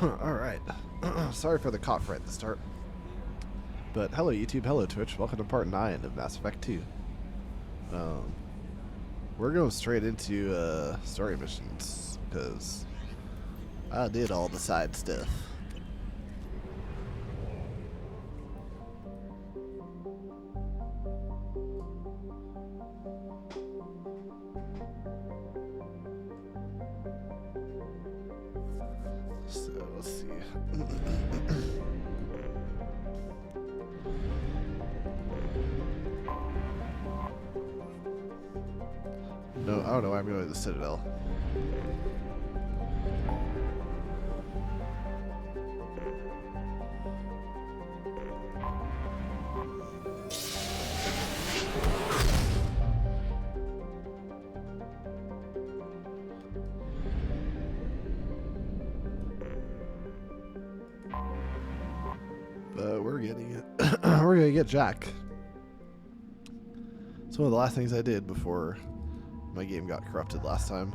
Alright. Sorry for the cough right at the start. But hello YouTube, hello Twitch, welcome to part 9 of Mass Effect 2. We're going straight into story missions, because I did all the side stuff. So, let's see. No, I don't know why I'm going to the Citadel. But we're getting it. We're gonna get Jack. It's one of the last things I did before my game got corrupted last time.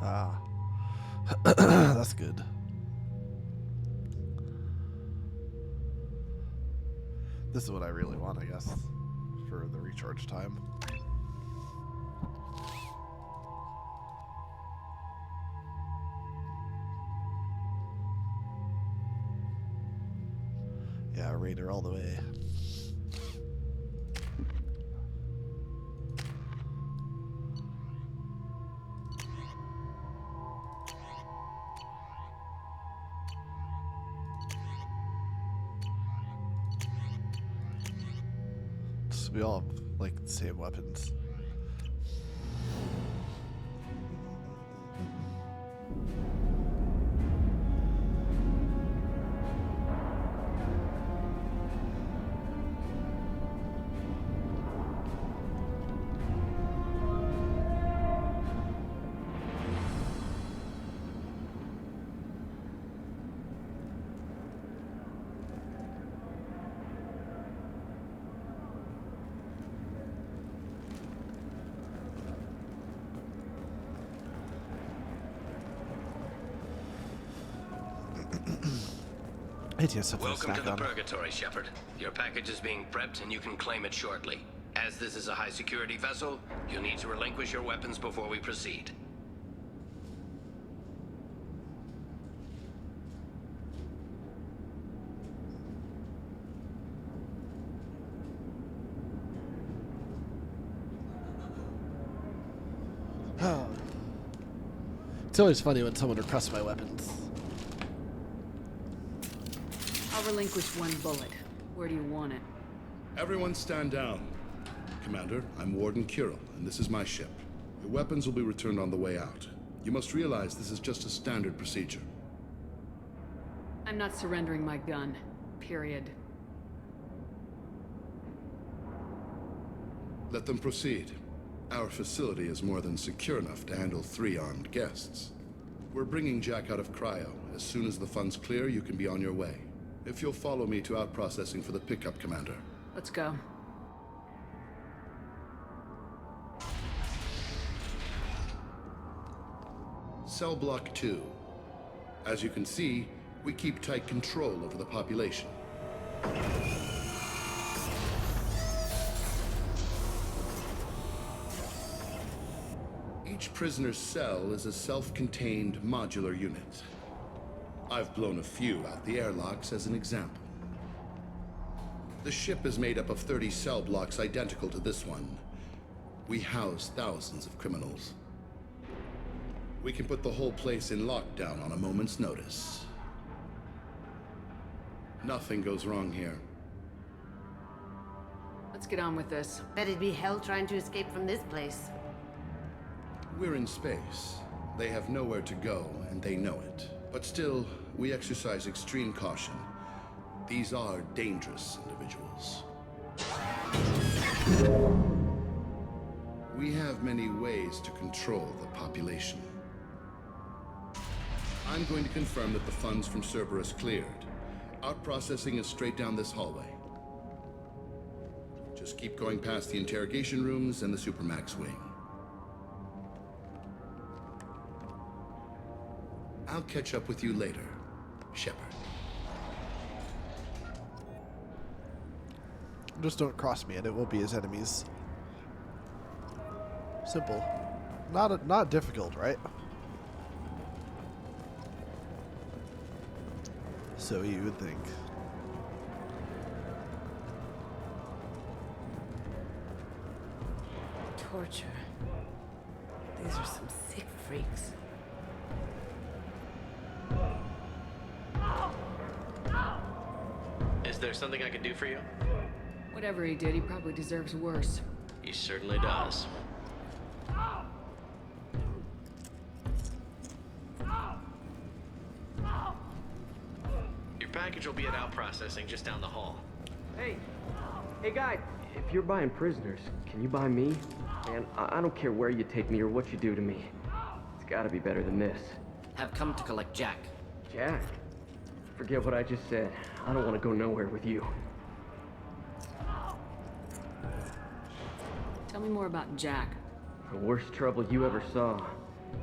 Ah. That's good. This is what I really want, I guess, for the recharge time. Yeah, Raider all the way. We all have, like, the same weapons. Welcome to the Purgatory, Shepard. Your package is being prepped and you can claim it shortly. As this is a high-security vessel, you'll need to relinquish your weapons before we proceed. Oh. It's always funny when someone requests my weapons. I'll relinquish one bullet. Where do you want it? Everyone stand down. Commander, I'm Warden Kirill, and this is my ship. Your weapons will be returned on the way out. You must realize this is just a standard procedure. I'm not surrendering my gun. Period. Let them proceed. Our facility is more than secure enough to handle 3 armed guests. We're bringing Jack out of cryo. As soon as the funds clear, you can be on your way. If you'll follow me to out-processing for the pickup, Commander. Let's go. Cell Block 2. As you can see, we keep tight control over the population. Each prisoner's cell is a self-contained modular unit. I've blown a few out the airlocks as an example. The ship is made up of 30 cell blocks identical to this one. We house thousands of criminals. We can put the whole place in lockdown on a moment's notice. Nothing goes wrong here. Let's get on with this. Bet it'd be hell trying to escape from this place. We're in space. They have nowhere to go, and they know it. But still, we exercise extreme caution. These are dangerous individuals. We have many ways to control the population. I'm going to confirm that the funds from Cerberus cleared. Out-processing is straight down this hallway. Just keep going past the interrogation rooms and the Supermax wing. I'll catch up with you later, Shepard. Just don't cross me and it will be his enemies. Simple. Not difficult, right? So you would think. Torture. These are some sick freaks. Is there something I can do for you? Whatever he did, he probably deserves worse. He certainly does. Your package will be at out processing just down the hall. Hey guy, if you're buying prisoners, can you buy me? Man, I don't care where you take me or what you do to me. It's gotta be better than this. Have come to collect Jack. Jack? Forget what I just said. I don't want to go nowhere with you. Tell me more about Jack. The worst trouble you ever saw.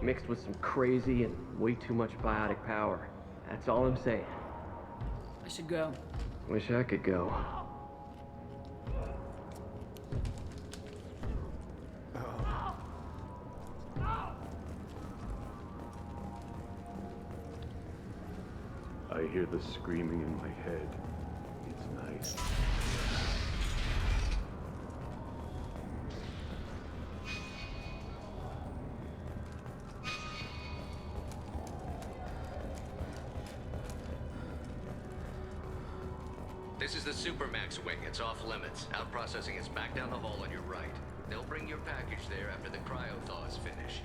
Mixed with some crazy and way too much biotic power. That's all I'm saying. I should go. Wish I could go. I hear the screaming in my head. It's nice. This is the Supermax wing. It's off limits. Out processing is back down the hall on your right. They'll bring your package there after the cryo-thaw is finished.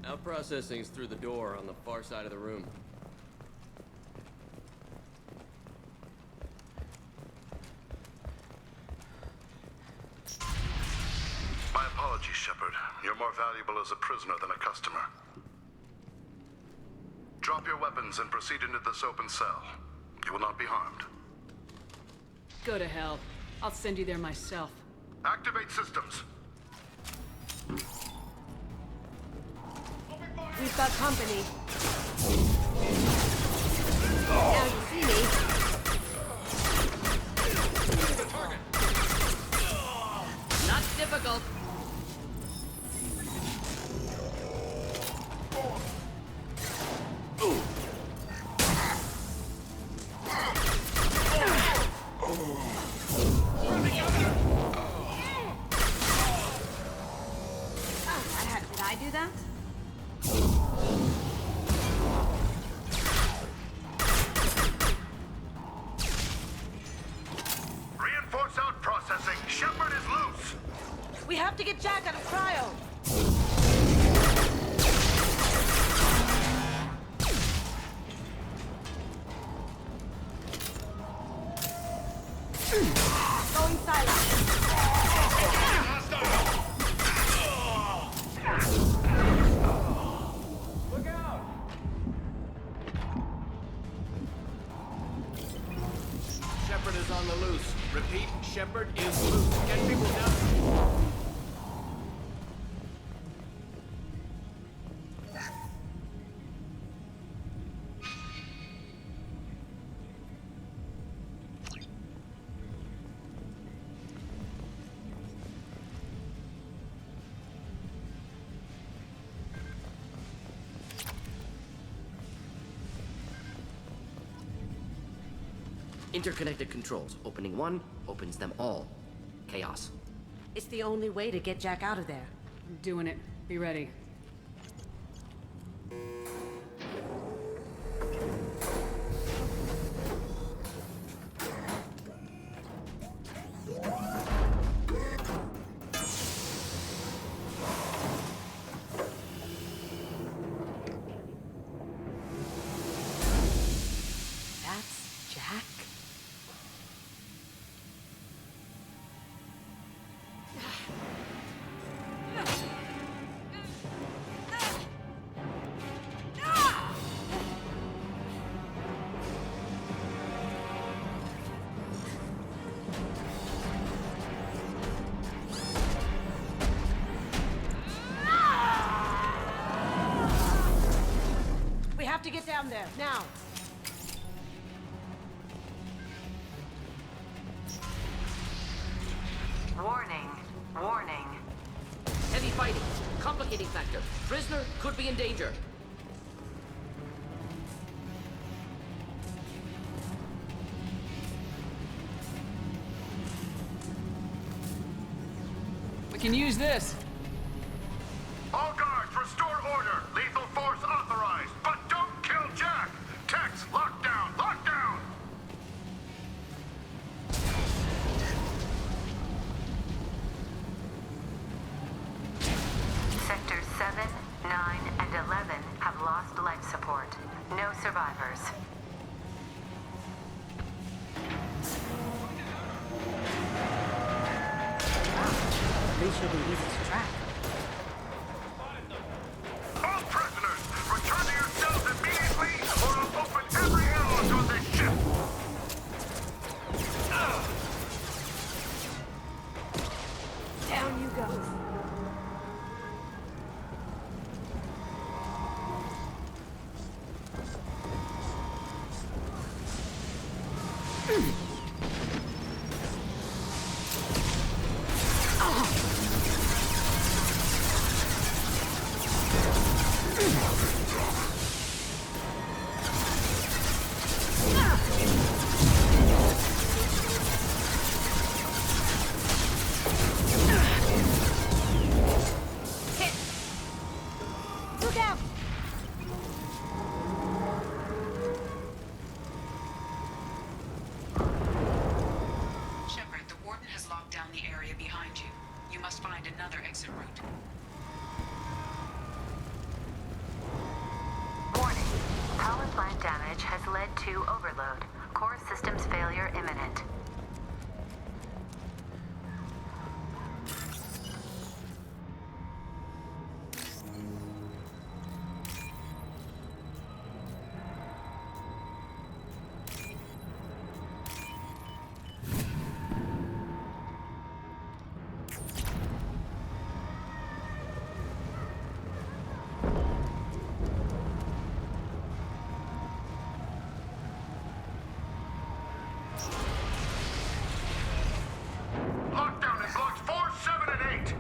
Out processing's through the door on the far side of the room. My apologies, Shepard. You're more valuable as a prisoner than a customer. Drop your weapons and proceed into this open cell. You will not be harmed. Go to hell. I'll send you there myself. Activate systems. We've got company. Now you see me. Not difficult. Did I do that? Reinforce out processing. Shepard is loose. We have to get Jack out of cryo. Going silent. Look out! Shepard is on the loose. Repeat, Shepard is loose. Get people down. Interconnected controls. Opening one opens them all. Chaos. It's the only way to get Jack out of there. I'm doing it. Be ready. That's Jack? down there, now! Warning. Warning. Heavy fighting. Complicating factor. Prisoner could be in danger. We can use this. All guards, restore order. Lethal force authorized, but don't kill Jack. Tex, lock down, lock down. Sectors 7, 9, and 11 have lost life support. No survivors. These should be easy to track. All prisoners, return to your cells immediately, or I'll open every airlock on this ship. Down you go. Look out! Shepard, the Warden has locked down the area behind you. You must find another exit route. Warning. Power plant damage has led to overload. Core systems failure imminent. Lockdown is locked 4, 7, and 8.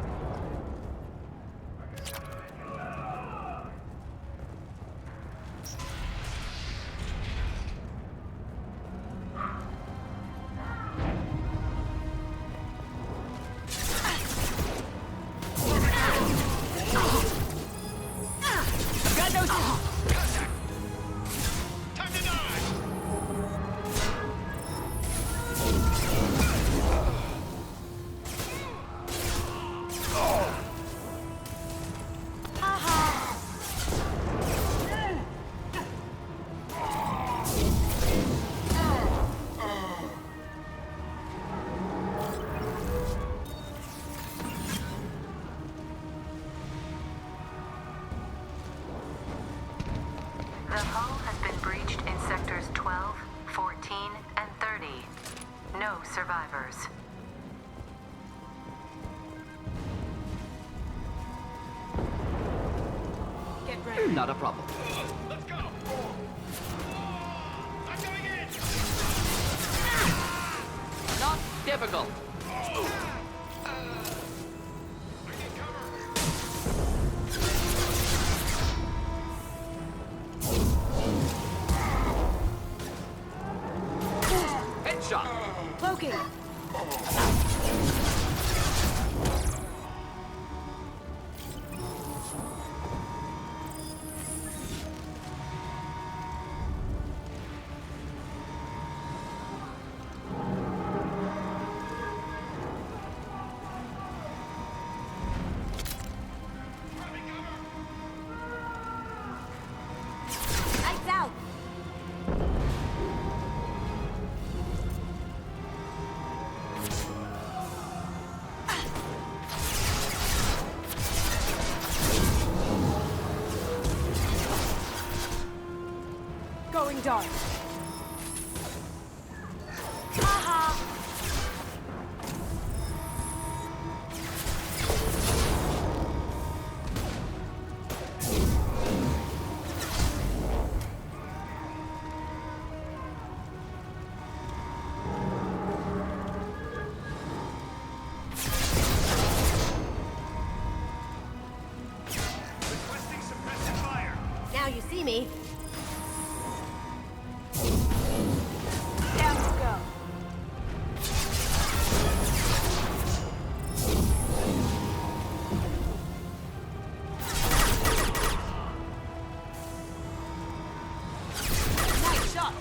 Got no... Time to die. The hull has been breached in sectors 12, 14, and 30. No survivors. Get ready. Not a problem. Let's go. I'm going in. Not difficult. Headshot. Cloaking! Lights out! Going dark. Haha! me. Down you go. Nice shot.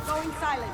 Going silent.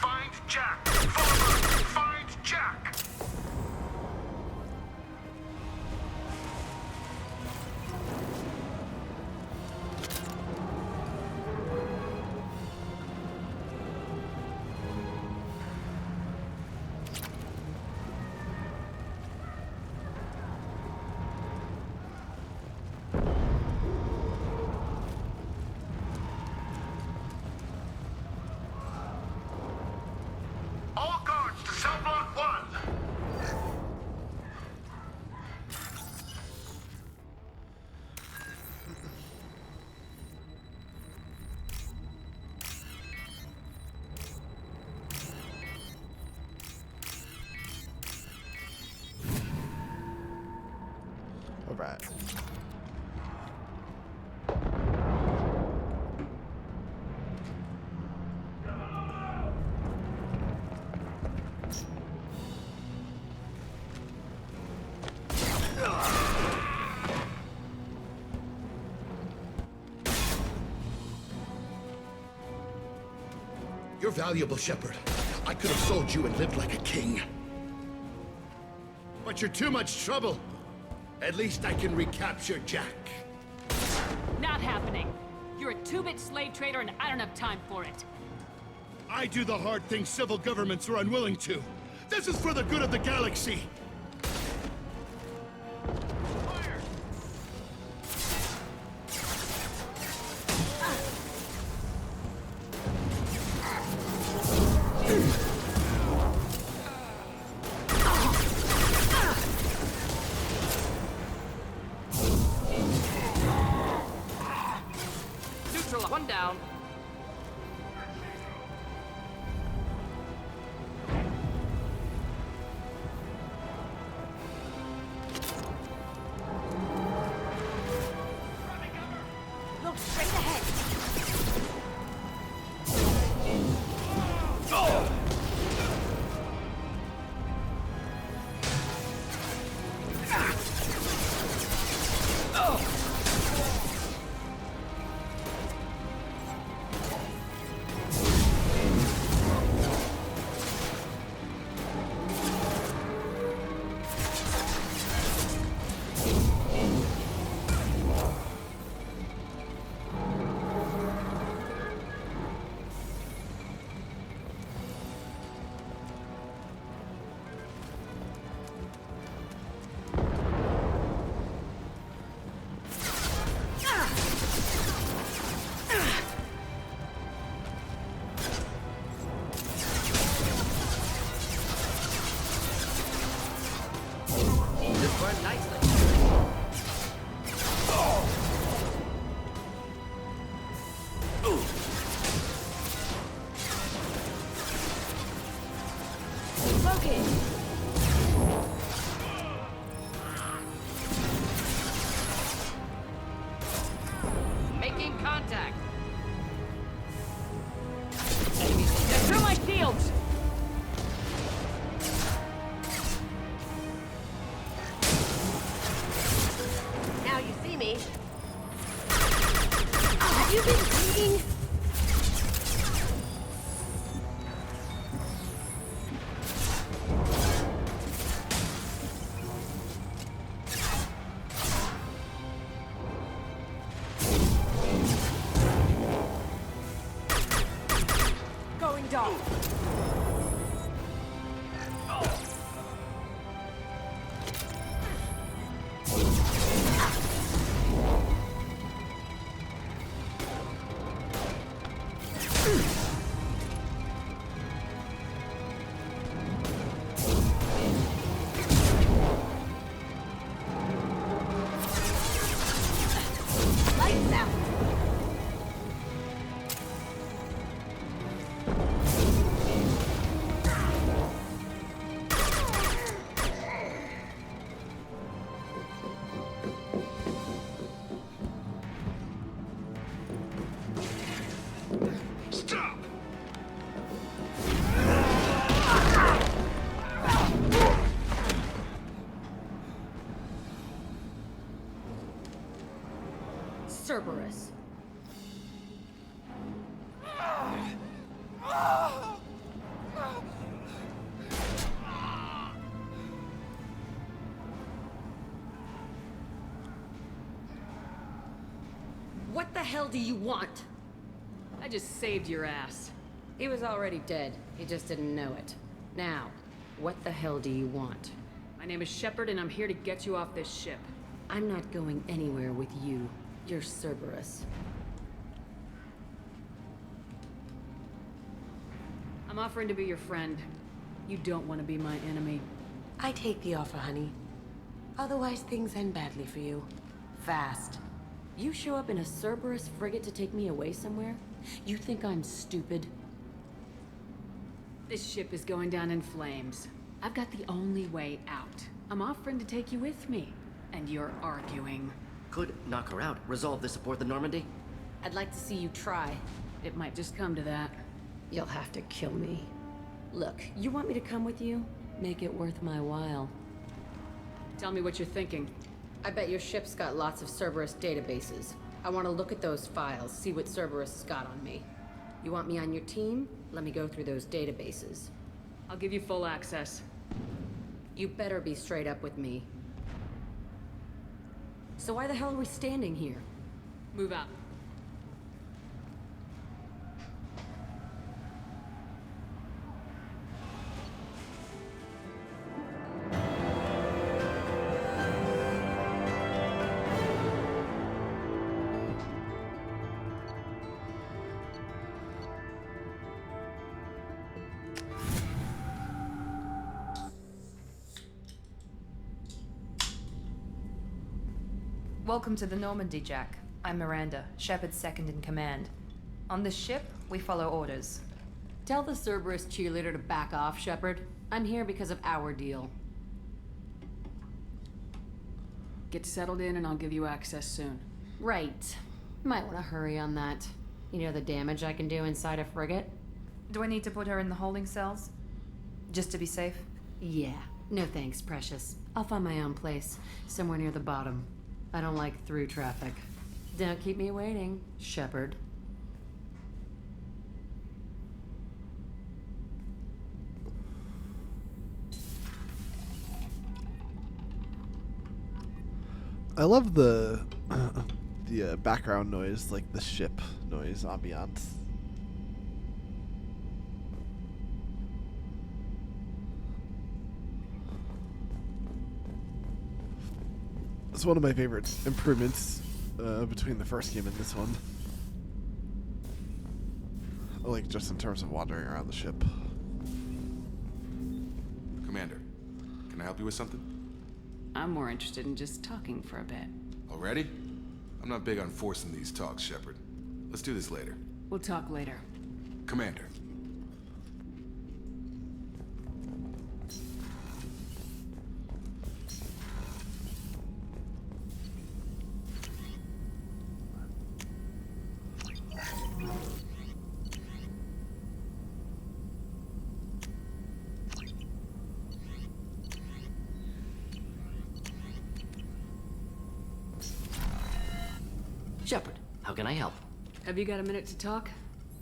Find Jack! Forward! Find Jack! All guards to cell block 1! All right. You're valuable, Shepard. I could have sold you and lived like a king. But you're too much trouble. At least I can recapture Jack. Not happening. You're a two-bit slave trader and I don't have time for it. I do the hard things civil governments are unwilling to. This is for the good of the galaxy. Located. Making contact. They're through my shields. Now you see me. Have you been bleeding? Going dark. Lights out. Stop! Cerberus. What the hell do you want? I just saved your ass. He was already dead. He just didn't know it. Now, what the hell do you want? My name is Shepard, and I'm here to get you off this ship. I'm not going anywhere with you. You're Cerberus. I'm offering to be your friend. You don't want to be my enemy. I take the offer, honey. Otherwise, things end badly for you. Fast. You show up in a Cerberus frigate to take me away somewhere? You think I'm stupid? This ship is going down in flames. I've got the only way out. I'm offering to take you with me. And you're arguing. Could knock her out, resolve this aboard the Normandy. I'd like to see you try. It might just come to that. You'll have to kill me. Look, you want me to come with you? Make it worth my while. Tell me what you're thinking. I bet your ship's got lots of Cerberus databases. I want to look at those files, see what Cerberus has got on me. You want me on your team? Let me go through those databases. I'll give you full access. You better be straight up with me. So why the hell are we standing here? Move out. Welcome to the Normandy, Jack. I'm Miranda, Shepard's second in command. On this ship, we follow orders. Tell the Cerberus cheerleader to back off, Shepard. I'm here because of our deal. Get settled in and I'll give you access soon. Right. Might want to hurry on that. You know the damage I can do inside a frigate? Do I need to put her in the holding cells? Just to be safe? Yeah. No thanks, precious. I'll find my own place, somewhere near the bottom. I don't like through traffic. Don't keep me waiting, Shepard. I love the background noise, like the ship noise ambiance. It's one of my favorite improvements between the first game and this one. Like, just in terms of wandering around the ship. Commander, can I help you with something? I'm more interested in just talking for a bit. Already? I'm not big on forcing these talks, Shepard. Let's do this later. We'll talk later. Commander. How can I help? Have you got a minute to talk?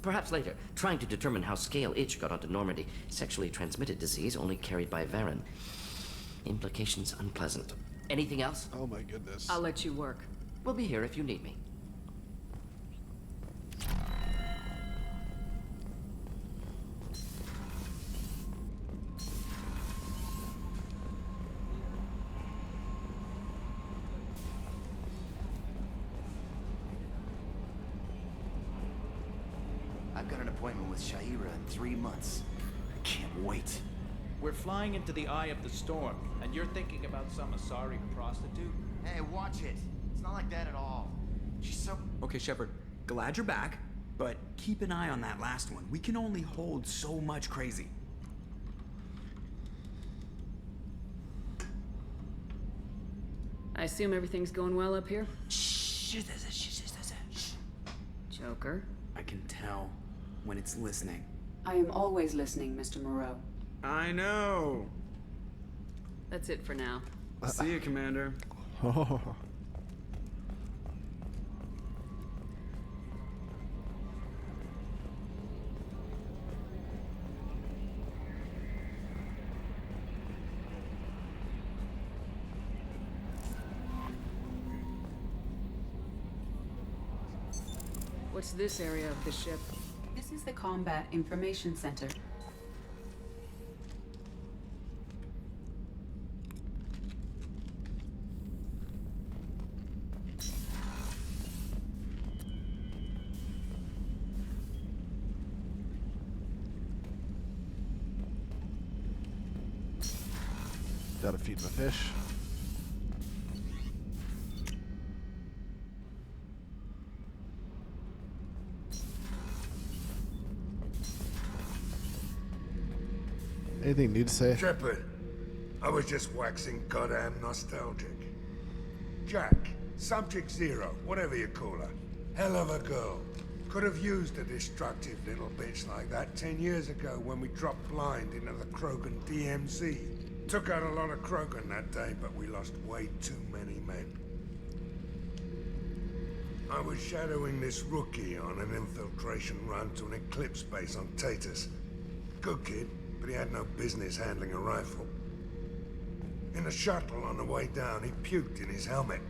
Perhaps later. Trying to determine how Scale Itch got onto Normandy. Sexually transmitted disease only carried by Varen. Implications unpleasant. Anything else? Oh my goodness. I'll let you work. We'll be here if you need me. I've got an appointment with Shaira in 3 months. I can't wait. We're flying into the eye of the storm, and you're thinking about some Asari prostitute? Hey, watch it. It's not like that at all. She's so... Okay, Shepard, glad you're back, but keep an eye on that last one. We can only hold so much crazy. I assume everything's going well up here? Shh. Joker? I can tell when it's listening. I am always listening, Mr. Moreau. I know. That's it for now. See you, Commander. What's this area of the ship? This is the Combat Information Center. Gotta feed my fish. Anything new to say? Shepard, I was just waxing goddamn nostalgic. Jack, Subject Zero, whatever you call her. Hell of a girl. Could have used a destructive little bitch like that 10 years ago when we dropped blind into the Krogan DMZ. Took out a lot of Krogan that day, but we lost way too many men. I was shadowing this rookie on an infiltration run to an Eclipse base on Tatus. Good kid, but he had no business handling a rifle. In a shuttle on the way down, he puked in his helmet.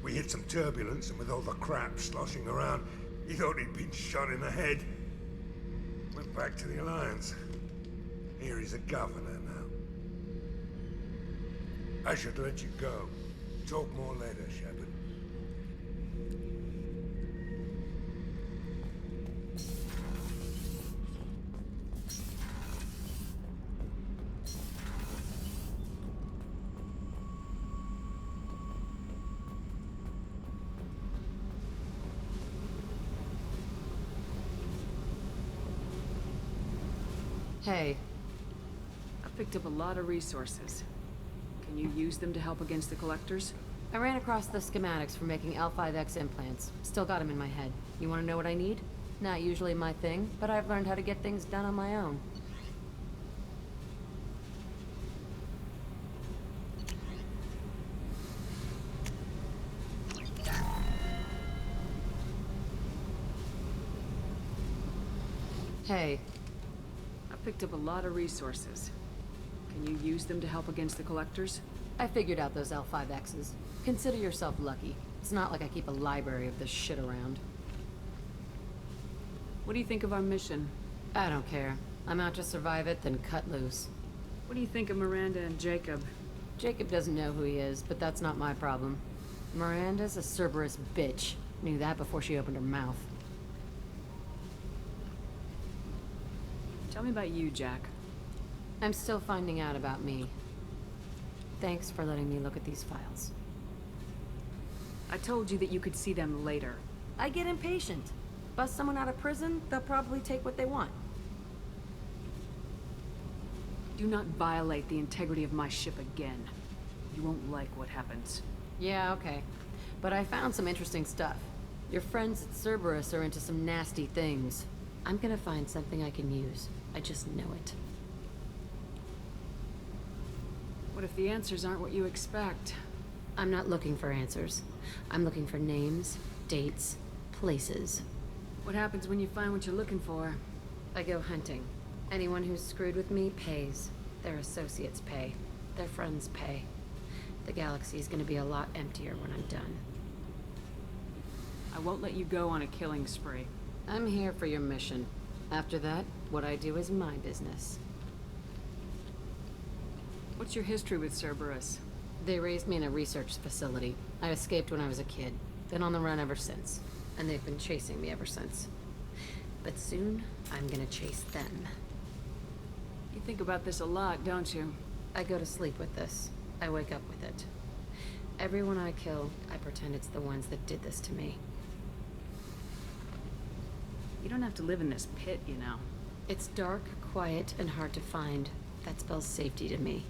We hit some turbulence, and with all the crap sloshing around, he thought he'd been shot in the head. Went back to the Alliance. Here he's a governor now. I should let you go. Talk more later, Shepard. Hey. I picked up a lot of resources. Can you use them to help against the Collectors? I ran across the schematics for making L5X implants. Still got them in my head. You want to know what I need? Not usually my thing, but I've learned how to get things done on my own. Hey. I picked up a lot of resources. Can you use them to help against the Collectors? I figured out those L5Xs. Consider yourself lucky. It's not like I keep a library of this shit around. What do you think of our mission? I don't care. I'm out to survive it, then cut loose. What do you think of Miranda and Jacob? Jacob doesn't know who he is, but that's not my problem. Miranda's a Cerberus bitch. Knew that before she opened her mouth. Tell me about you, Jack. I'm still finding out about me. Thanks for letting me look at these files. I told you that you could see them later. I get impatient. Bust someone out of prison, they'll probably take what they want. Do not violate the integrity of my ship again. You won't like what happens. Yeah, okay. But I found some interesting stuff. Your friends at Cerberus are into some nasty things. I'm gonna find something I can use. I just know it. What if the answers aren't what you expect? I'm not looking for answers. I'm looking for names, dates, places. What happens when you find what you're looking for? I go hunting. Anyone who's screwed with me pays. Their associates pay. Their friends pay. The galaxy's gonna be a lot emptier when I'm done. I won't let you go on a killing spree. I'm here for your mission. After that, what I do is my business. What's your history with Cerberus? They raised me in a research facility. I escaped when I was a kid. Been on the run ever since. And they've been chasing me ever since. But soon, I'm gonna chase them. You think about this a lot, don't you? I go to sleep with this. I wake up with it. Everyone I kill, I pretend it's the ones that did this to me. You don't have to live in this pit, you know. It's dark, quiet, and hard to find. That spells safety to me.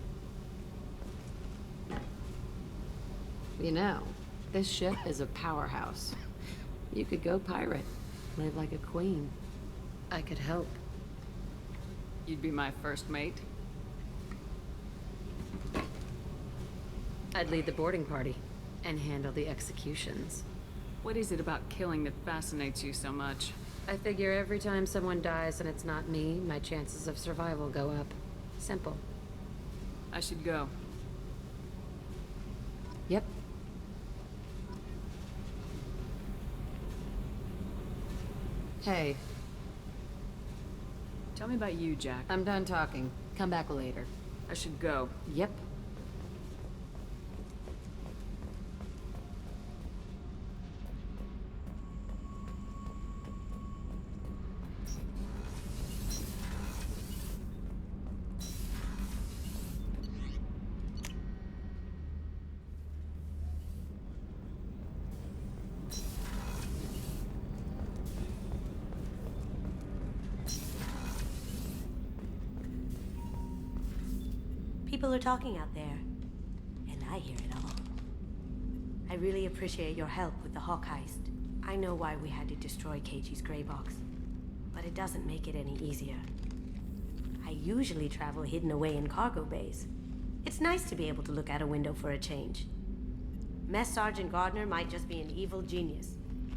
You know, this ship is a powerhouse. You could go pirate, live like a queen. I could help. You'd be my first mate? I'd lead the boarding party and handle the executions. What is it about killing that fascinates you so much? I figure every time someone dies and it's not me, my chances of survival go up. Simple. I should go. Yep. Hey. Tell me about you, Jack. I'm done talking. Come back later. I should go. Yep. People are talking out there, and I hear it all. I really appreciate your help with the Hawk heist. I know why we had to destroy Keiji's gray box, but it doesn't make it any easier. I usually travel hidden away in cargo bays. It's nice to be able to look out a window for a change. Mess Sergeant Gardner might just be an evil genius.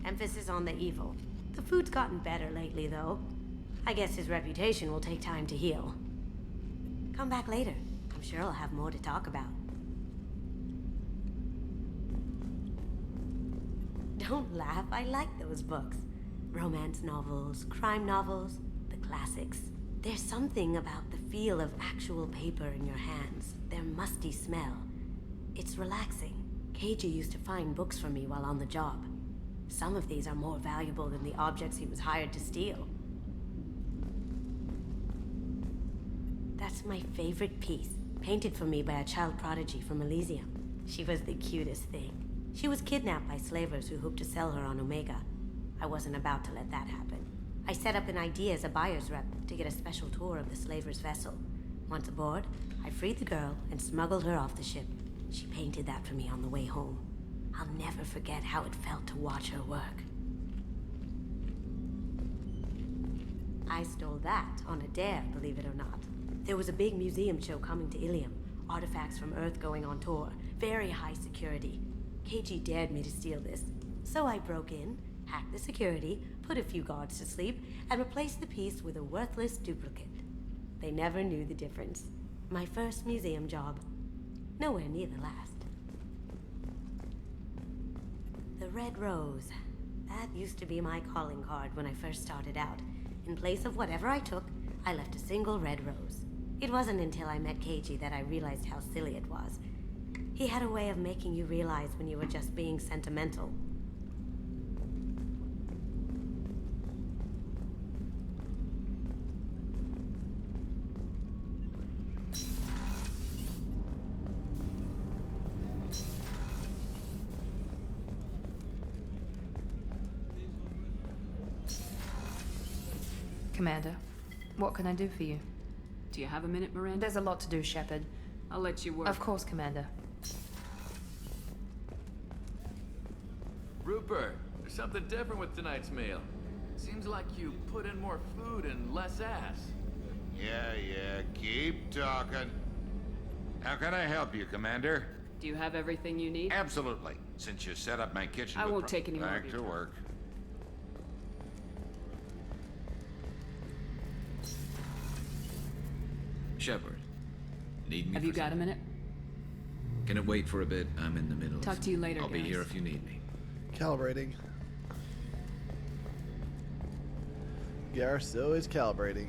Emphasis on the evil. The food's gotten better lately, though. I guess his reputation will take time to heal. Come back later. I'm sure I'll have more to talk about. Don't laugh, I like those books. Romance novels, crime novels, the classics. There's something about the feel of actual paper in your hands, their musty smell. It's relaxing. Keiji used to find books for me while on the job. Some of these are more valuable than the objects he was hired to steal. That's my favorite piece. Painted for me by a child prodigy from Elysium. She was the cutest thing. She was kidnapped by slavers who hoped to sell her on Omega. I wasn't about to let that happen. I set up an idea as a buyer's rep to get a special tour of the slaver's vessel. Once aboard, I freed the girl and smuggled her off the ship. She painted that for me on the way home. I'll never forget how it felt to watch her work. I stole that on a dare, believe it or not. There was a big museum show coming to Ilium. Artifacts from Earth going on tour. Very high security. Keiji dared me to steal this. So I broke in, hacked the security, put a few guards to sleep, and replaced the piece with a worthless duplicate. They never knew the difference. My first museum job. Nowhere near the last. The Red Rose. That used to be my calling card when I first started out. In place of whatever I took, I left a single red rose. It wasn't until I met Keiji that I realized how silly it was. He had a way of making you realize when you were just being sentimental. Commander, what can I do for you? Do you have a minute, Miranda? There's a lot to do, Shepard. I'll let you work. Of course, Commander. Rupert, there's something different with tonight's meal. Seems like you put in more food and less ass. Yeah, keep talking. How can I help you, Commander? Do you have everything you need? Absolutely. Since you set up my kitchen I with won't take any more of Back your to time. work. Shepard, need me? Have you got a minute? Can it wait for a bit? I'm in the middle. Talk to you later, I'll be guys. here if you need me. Calibrating. Gareth always calibrating.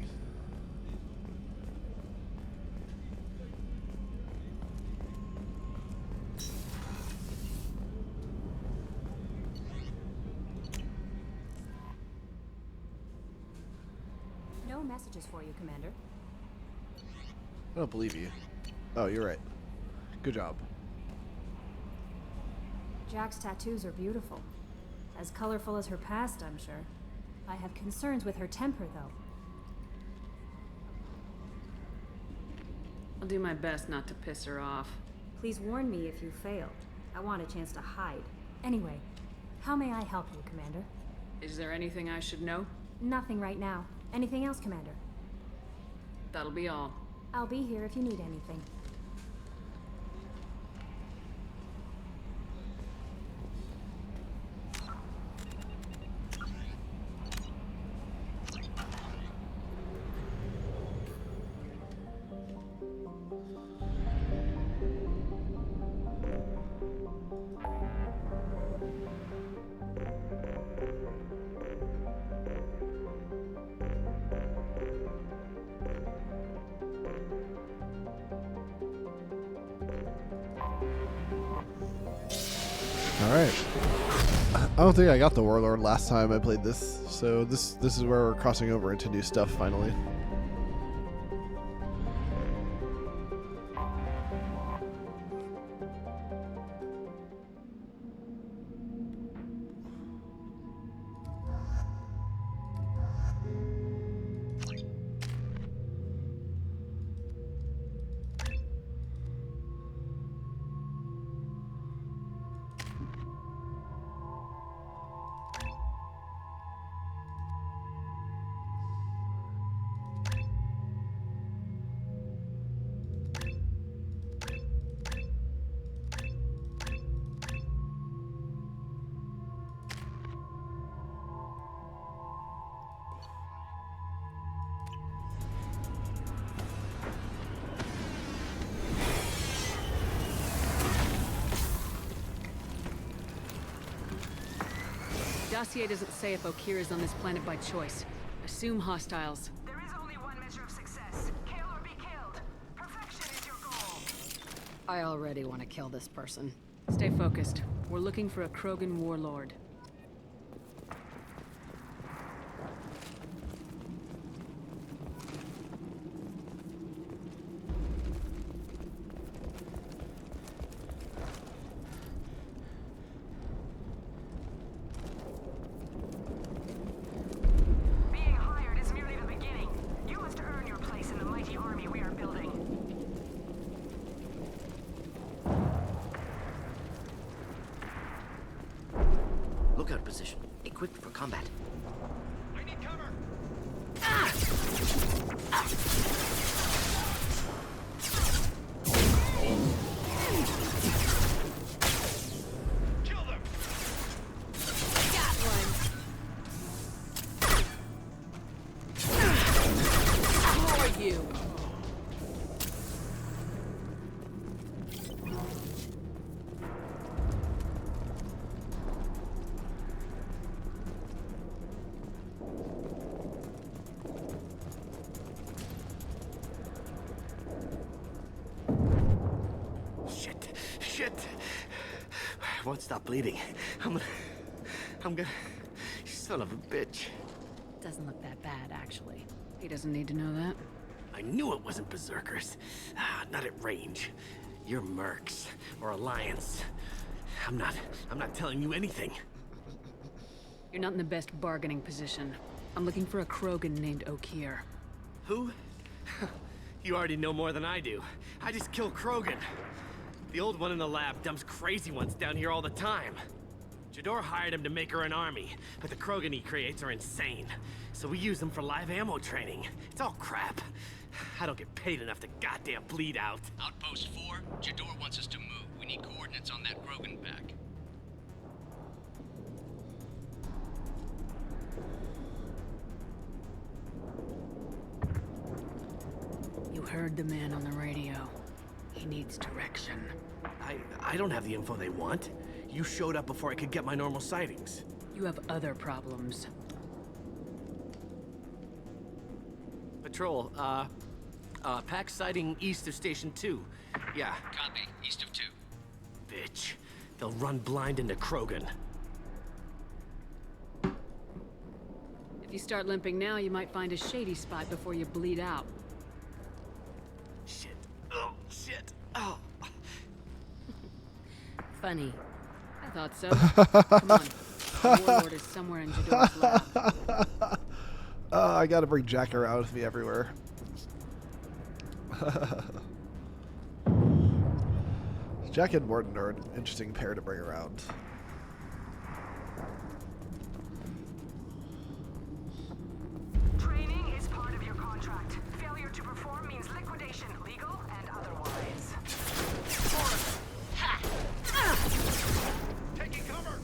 No messages for you, Commander. I don't believe you. Oh, you're right. Good job. Jack's tattoos are beautiful. As colorful as her past, I'm sure. I have concerns with her temper, though. I'll do my best not to piss her off. Please warn me if you fail. I want a chance to hide. Anyway, how may I help you, Commander? Is there anything I should know? Nothing right now. Anything else, Commander? That'll be all. I'll be here if you need anything. Alright. I don't think I got the Warlord last time I played this, so this is where we're crossing over into new stuff finally. Dossier doesn't say if Okir is on this planet by choice. Assume hostiles. There is only one measure of success. Kill or be killed. Perfection is your goal. I already want to kill this person. Stay focused. We're looking for a Krogan warlord. Lookout position. Equipped for combat. I need cover. Kill them. Got one. Who are you? Shit! I won't stop bleeding. I'm gonna... You son of a bitch. Doesn't look that bad, actually. He doesn't need to know that. I knew it wasn't Berserkers. Not at range. You're Mercs, or Alliance. I'm not telling you anything. You're not in the best bargaining position. I'm looking for a Krogan named Okir. Who? You already know more than I do. I just kill Krogan. The old one in the lab dumps crazy ones down here all the time. Jador hired him to make her an army, but the Krogan he creates are insane. So we use them for live ammo training. It's all crap. I don't get paid enough to goddamn bleed out. Outpost 4, Jador wants us to move. We need coordinates on that Krogan pack. You heard the man on the radio. He needs direction. I don't have the info they want. You showed up before I could get my normal sightings. You have other problems. Patrol, pack sighting east of Station 2. Yeah. Copy. East of 2. Bitch. They'll run blind into Krogan. If you start limping now, you might find a shady spot before you bleed out. Shit. Oh, shit. Oh. Funny. I thought so. Come on. The warlord is somewhere in Jador's lab. I gotta bring Jack around with me everywhere. Jack and Morton are an interesting pair to bring around. Training is part of your contract. Failure to perform means liquidation, legal and otherwise. Taking cover!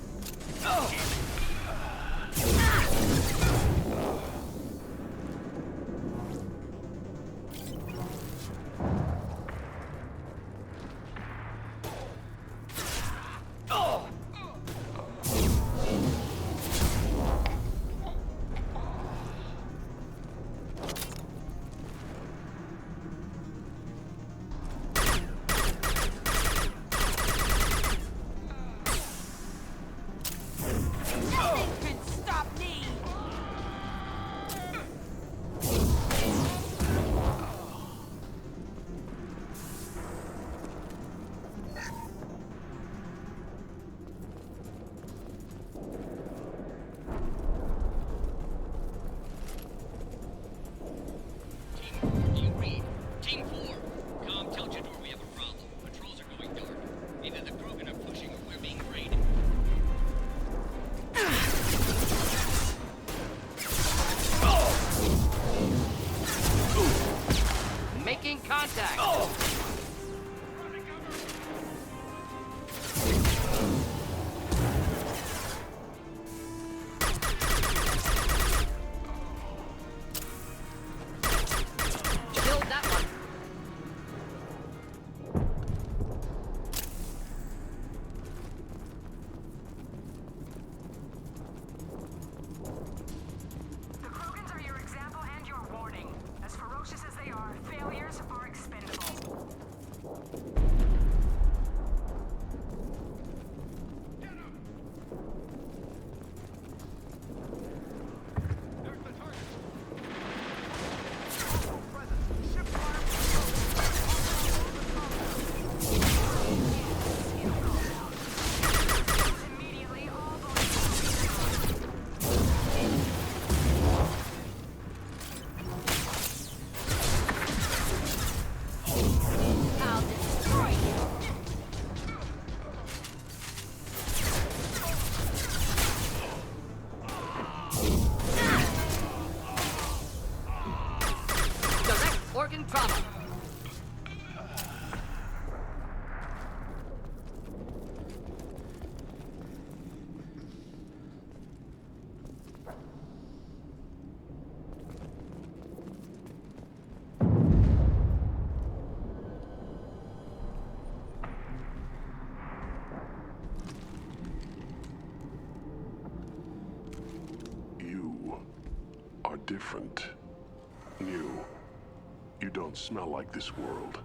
Different. New. You don't smell like this world.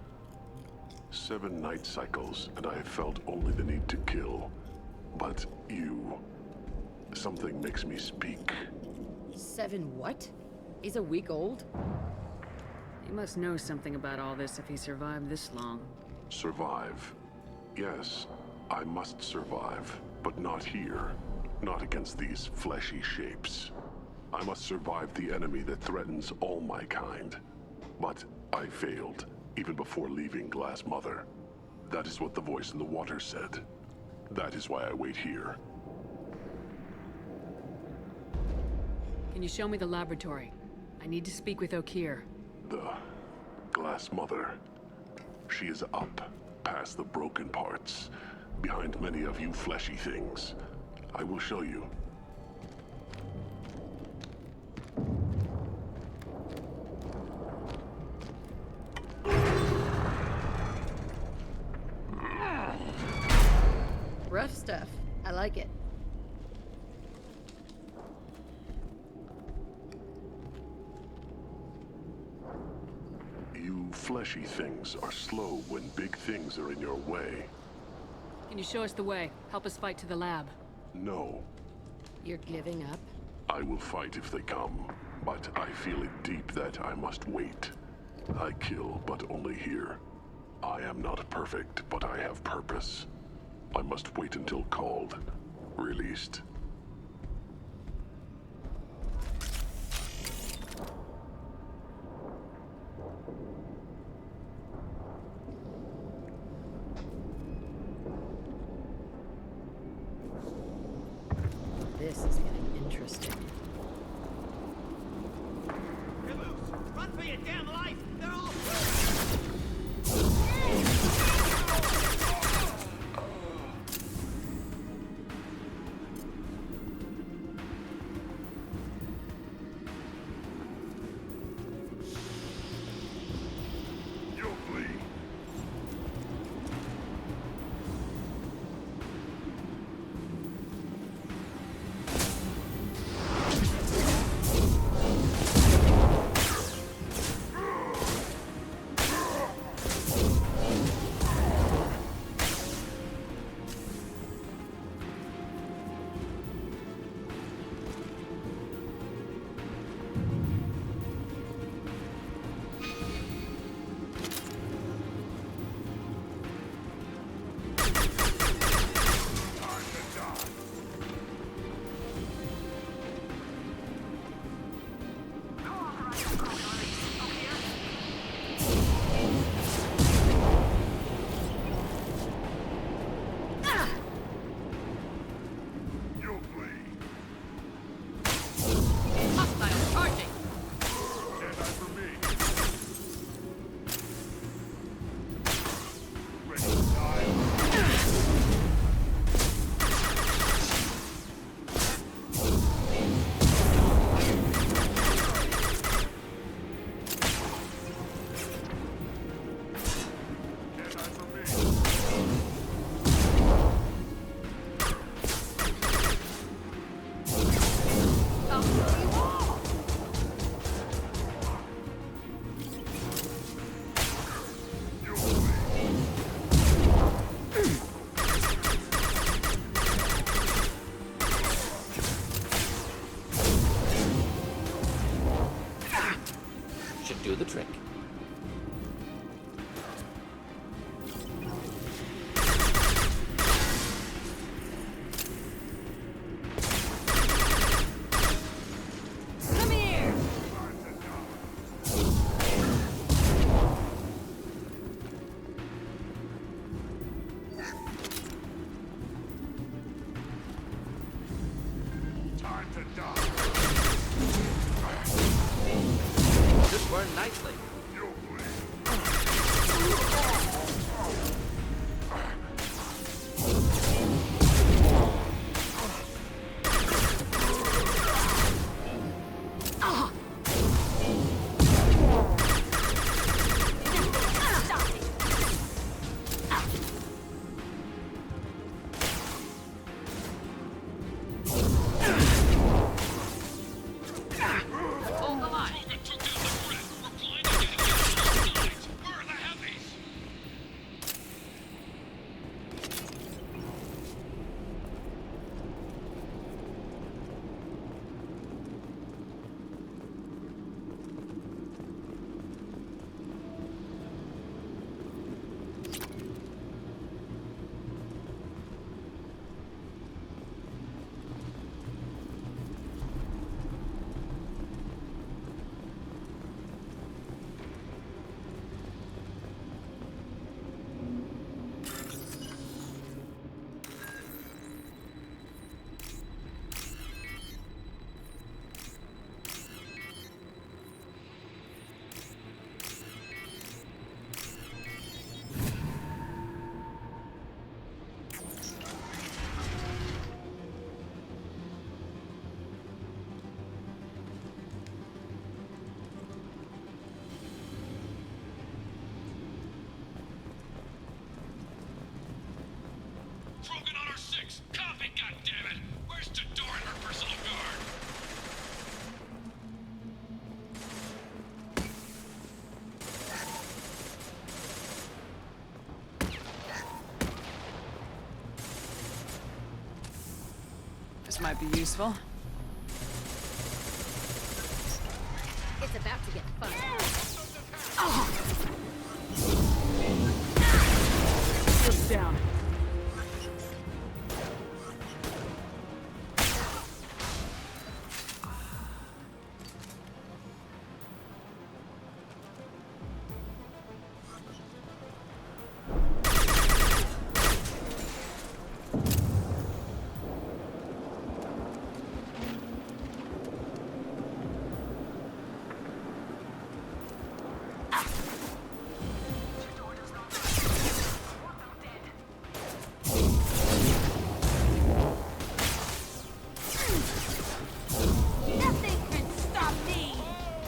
7 night cycles, and I have felt only the need to kill. But you... something makes me speak. 7 what? He's a week old? He must know something about all this if he survived this long. Survive. Yes, I must survive, but not here. Not against these fleshy shapes. I must survive the enemy that threatens all my kind. But I failed, even before leaving Glass Mother. That is what the voice in the water said. That is why I wait here. Can you show me the laboratory? I need to speak with Okeer. The Glass Mother. She is up, past the broken parts, behind many of you fleshy things. I will show you. rough stuff. I like it. You fleshy things are slow when big things are in your way. Can you show us the way? Help us fight to the lab. No, You're giving up? I will fight if they come, but I feel it deep that I must wait. I kill, but only here. I am not perfect, but I have purpose. I must wait until called, released. This is getting interesting. You're loose! Run for your damn life! They're all... You'll flee. This might be useful. It's about to get fun. Shields down.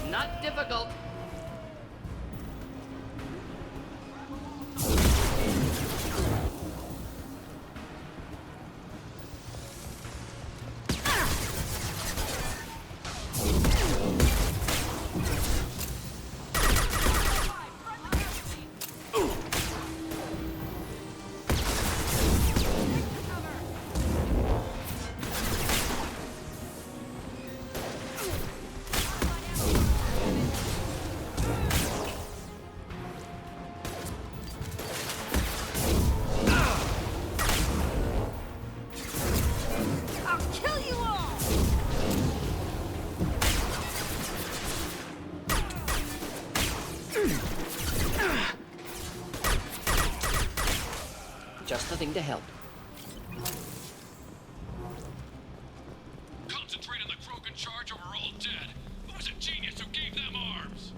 Not difficult. Just the thing to help. Concentrate on the Krogan charge or we're all dead. Who was a genius who gave them arms?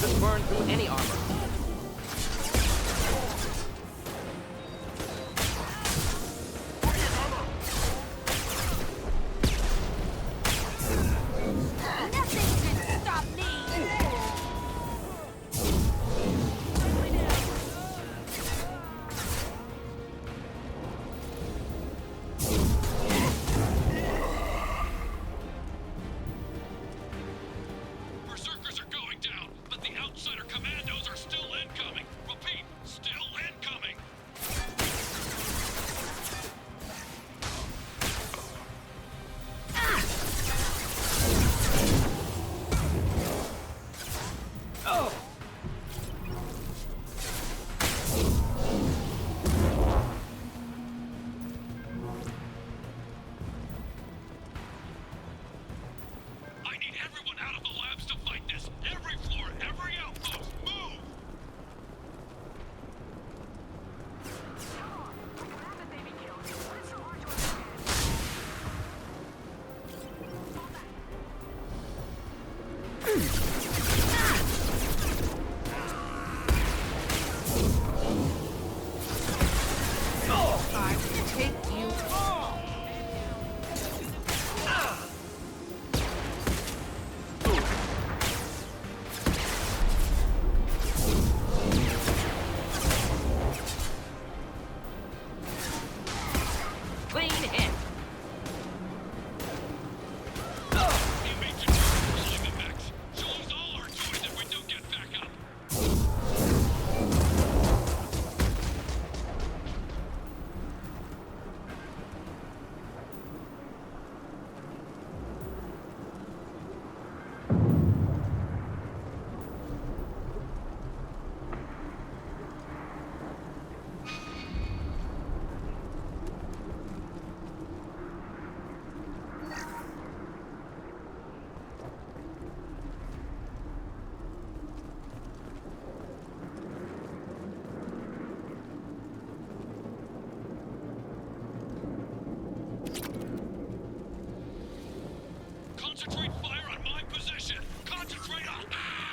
Could burn through any armor. Berserkers are going down, but the outsider commandos are still incoming. Repeat, still incoming. I need everyone out of the labs to fight this. Every floor, every outpost, move! I will take you all. Clean hit. He made you calling the mechs. She'll lose Concentrate fire on my position! Concentrate on... Ah!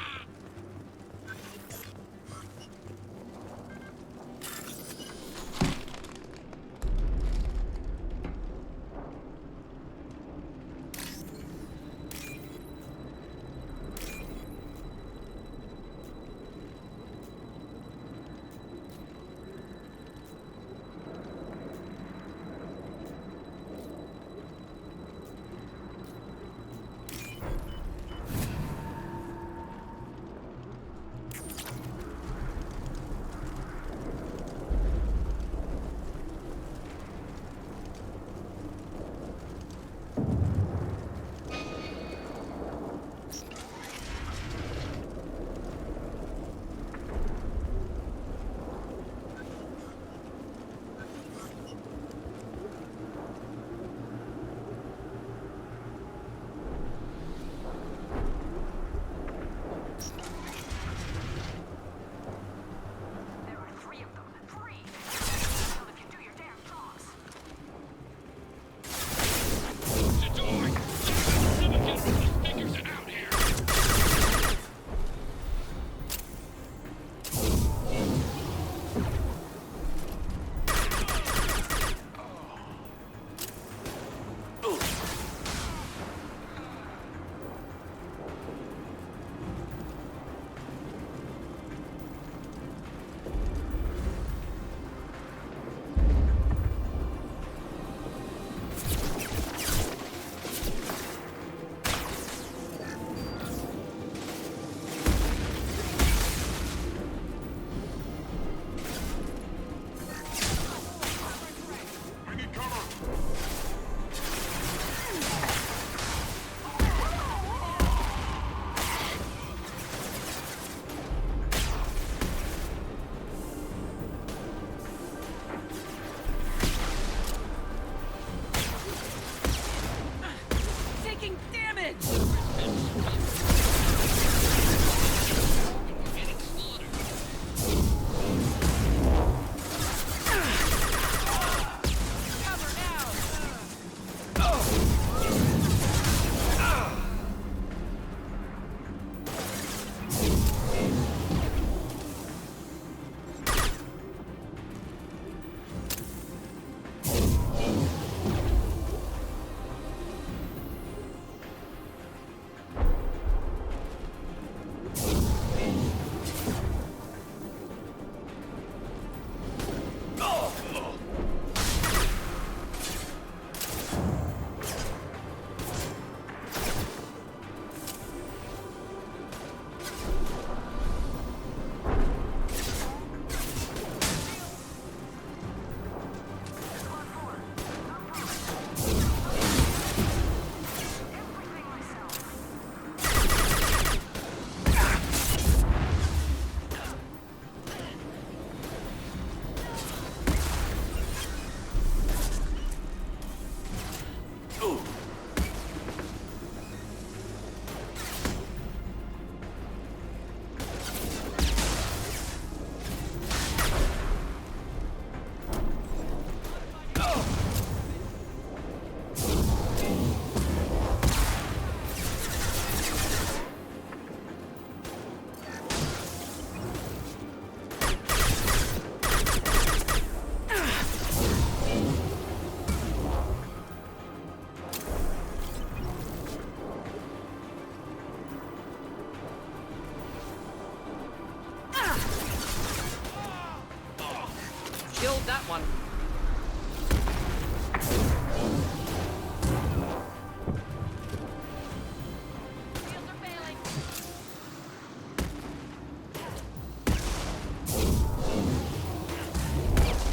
Killed that one.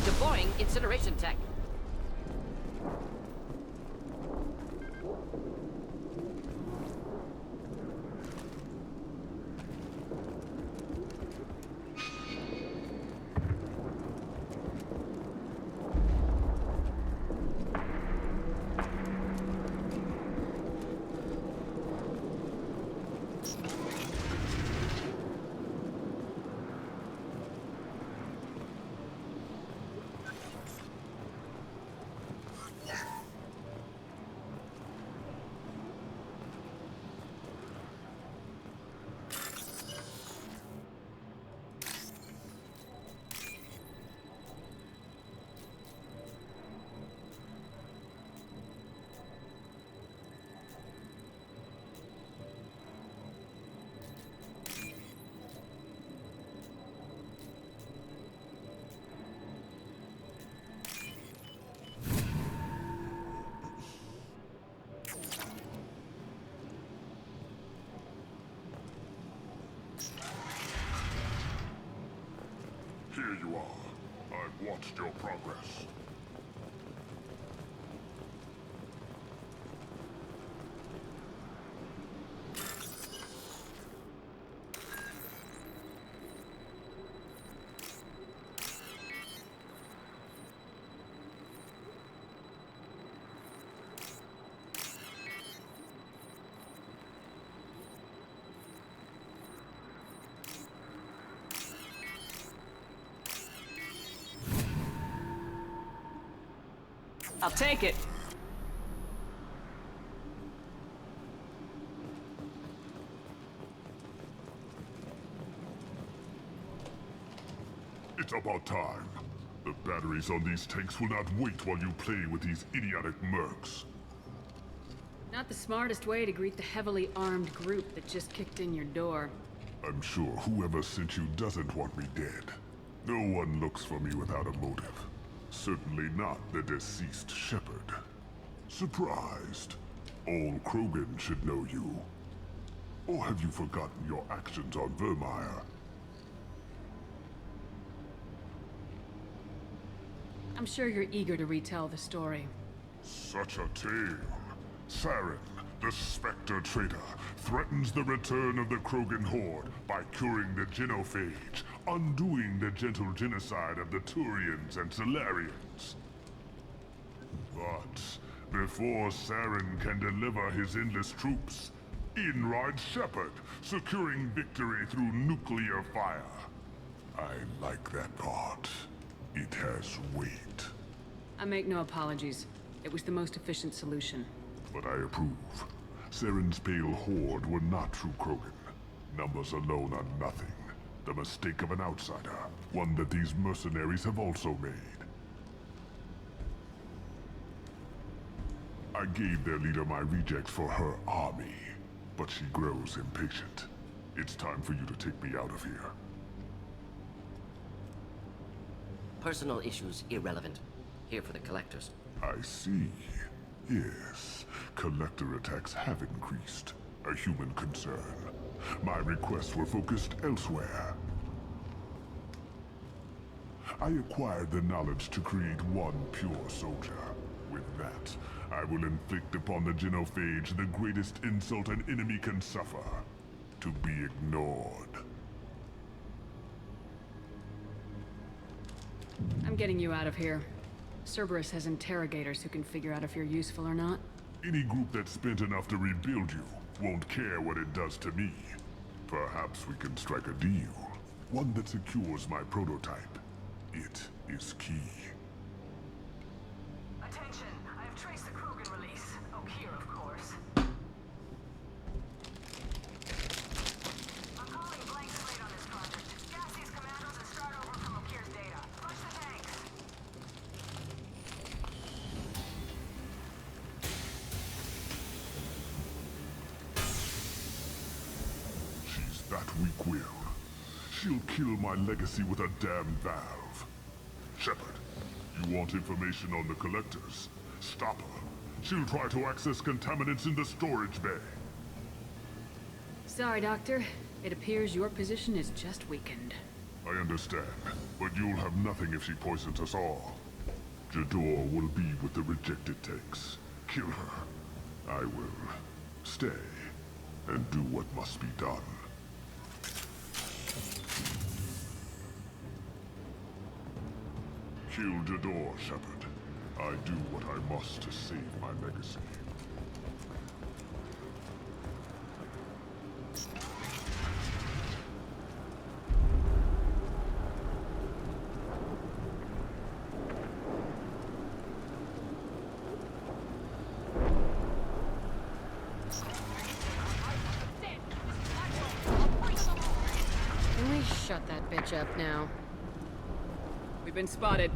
Deploying incineration tech. watched your progress. I'll take it. It's about time. The batteries on these tanks will not wait while you play with these idiotic mercs. Not the smartest way to greet the heavily armed group that just kicked in your door. I'm sure whoever sent you doesn't want me dead. No one looks for me without a motive. Certainly not the deceased Shepard. Surprised? All Krogan should know you. Or have you forgotten your actions on Vermeer? I'm sure you're eager to retell the story. Such a tale. Saren, the Spectre traitor, threatens the return of the Krogan horde by curing the genophage, undoing the gentle genocide of the Turians and Solarians. But before Saren can deliver his endless troops, in rides Shepard, securing victory through nuclear fire. I like that part. It has weight. I make no apologies. It was the most efficient solution. But I approve. Saren's pale horde were not true Krogan. Numbers alone are nothing. The mistake of an outsider. One that these mercenaries have also made. I gave their leader my rejects for her army. But she grows impatient. It's time for you to take me out of here. Personal issues irrelevant. Here for the collectors. I see. Yes, collector attacks have increased. A human concern. My requests were focused elsewhere. I acquired the knowledge to create one pure soldier. With that, I will inflict upon the genophage the greatest insult an enemy can suffer. To be ignored. I'm getting you out of here. Cerberus has interrogators who can figure out if you're useful or not. Any group that's spent enough to rebuild you won't care what it does to me. Perhaps we can strike a deal. One that secures my prototype. It is key. Attention, I have traced the Krogan release. Oh, here, of course. I'm calling blank slate on this project. Gas these commandos and start over from Okir's data. Flush the tanks. She's that weak-willed. She'll kill my legacy with a damn valve. Shepard, you want information on the collectors? Stop her. She'll try to access contaminants in the storage bay. Sorry, Doctor. It appears your position is just weakened. I understand, but you'll have nothing if she poisons us all. Jador will be with the rejected tanks. Kill her. I will stay and do what must be done. Kill Jador, Shepard. I do what I must to save my legacy. Can we shut that bitch up now? We've been spotted.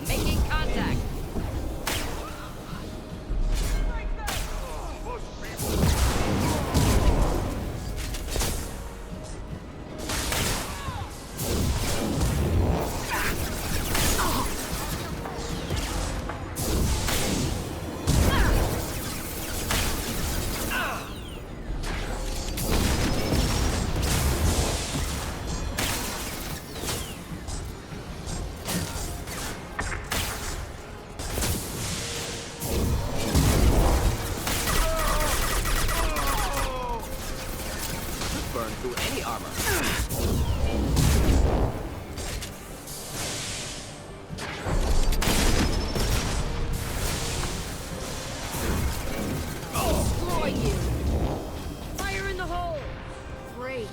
Making contact. burn through any armor. Destroy you! Fire in the hole! Great.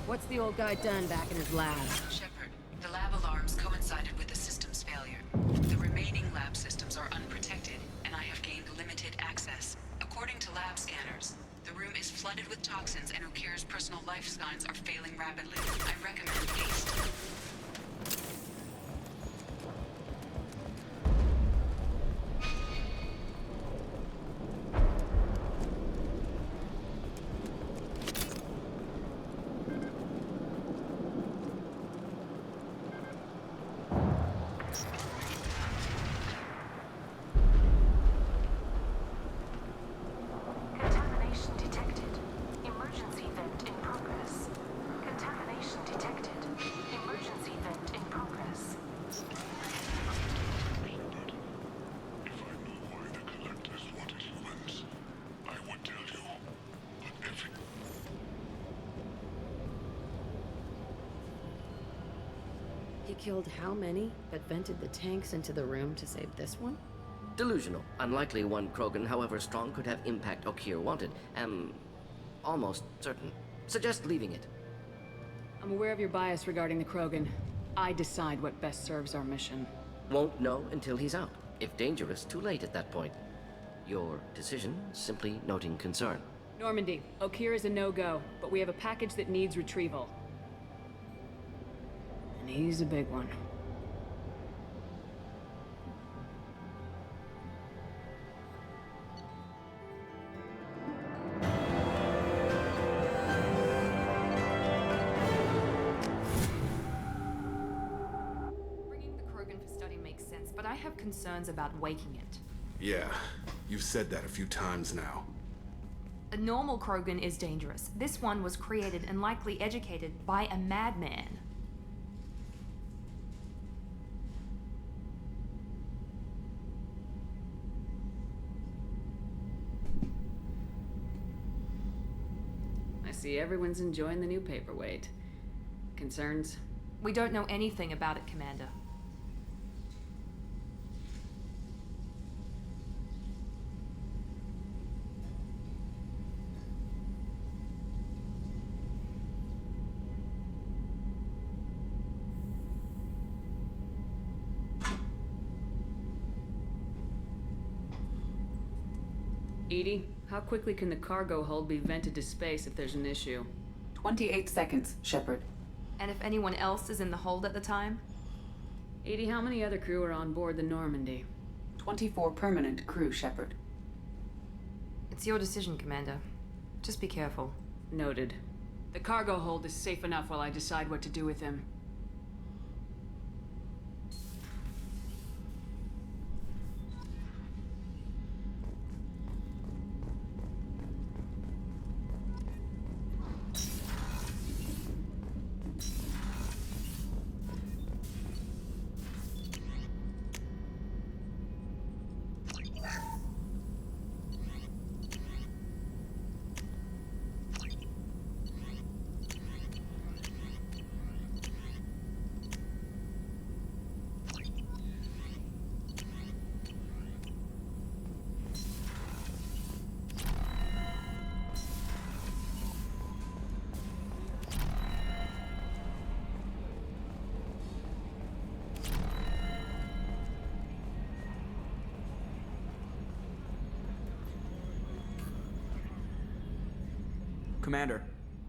What's the old guy done back in his lab? Shepard, the lab alarms coincided with the system's failure. The remaining lab systems are unprotected, and I have gained limited access. According to lab scanners, the room is flooded with toxins and Okir's personal life signs are failing rapidly. I recommend haste. Contamination detected. Emergency vent in progress. Contamination detected. Emergency vent in progress. If I knew why the collectors wanted humans, I would tell you. But every... He killed how many, but vented the tanks into the room to save this one? Delusional. Unlikely one Krogan, however strong, could have impact Okir wanted. Am almost certain. Suggest leaving it. I'm aware of your bias regarding the Krogan. I decide what best serves our mission. Won't know until he's out. If dangerous, too late at that point. Your decision, simply noting concern. Normandy, Okir is a no-go, but we have a package that needs retrieval. And he's a big one. Bringing the Krogan for study makes sense, but I have concerns about waking it. Yeah, you've said that a few times now. A normal Krogan is dangerous. This one was created and likely educated by a madman. I see everyone's enjoying the new paperweight. Concerns? We don't know anything about it, Commander. Edie, how quickly can the cargo hold be vented to space if there's an issue? 28 seconds, Shepard. And if anyone else is in the hold at the time? Edie, how many other crew are on board the Normandy? 24 permanent crew, Shepard. It's your decision, Commander. Just be careful. Noted. The cargo hold is safe enough while I decide what to do with him. Commander.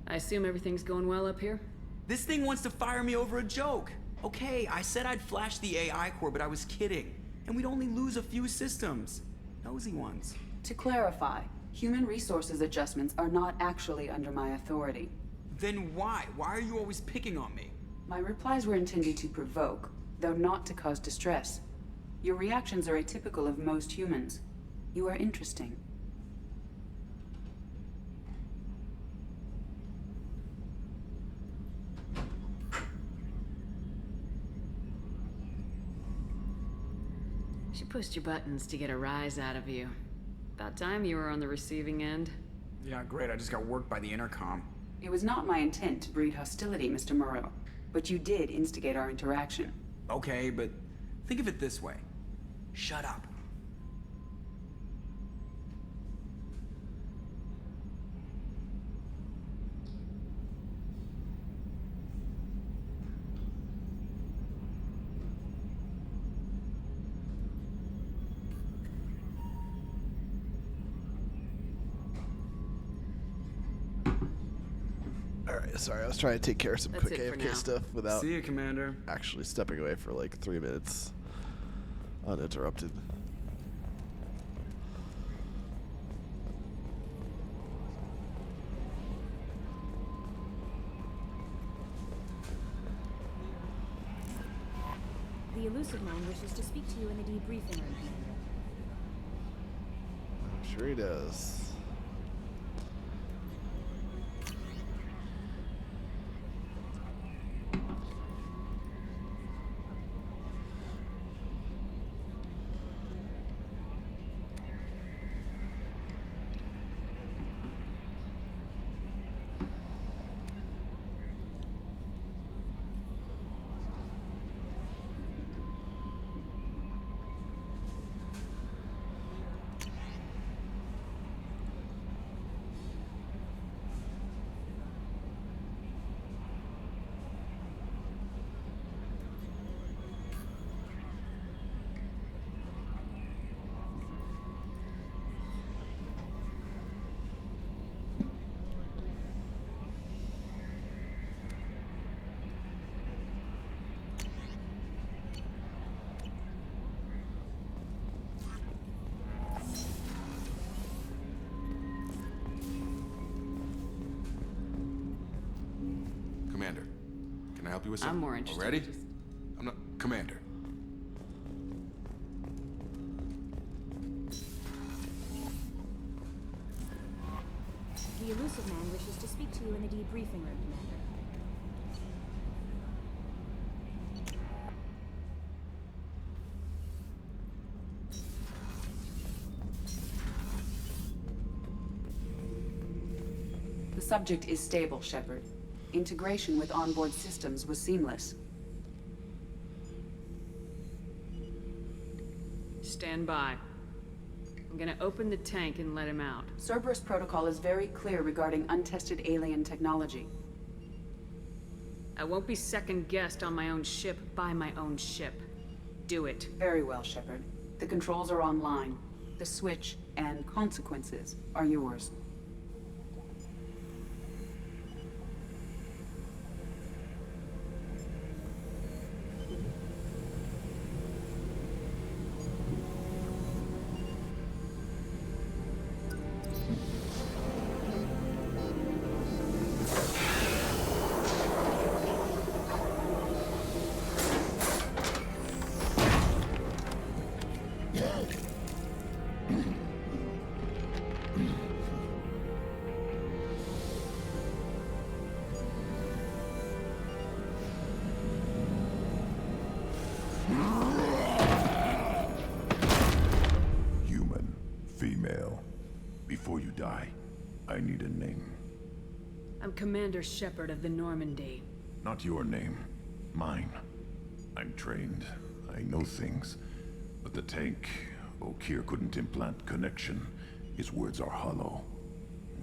I assume everything's going well up here? This thing wants to fire me over a joke. Okay, I said I'd flash the AI core, but I was kidding. And we'd only lose a few systems. Nosy ones. To clarify, human resources adjustments are not actually under my authority. Then why? Why are you always picking on me? My replies were intended to provoke, though not to cause distress. Your reactions are atypical of most humans. You are interesting. She pushed your buttons to get a rise out of you. About time you were on the receiving end. Yeah, great. I just got worked by the intercom. It was not my intent to breed hostility, Mr. Moreau, but you did instigate our interaction. Okay, but think of it this way. Shut up. Alright, sorry, I was trying to take care of some That's quick it for AFK now. stuff without See you, Commander. actually stepping away for like 3 minutes uninterrupted. The elusive man wishes to speak to you in the debriefing room, Commander. I'm sure he does. Commander, can I help you with something? I'm more interested. Already? I'm not... Commander. The elusive man wishes to speak to you in the debriefing room, Commander. The subject is stable, Shepard. Integration with onboard systems was seamless. Stand by. I'm gonna open the tank and let him out. Cerberus protocol is very clear regarding untested alien technology. I won't be second-guessed on my own ship by my own ship. Do it. Very well, Shepard. The controls are online. The switch and consequences are yours. Human, female. Before you die, I need a name. I'm Commander Shepard of the Normandy. Not your name. Mine. I'm trained. I know things. But the tank, Okeer couldn't implant connection. His words are hollow.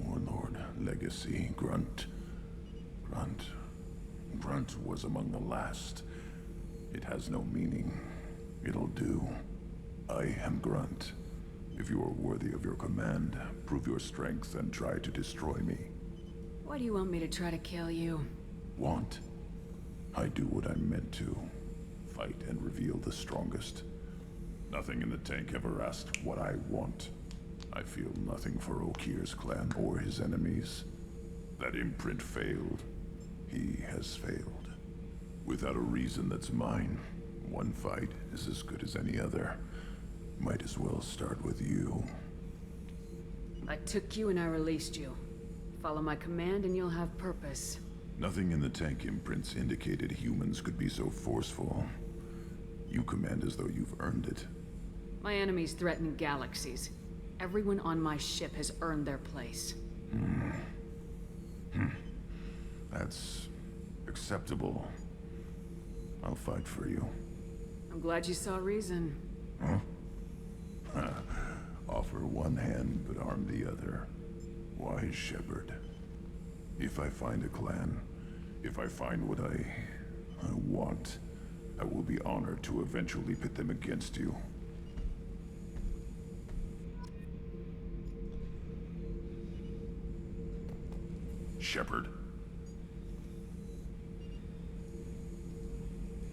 Warlord, Legacy, Grunt. Grunt was among the last. It has no meaning. It'll do. I am Grunt. If you are worthy of your command, prove your strength and try to destroy me. Why do you want me to try to kill you? Want? I do what I'm meant to. Fight and reveal the strongest. Nothing in the tank ever asked what I want. I feel nothing for Okeer's clan or his enemies. That imprint failed. He has failed. Without a reason that's mine, one fight is as good as any other. Might as well start with you. I took you and I released you. Follow my command and you'll have purpose. Nothing in the tank imprints indicated humans could be so forceful. You command as though you've earned it. My enemies threaten galaxies. Everyone on my ship has earned their place. That's acceptable. I'll fight for you. I'm glad you saw reason. Huh? Offer one hand, but arm the other. Wise shepherd. If I find a clan, if I find what I want, I will be honored to eventually pit them against you. Shepherd.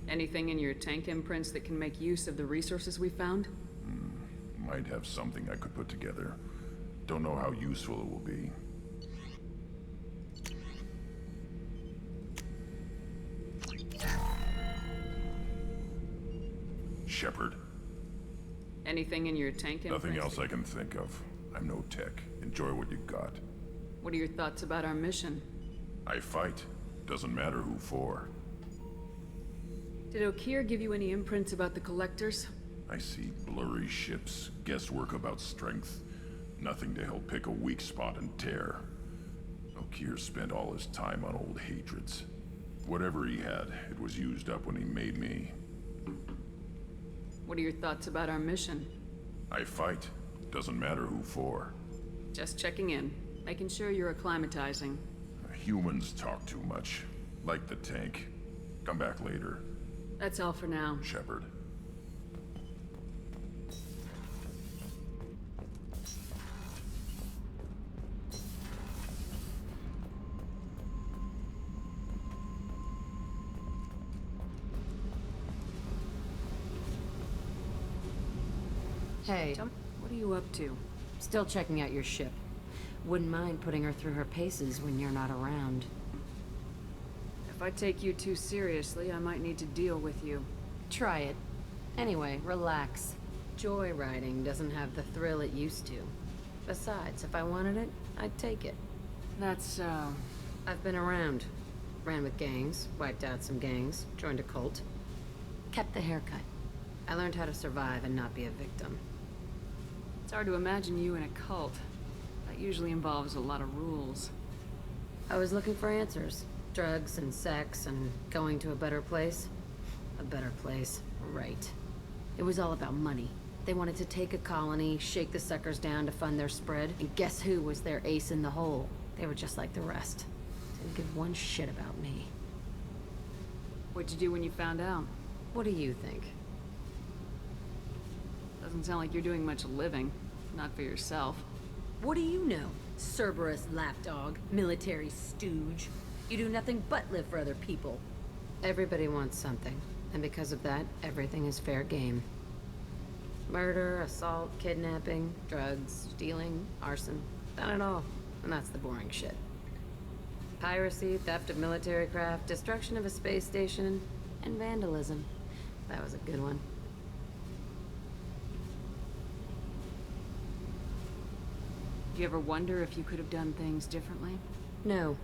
Anything in your tank imprints that can make use of the resources we found? Might have something I could put together. Don't know how useful it will be. Shepherd. Anything in your tank imprints? Nothing else I can think of. I'm no tech. Enjoy what you got. What are your thoughts about our mission? I fight. Doesn't matter who for. Did Okeer give you any imprints about the Collectors? I see blurry ships, guesswork about strength. Nothing to help pick a weak spot and tear. Okeer spent all his time on old hatreds. Whatever he had, it was used up when he made me. What are your thoughts about our mission? I fight. Doesn't matter who for. Just checking in. Making sure you're acclimatizing. Humans talk too much. Like the tank. Come back later. That's all for now. Shepherd. Hey, what are you up to? Still checking out your ship. Wouldn't mind putting her through her paces when you're not around. If I take you too seriously, I might need to deal with you. Try it. Anyway, relax. Joyriding doesn't have the thrill it used to. Besides, if I wanted it, I'd take it. That's so... I've been around. Ran with gangs, wiped out some gangs, joined a cult. Kept the haircut. I learned how to survive and not be a victim. It's hard to imagine you in a cult. That usually involves a lot of rules. I was looking for answers. Drugs and sex and going to a better place. A better place, right. It was all about money. They wanted to take a colony, shake the suckers down to fund their spread, and guess who was their ace in the hole? They were just like the rest. Didn't give one shit about me. What'd you do when you found out? What do you think? Doesn't sound like you're doing much living. Not for yourself. What do you know? Cerberus lapdog, military stooge. You do nothing but live for other people. Everybody wants something, and because of that, everything is fair game. Murder, assault, kidnapping, drugs, stealing, arson. Done it all. And that's the boring shit. Piracy, theft of military craft, destruction of a space station, and vandalism. That was a good one. Do you ever wonder if you could have done things differently? No.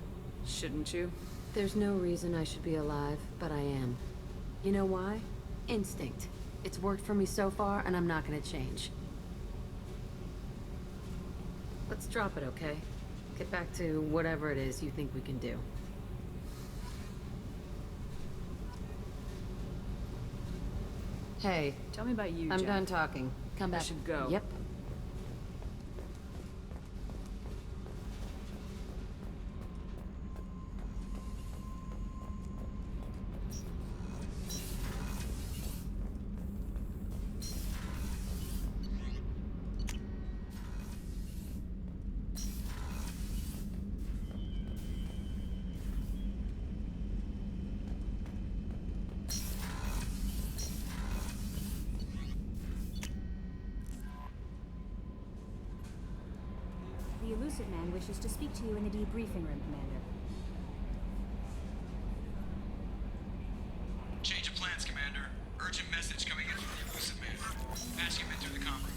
Shouldn't you? There's no reason I should be alive, but I am. You know why? Instinct. It's worked for me so far, and I'm not gonna change. Let's drop it, okay? Get back to whatever it is you think we can do. Hey. Tell me about you, I'm Jack. done talking. Come back. I should go. Yep. The Elusive Man wishes to speak to you in the debriefing room, Commander. Change of plans, Commander. Urgent message coming in from the Elusive Man. Pass him in through the comm room.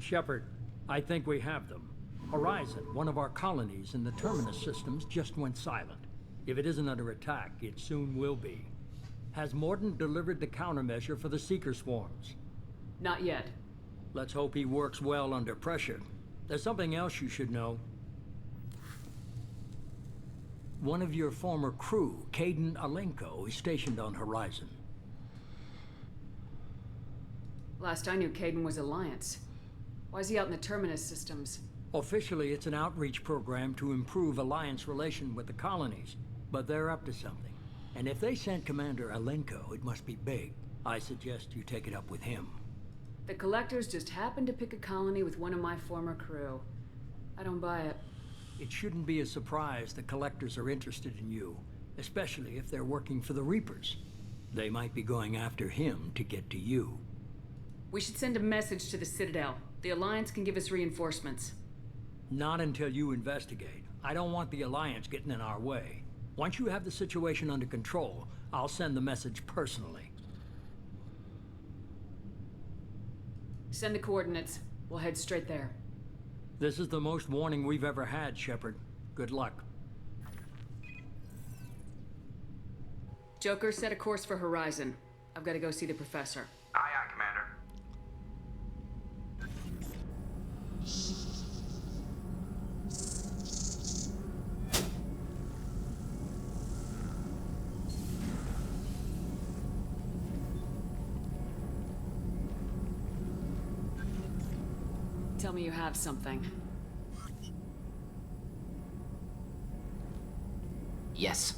Shepard, I think we have them. Horizon, one of our colonies in the Terminus systems, just went silent. If it isn't under attack, it soon will be. Has Mordin delivered the countermeasure for the Seeker swarms? Not yet. Let's hope he works well under pressure. There's something else you should know. One of your former crew, Pt.9, is stationed on Horizon. Last I knew, Caden was Alliance. Why is he out in the Terminus systems? Officially, it's an outreach program to improve Alliance relation with the colonies, but they're up to something. And if they sent Commander Alenko, it must be big. I suggest you take it up with him. The Collectors just happened to pick a colony with one of my former crew. I don't buy it. It shouldn't be a surprise the Collectors are interested in you, especially if they're working for the Reapers. They might be going after him to get to you. We should send a message to the Citadel. The Alliance can give us reinforcements. Not until you investigate. I don't want the Alliance getting in our way. Once you have the situation under control, I'll send the message personally. Send the coordinates. We'll head straight there. This is the most warning we've ever had, Shepard. Good luck. Joker, set a course for Horizon. I've got to go see the Professor. Aye, aye, Commander. Tell me you have something. Yes.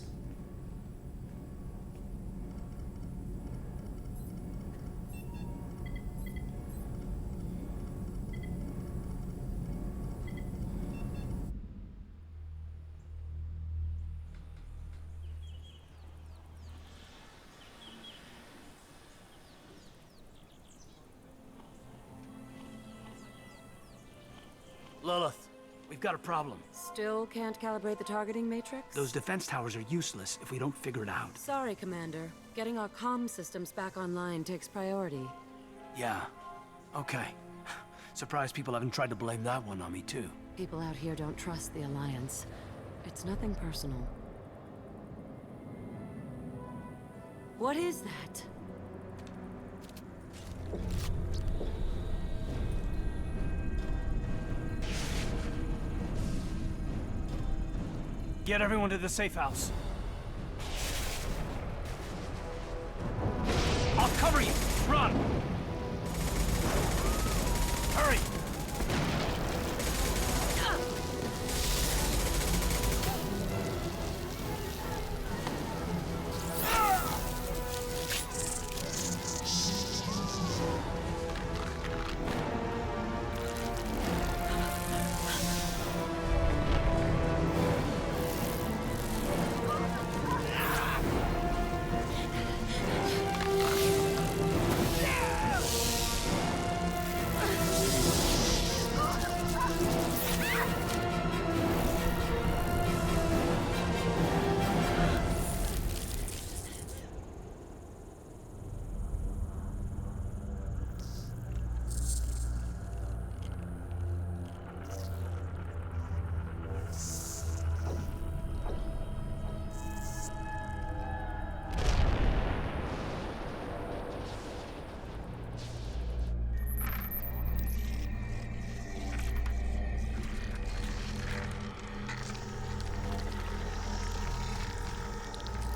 Lilith, we've got a problem. Still can't calibrate the targeting matrix? Those defense towers are useless if we don't figure it out. Sorry, Commander. Getting our comm systems back online takes priority. Yeah. Okay. Surprised people haven't tried to blame that one on me, too. People out here don't trust the Alliance. It's nothing personal. What is that? Get everyone to the safe house. I'll cover you! Run! Hurry!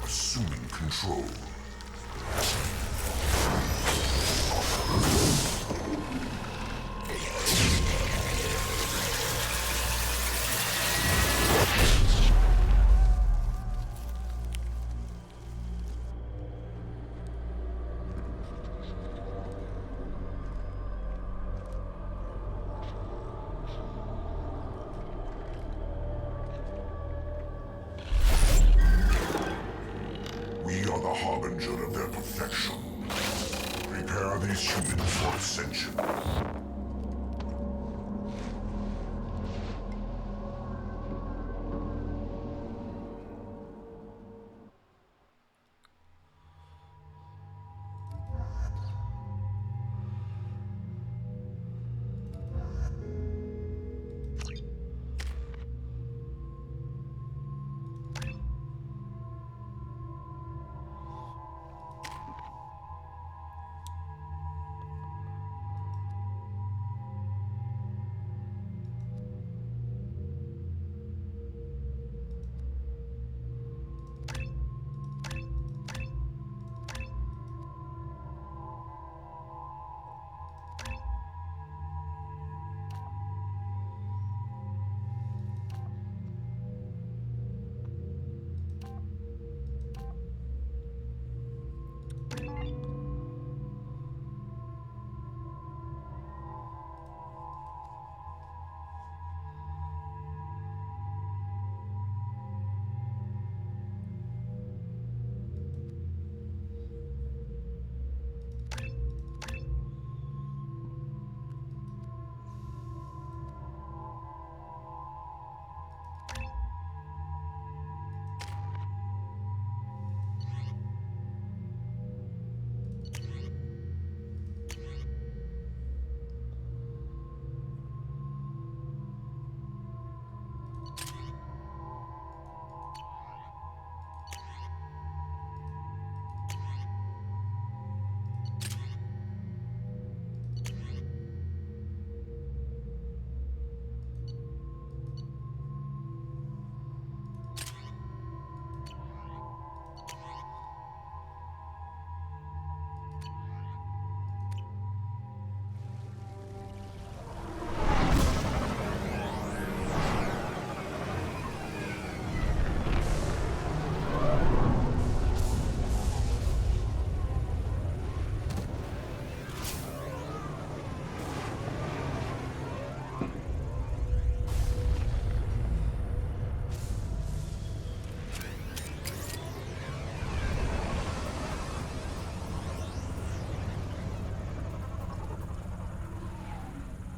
Assuming control. We are the harbinger of their perfection. Prepare these humans for ascension.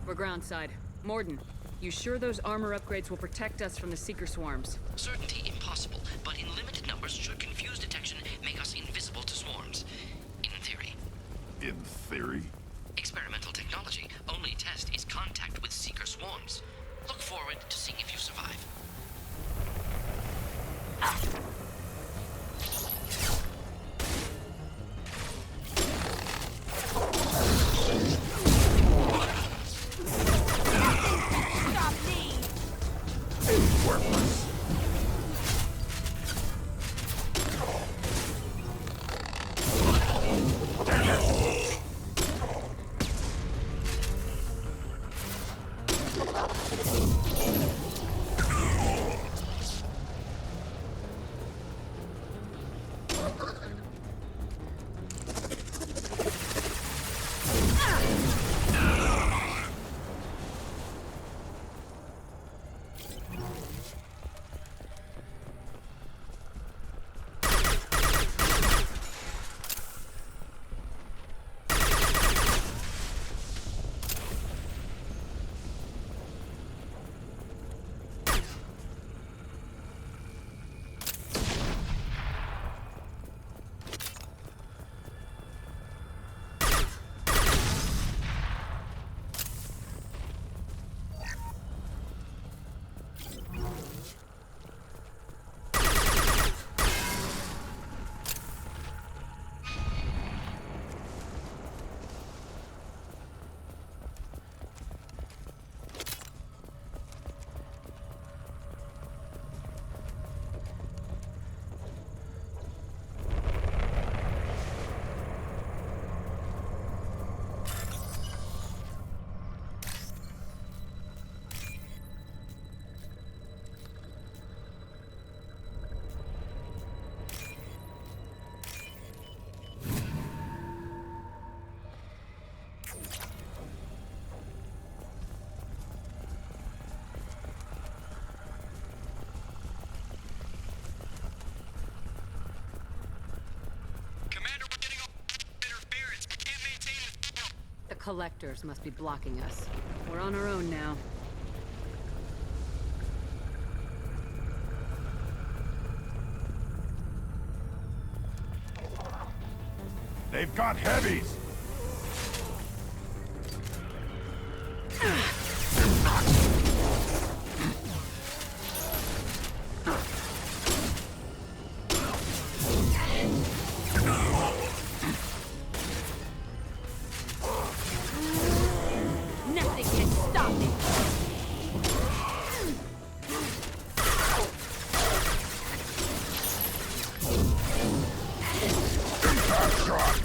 We're groundside. Morden, you sure those armor upgrades will protect us from the Seeker swarms? Certainty impossible, but in limited numbers should confuse detection make us invisible to swarms. In theory. In theory? Experimental technology. Only test is contact with Seeker swarms. Look forward to seeing if you survive. The collectors must be blocking us. We're on our own now. They've got heavies! Nothing can stop me. Impact shot!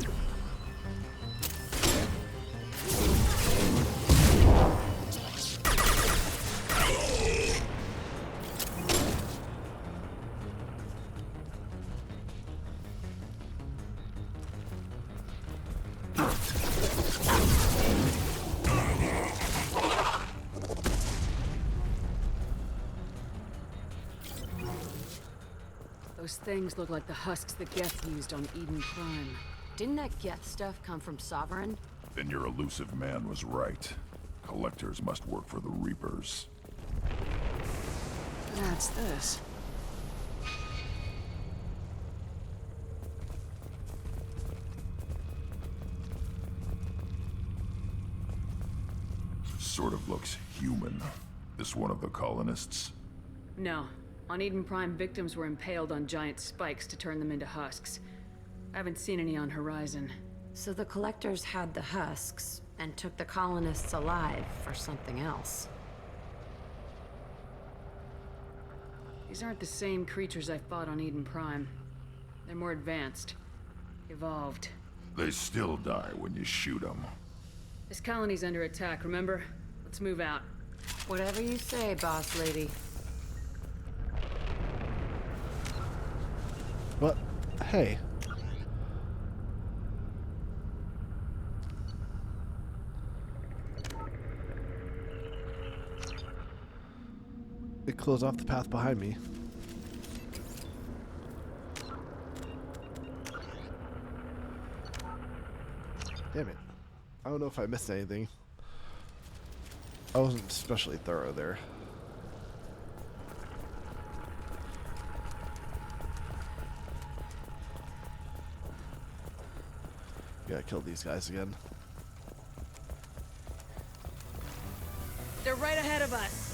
Those things look like the husks that Geth used on Eden Prime. Didn't that Geth stuff come from Sovereign? Then your elusive man was right. Collectors must work for the Reapers. What's this? Sort of looks human. This one of the colonists? No. On Eden Prime, victims were impaled on giant spikes to turn them into husks. I haven't seen any on Horizon. So the collectors had the husks and took the colonists alive for something else. These aren't the same creatures I fought on Eden Prime. They're more advanced. Evolved. They still die when you shoot them. This colony's under attack, remember? Let's move out. Whatever you say, boss lady. But, hey. It closed off the path behind me. Damn it. I don't know if I missed anything. I wasn't especially thorough there. Gotta kill these guys again. They're right ahead of us.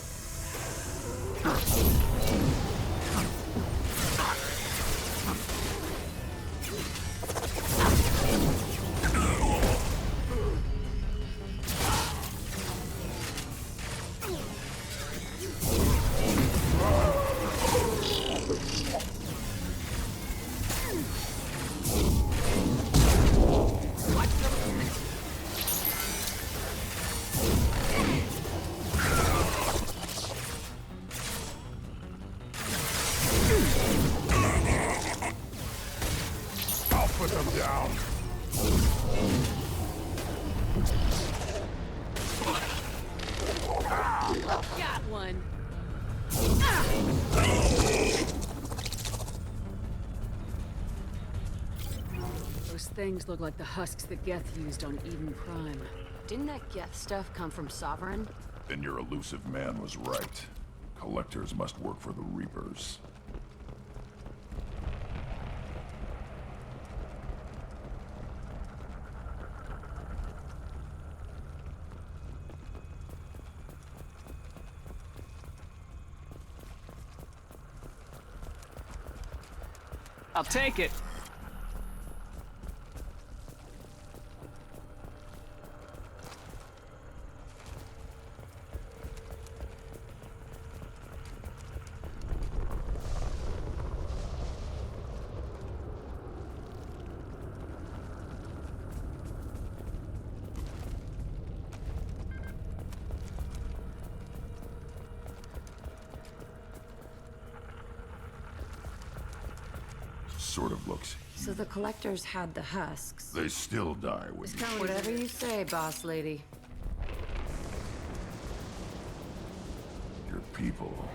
Put them down. Got one. Those things look like the husks that Geth used on Eden Prime. Didn't that Geth stuff come from Sovereign? Then your elusive man was right. Collectors must work for the Reapers. I'll take it. Sort of looks. So the collectors had the husks. They still die when you... Whatever you say, boss lady. Your people...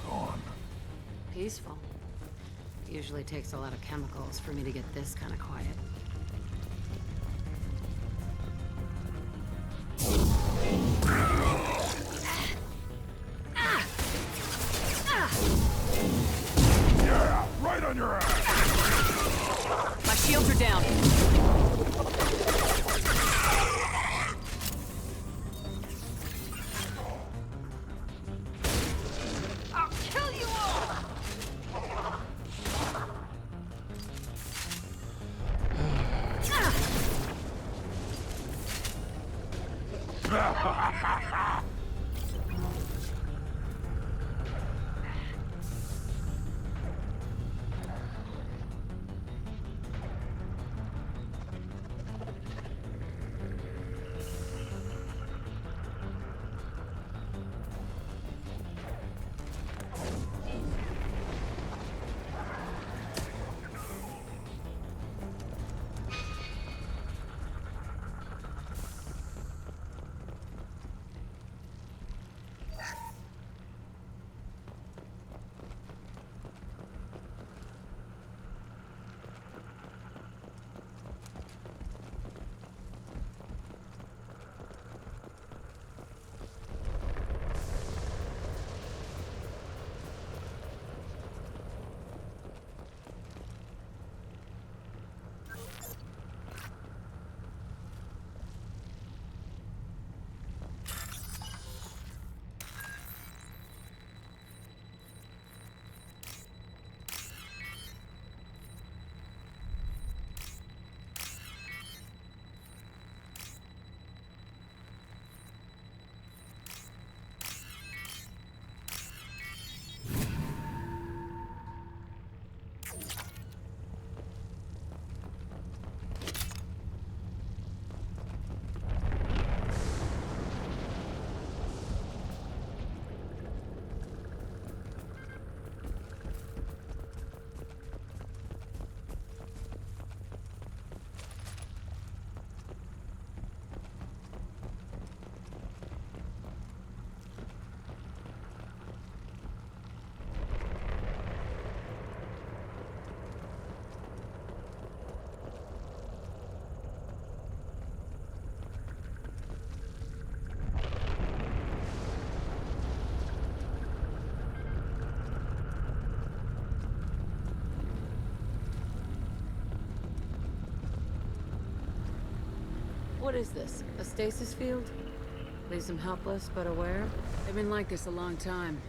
gone. Peaceful. Usually takes a lot of chemicals for me to get this kind of quiet. Yeah, right on your ass! My shields are down. I'll kill you all! What is this? A stasis field? Leaves them helpless but aware? They've been like this a long time.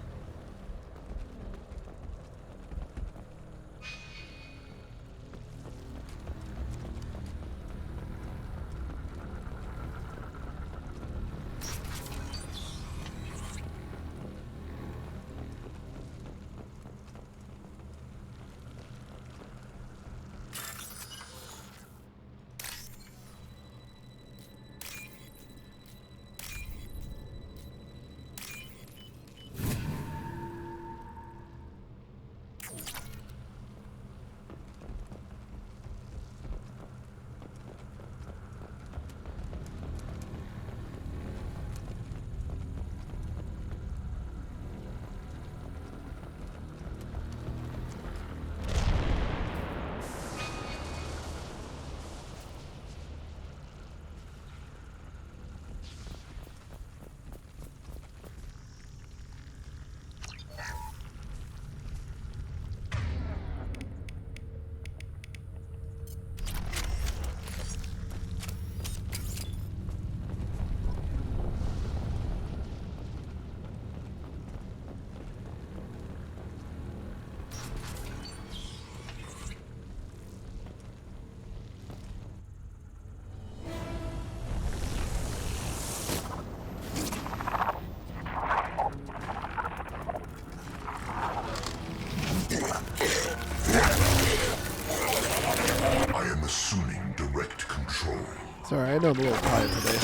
I am assuming direct control. Sorry, I know I'm a little tired today.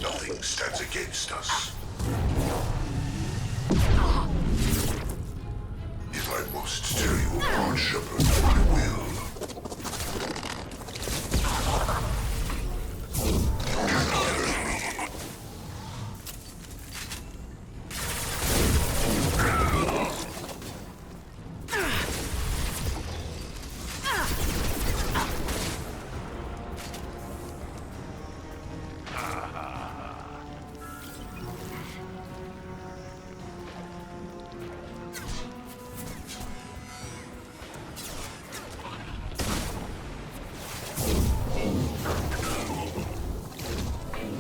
Nothing stands against us. If I must tear you apart, Shepard, I will.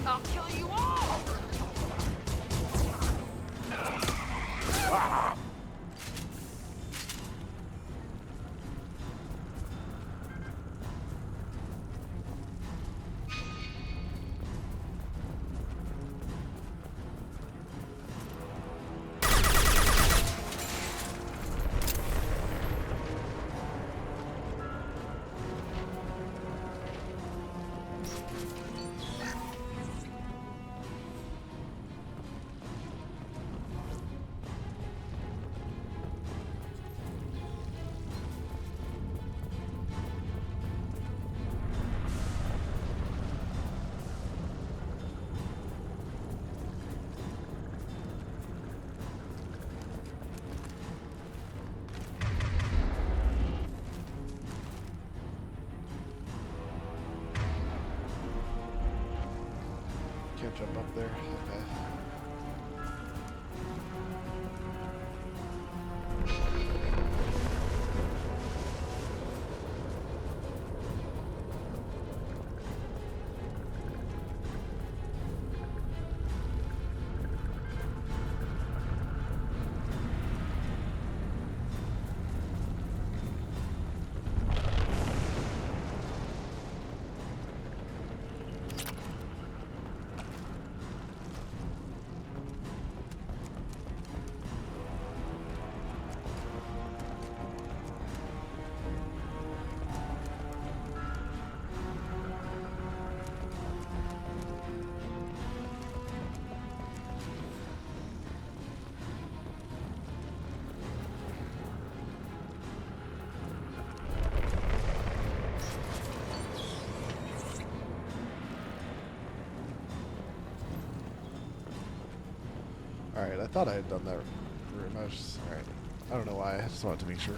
I'll kill you all! Can't jump up there. Okay. Alright, I thought I had done that room. I was just, alright. I don't know why, I just wanted to make sure.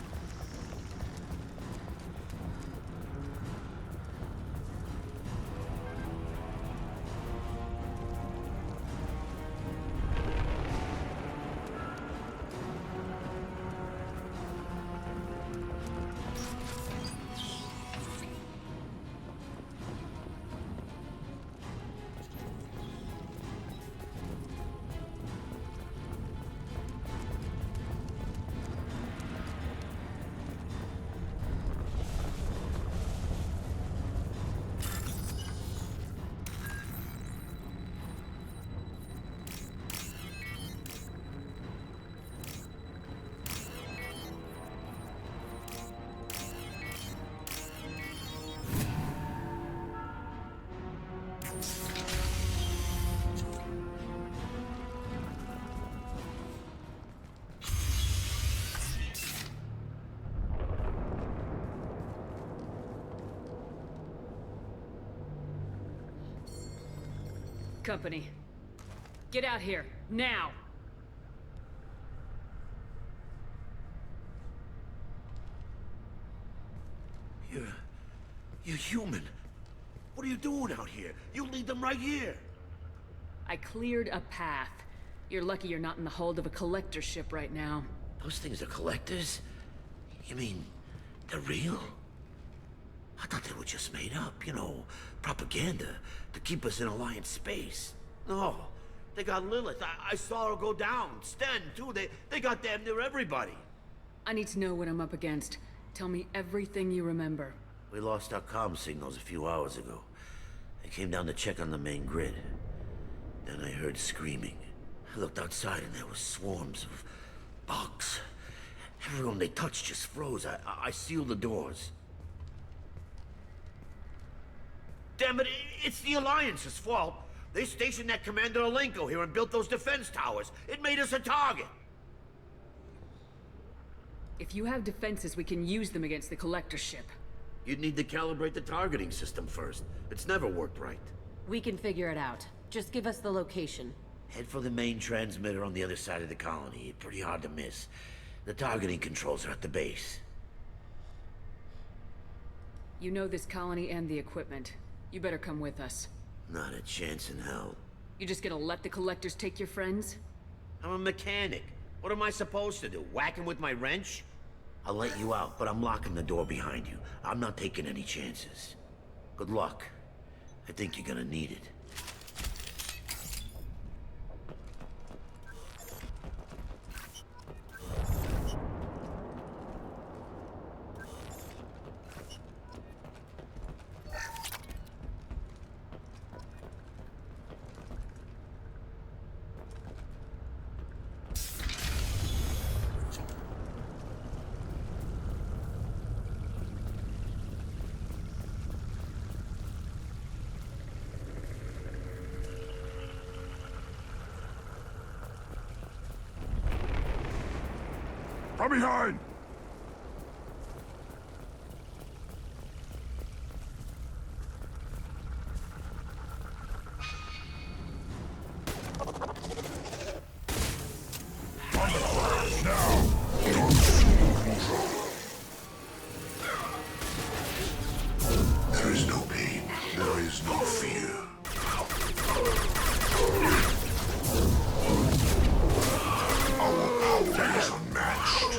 Company. Get out here, now! You're human. What are you doing out here? You lead them right here. I cleared a path. You're lucky you're not in the hold of a collector ship right now. Those things are collectors? You mean, they're real? I thought they were just made up, you know, propaganda to keep us in Alliance space. No, they got Lilith. I saw her go down. Sten, too. They got damn near everybody. I need to know what I'm up against. Tell me everything you remember. We lost our comm signals a few hours ago. I came down to check on the main grid. Then I heard screaming. I looked outside and there were swarms of bugs. Everyone they touched just froze. I sealed the doors. Damn it, it's the Alliance's fault. They stationed that Commander Alenko here and built those defense towers. It made us a target. If you have defenses, we can use them against the collector ship. You'd need to calibrate the targeting system first. It's never worked right. We can figure it out. Just give us the location. Head for the main transmitter on the other side of the colony. Pretty hard to miss. The targeting controls are at the base. You know this colony and the equipment. You better come with us. Not a chance in hell. You just gonna let the collectors take your friends? I'm a mechanic. What am I supposed to do? Whack him with my wrench? I'll let you out, but I'm locking the door behind you. I'm not taking any chances. Good luck. I think you're gonna need it. From behind! There is no pain. There is no fear. Our power is unmatched.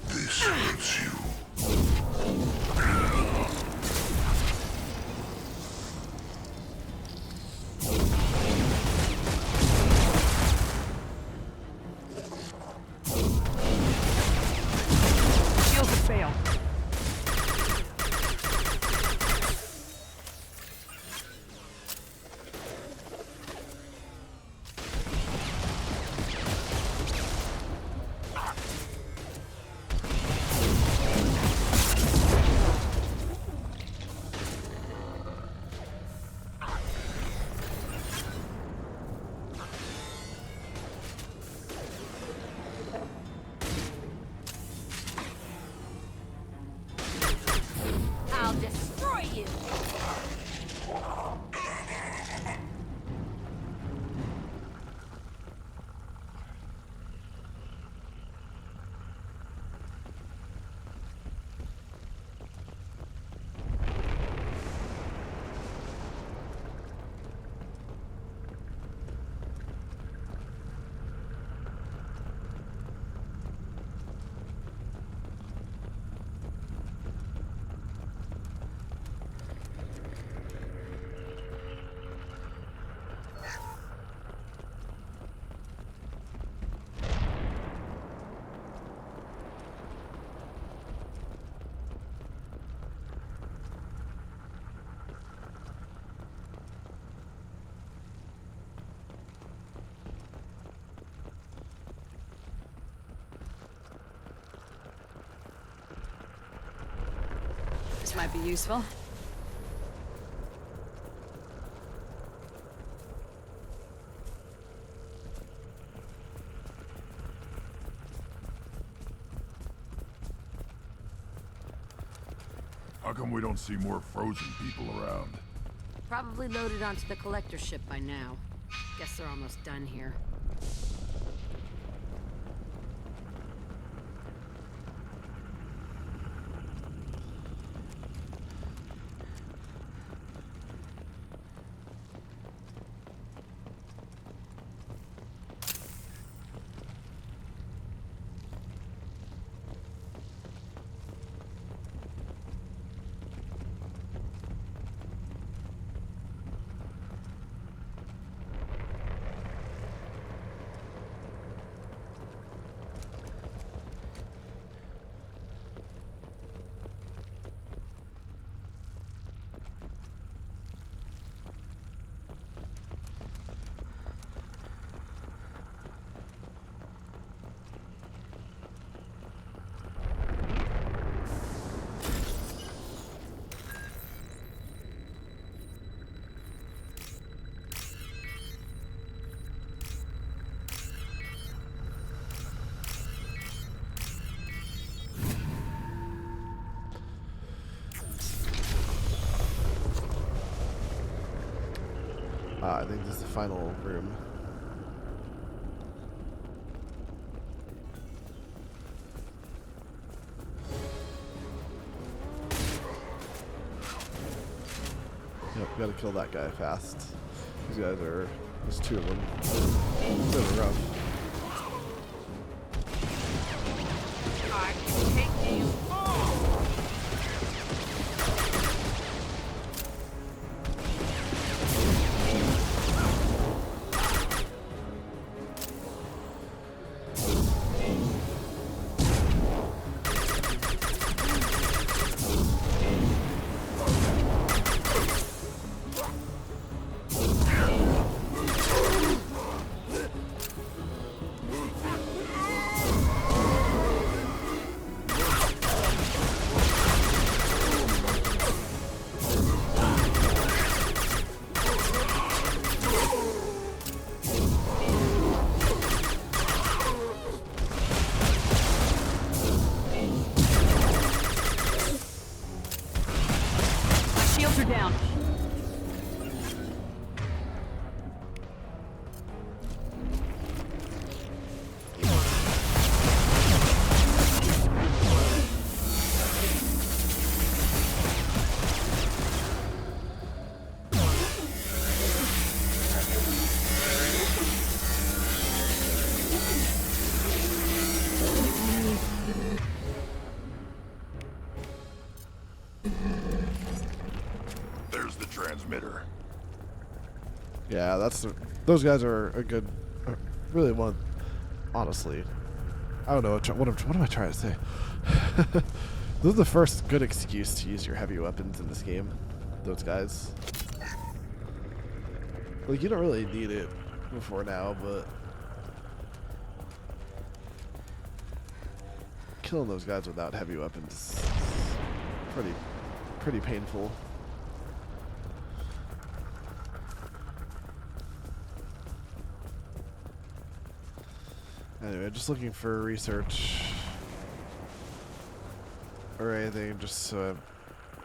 This hurts you. Shields have failed. I'll destroy you! This might be useful. How come we don't see more frozen people around? Probably loaded onto the collector ship by now. Guess they're almost done here. I think this is the final room. Yep, gotta kill that guy fast. These guys are, there's two of them. It's really rough. I can take you all. Shields are down. There's the transmitter. Yeah, those guys are a good, really one. Honestly, I don't know what am I trying to say. This is the first good excuse to use your heavy weapons in this game. Those guys, like, you don't really need it before now, but killing those guys without heavy weapons is pretty painful. Anyway, just looking for research or anything, just so I'm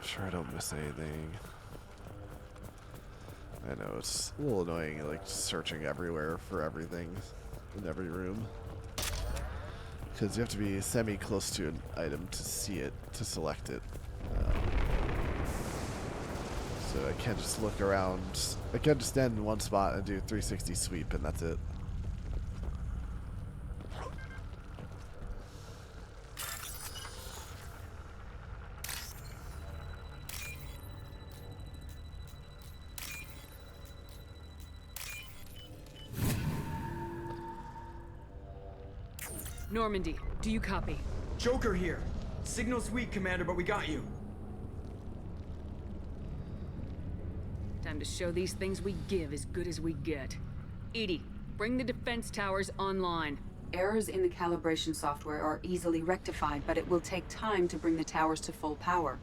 sure I don't miss anything. I know it's a little annoying, like searching everywhere for everything in every room, because you have to be semi-close to an item to see it, to select it. So I can't just look around. I can't just stand in one spot and do a 360 sweep and that's it. Normandy, do you copy? Joker here. Signal's weak, Commander, but we got you. Time to show these things we give as good as we get. Edie, bring the defense towers online. Errors in the calibration software are easily rectified, but it will take time to bring the towers to full power.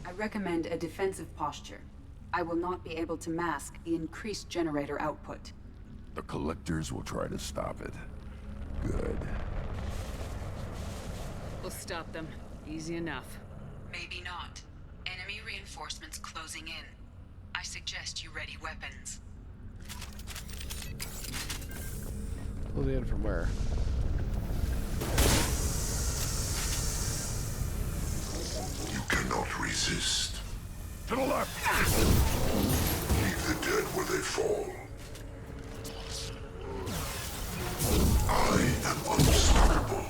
I recommend a defensive posture. I will not be able to mask the increased generator output. The collectors will try to stop it. Good. We'll stop them. Easy enough. Maybe not. Enemy reinforcements closing in. I suggest you ready weapons. Closing in from where? You cannot resist. To the left! Leave the dead where they fall. I am unstoppable.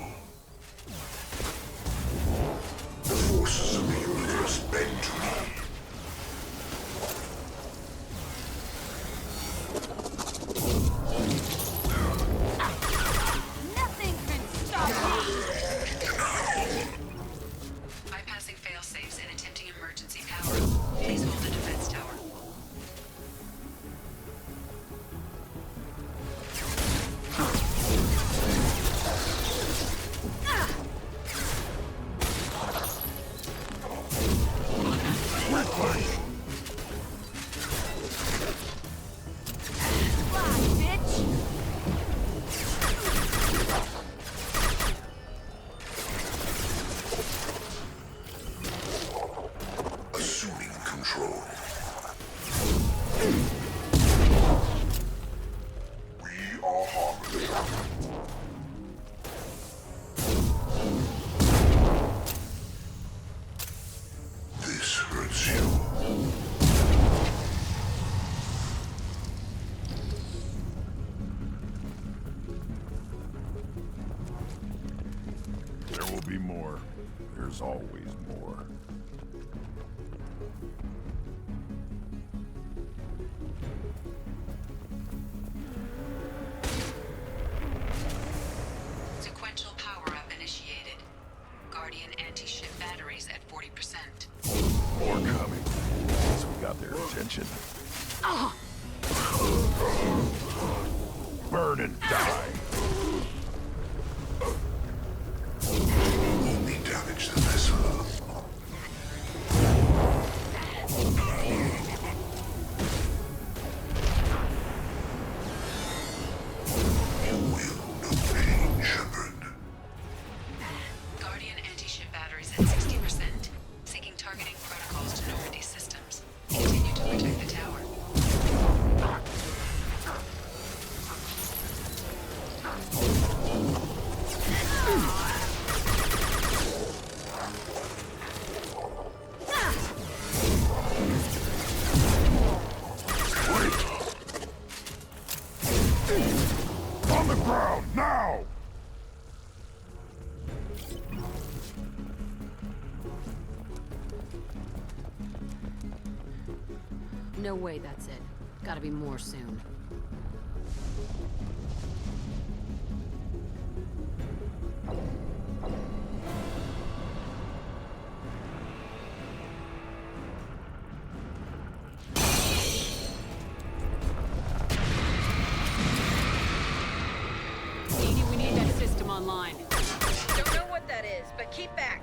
The forces of the universe bend to me. Nothing can stop me! Bypassing failsafes and attempting emergency power. Please hold the defense tower. Assuming control. We are harmony. This hurts you. There will be more. There's always more. Sequential power-up initiated. Guardian anti-ship batteries at 40%. More coming. Once we got their attention. Burn and die. Only damage the vessel. You will no pain, Shepard. Guardian anti-ship batteries at 60%. Seeking targeting protocols to Normandy systems. Continue to protect the tower. On the ground, now! No way that's it. Gotta be more soon. Edie, we need that system online. Don't know what that is, but keep back.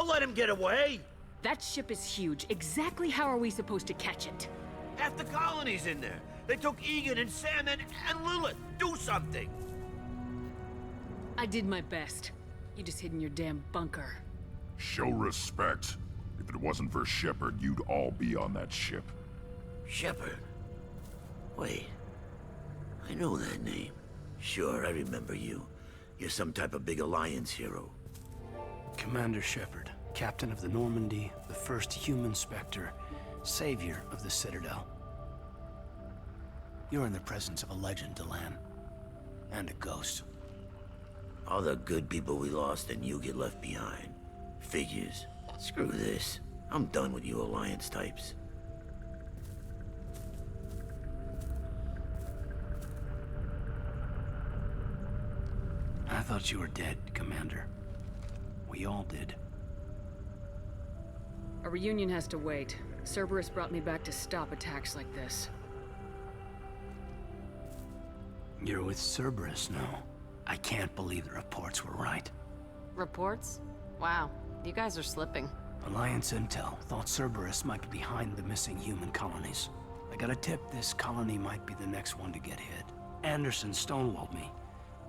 Don't let him get away! That ship is huge. Exactly how are we supposed to catch it? Half the colony's in there. They took Egan and Sam and Lilith. Do something! I did my best. You just hid in your damn bunker. Show respect. If it wasn't for Shepard, you'd all be on that ship. Shepard? Wait. I know that name. Sure, I remember you. You're some type of big Alliance hero. Commander Shepard, captain of the Normandy, the first human Spectre, savior of the Citadel. You're in the presence of a legend, Delan. And a ghost. All the good people we lost and you get left behind. Figures. Screw this. I'm done with you Alliance types. I thought you were dead, Commander. We all did. A reunion has to wait. Cerberus brought me back to stop attacks like this. You're with Cerberus now. I can't believe the reports were right. Reports? Wow, you guys are slipping. Alliance Intel thought Cerberus might be behind the missing human colonies. I got a tip this colony might be the next one to get hit. Anderson stonewalled me,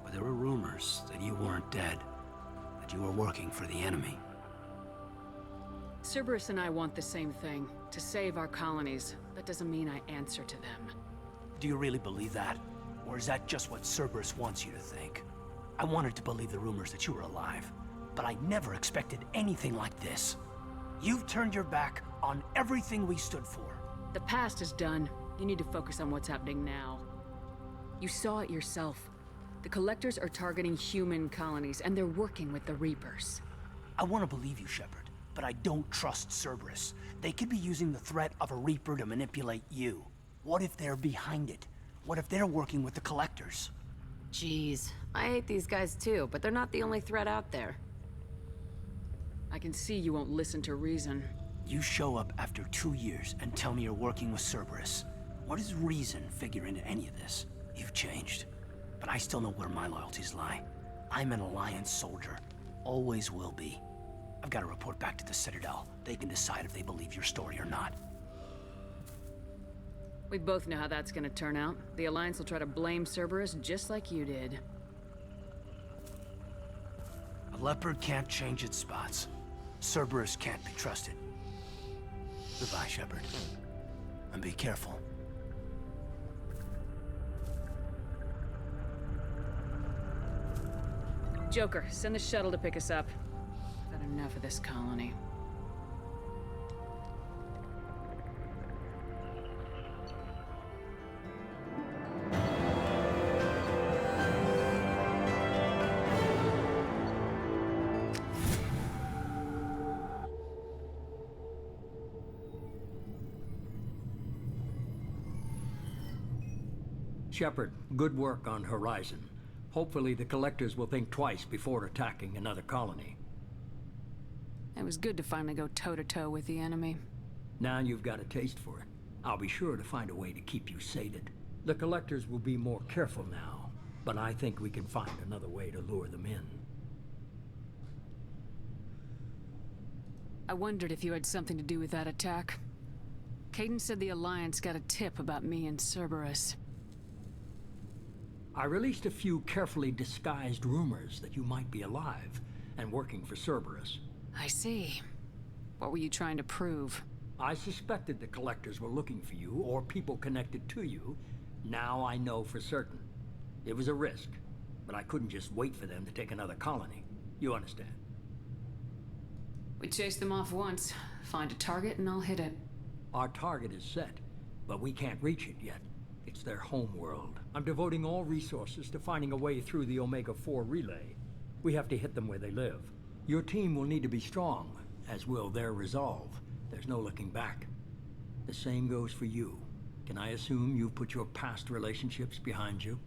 but there were rumors that you weren't dead, that you were working for the enemy. Cerberus and I want the same thing, to save our colonies. That doesn't mean I answer to them. Do you really believe that? Or is that just what Cerberus wants you to think? I wanted to believe the rumors that you were alive, but I never expected anything like this. You've turned your back on everything we stood for. The past is done. You need to focus on what's happening now. You saw it yourself. The Collectors are targeting human colonies, and they're working with the Reapers. I want to believe you, Shepard, but I don't trust Cerberus. They could be using the threat of a Reaper to manipulate you. What if they're behind it? What if they're working with the Collectors? Jeez, I hate these guys too, but they're not the only threat out there. I can see you won't listen to reason. You show up after 2 years and tell me you're working with Cerberus. What does reason figure into any of this? You've changed, but I still know where my loyalties lie. I'm an Alliance soldier. Always will be. I've got to report back to the Citadel. They can decide if they believe your story or not. We both know how that's gonna turn out. The Alliance will try to blame Cerberus just like you did. A leopard can't change its spots. Cerberus can't be trusted. Goodbye, Shepard. And be careful. Joker, send the shuttle to pick us up. I've had enough of this colony. Shepard, good work on Horizon. Hopefully the Collectors will think twice before attacking another colony. It was good to finally go toe-to-toe with the enemy. Now you've got a taste for it. I'll be sure to find a way to keep you sated. The Collectors will be more careful now, but I think we can find another way to lure them in. I wondered if you had something to do with that attack. Caden said the Alliance got a tip about me and Cerberus. I released a few carefully disguised rumors that you might be alive and working for Cerberus. I see. What were you trying to prove? I suspected the Collectors were looking for you or people connected to you. Now I know for certain. It was a risk, but I couldn't just wait for them to take another colony. You understand? We chased them off once. Find a target and I'll hit it. Our target is set, but we can't reach it yet. It's their home world. I'm devoting all resources to finding a way through the Omega-4 relay. We have to hit them where they live. Your team will need to be strong, as will their resolve. There's no looking back. The same goes for you. Can I assume you've put your past relationships behind you?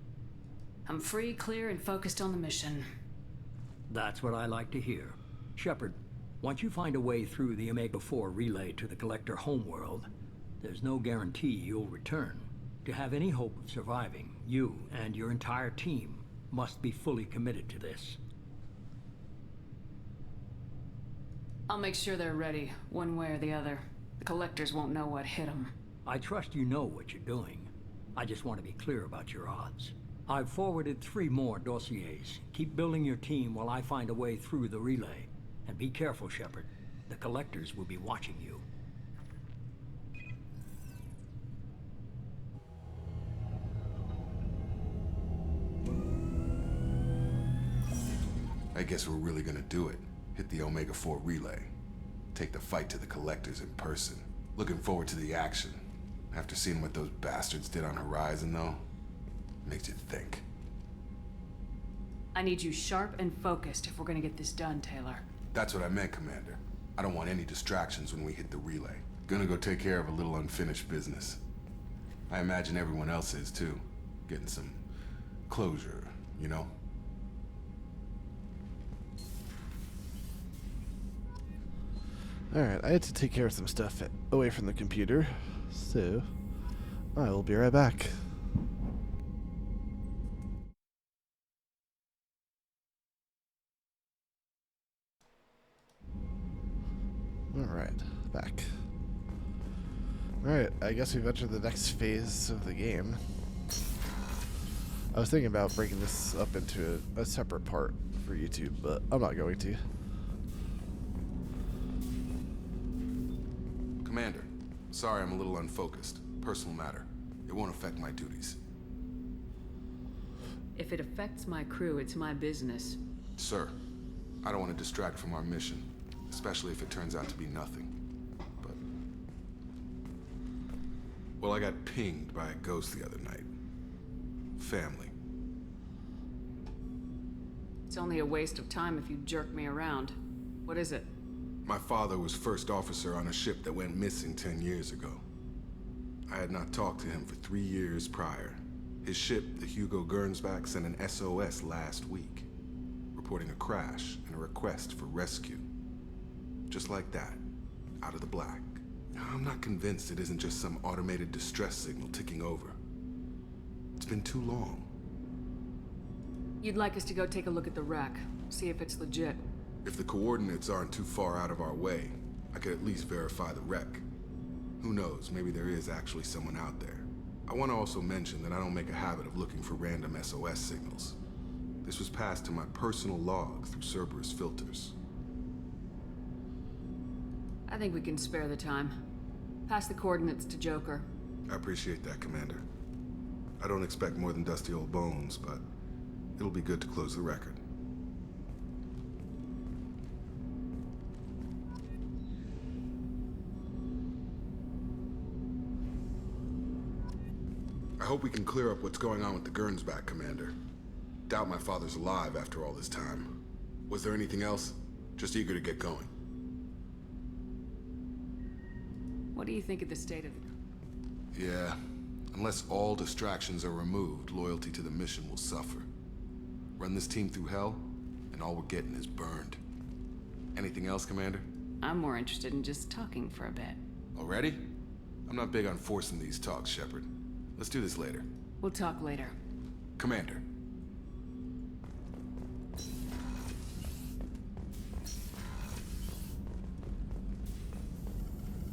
I'm free, clear, and focused on the mission. That's what I like to hear. Shepard, once you find a way through the Omega-4 relay to the Collector homeworld, there's no guarantee you'll return. To have any hope of surviving, you and your entire team must be fully committed to this. I'll make sure they're ready, one way or the other. The collectors won't know what hit them. I trust you know what you're doing. I just want to be clear about your odds. I've forwarded 3 more dossiers. Keep building your team while I find a way through the relay. And be careful, Shepard. The collectors will be watching you. I guess we're really gonna do it. Hit the Omega-4 relay. Take the fight to the collectors in person. Looking forward to the action. After seeing what those bastards did on Horizon, though, makes you think. I need you sharp and focused if we're gonna get this done, Taylor. That's what I meant, Commander. I don't want any distractions when we hit the relay. Gonna go take care of a little unfinished business. I imagine everyone else is, too. Getting some closure, you know? Alright, I had to take care of some stuff away from the computer, so I will be right back. Alright, back. Alright, I guess we've entered the next phase of the game. I was thinking about breaking this up into a separate part for YouTube, but I'm not going to. Commander, sorry I'm a little unfocused. Personal matter. It won't affect my duties. If it affects my crew, it's my business. Sir, I don't want to distract from our mission, especially if it turns out to be nothing. But... well, I got pinged by a ghost the other night. Family. It's only a waste of time if you jerk me around. What is it? My father was first officer on a ship that went missing 10 years ago. I had not talked to him for 3 years prior. His ship, the Hugo Gernsback, sent an SOS last week, reporting a crash and a request for rescue. Just like that, out of the black. I'm not convinced it isn't just some automated distress signal ticking over. It's been too long. You'd like us to go take a look at the wreck, see if it's legit. If the coordinates aren't too far out of our way, I could at least verify the wreck. Who knows, maybe there is actually someone out there. I want to also mention that I don't make a habit of looking for random SOS signals. This was passed to my personal log through Cerberus filters. I think we can spare the time. Pass the coordinates to Joker. I appreciate that, Commander. I don't expect more than dusty old bones, but it'll be good to close the record. I hope we can clear up what's going on with the Gernsback, Commander. Doubt my father's alive after all this time. Was there anything else? Just eager to get going. What do you think of the state of the... Yeah, unless all distractions are removed, loyalty to the mission will suffer. Run this team through hell, and all we're getting is burned. Anything else, Commander? I'm more interested in just talking for a bit. Already? I'm not big on forcing these talks, Shepard. Let's do this later. We'll talk later. Commander.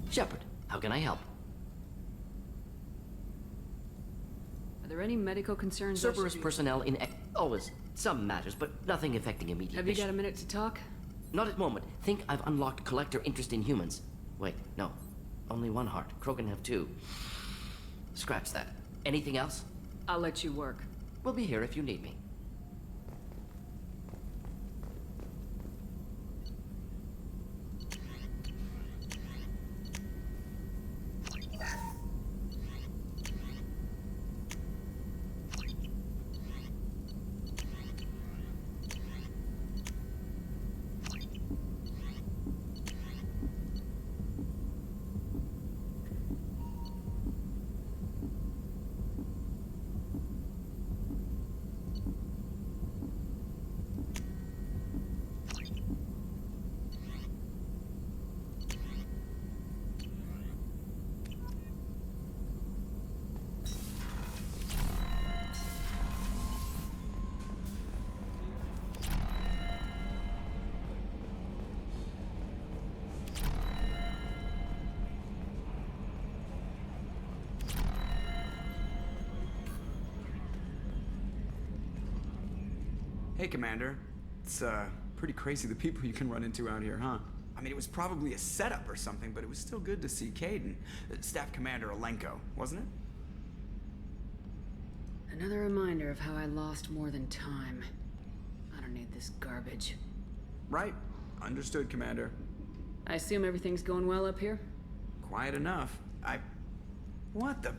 Shepard, how can I help? Are there any medical concerns? Cerberus personnel in always some matters, but nothing affecting immediate Have you got a minute to talk? Not at the moment. Think I've unlocked collector interest in humans. Wait, no. Only one heart. Krogan have 2. Scratch that. Anything else? I'll let you work. We'll be here if you need me. Hey, Commander. It's, pretty crazy the people you can run into out here, huh? I mean, it was probably a setup or something, but it was still good to see Caden. Staff Commander Alenko, wasn't it? Another reminder of how I lost more than time. I don't need this garbage. Right. Understood, Commander. I assume everything's going well up here? Quiet enough. What the...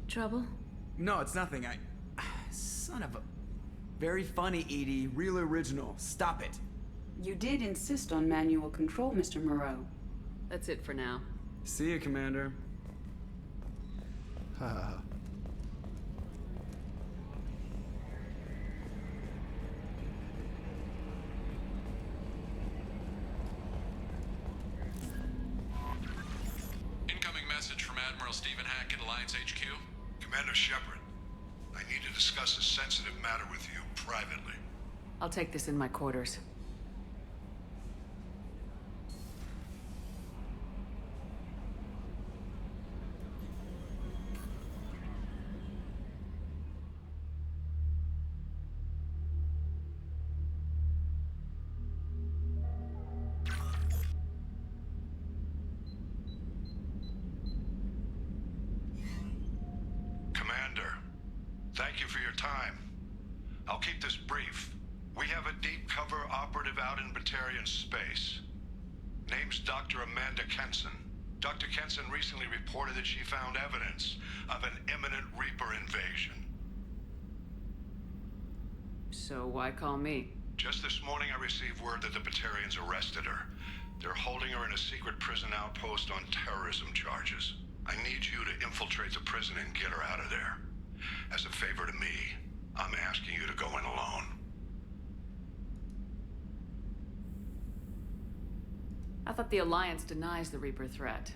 Trouble? No, it's nothing. Son of a... Very funny, Edie. Real original. Stop it. You did insist on manual control, Mr. Moreau. That's it for now. See you, Commander. Haha. Incoming message from Admiral Stephen Hackett, Alliance HQ. Commander Shepard, I need to discuss a sensitive matter with you privately. I'll take this in my quarters. Commander, thank you for your time. I'll keep this brief. We have a deep cover operative out in Batarian space. Name's Dr. Amanda Kenson. Dr. Kenson recently reported that she found evidence of an imminent Reaper invasion. So why call me? Just this morning I received word that the Batarians arrested her. They're holding her in a secret prison outpost on terrorism charges. I need you to infiltrate the prison and get her out of there. As a favor to me, I'm asking you to go in alone. I thought the Alliance denies the Reaper threat.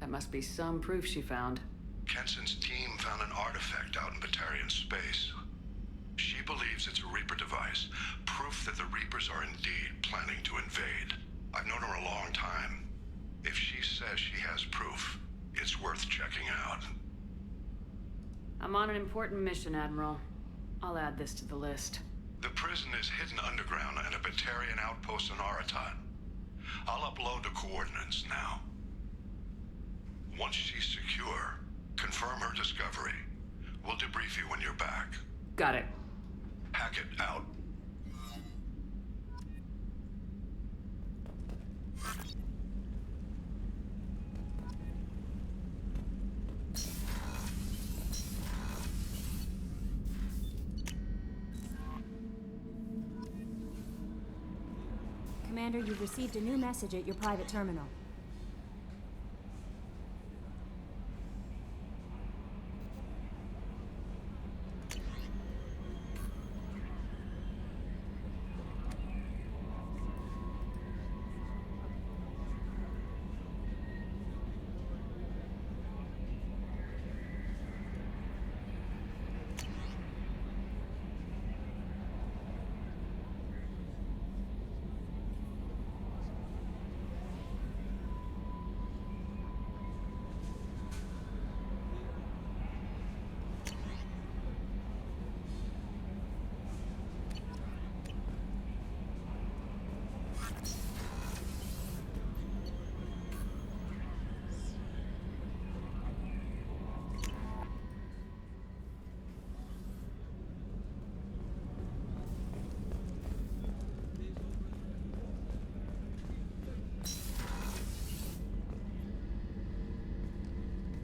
That must be some proof she found. Kenson's team found an artifact out in Batarian space. She believes it's a Reaper device, proof that the Reapers are indeed planning to invade. I've known her a long time. If she says she has proof, it's worth checking out. I'm on an important mission, Admiral. I'll add this to the list. The prison is hidden underground in a Batarian outpost on Aratat. I'll upload the coordinates now. Once she's secure, confirm her discovery. We'll debrief you when you're back. Got it. Hackett out. Commander, you've received a new message at your private terminal.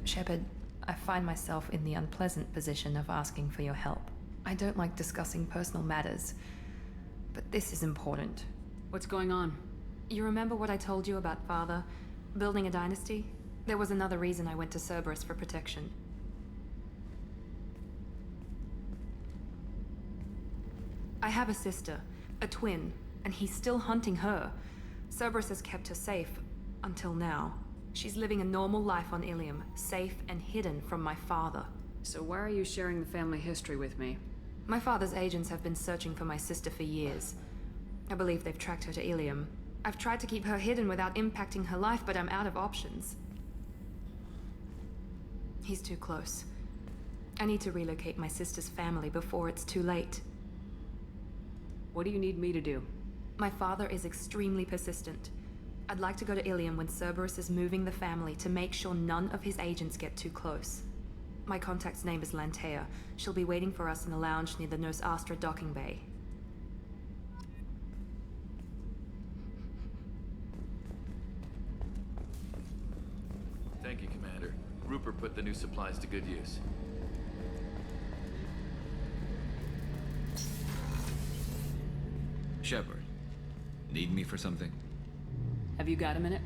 Shepard, I find myself in the unpleasant position of asking for your help. I don't like discussing personal matters, but this is important. What's going on? You remember what I told you about Father? Building a dynasty? There was another reason I went to Cerberus for protection. I have a sister, a twin, and he's still hunting her. Cerberus has kept her safe, until now. She's living a normal life on Ilium, safe and hidden from my father. So why are you sharing the family history with me? My father's agents have been searching for my sister for years. I believe they've tracked her to Ilium. I've tried to keep her hidden without impacting her life, but I'm out of options. He's too close. I need to relocate my sister's family before it's too late. What do you need me to do? My father is extremely persistent. I'd like to go to Ilium when Cerberus is moving the family to make sure none of his agents get too close. My contact's name is Lantea. She'll be waiting for us in the lounge near the Nos Astra docking bay. Thank you, Commander. Rupert put the new supplies to good use. Shepard, need me for something? Have you got a minute?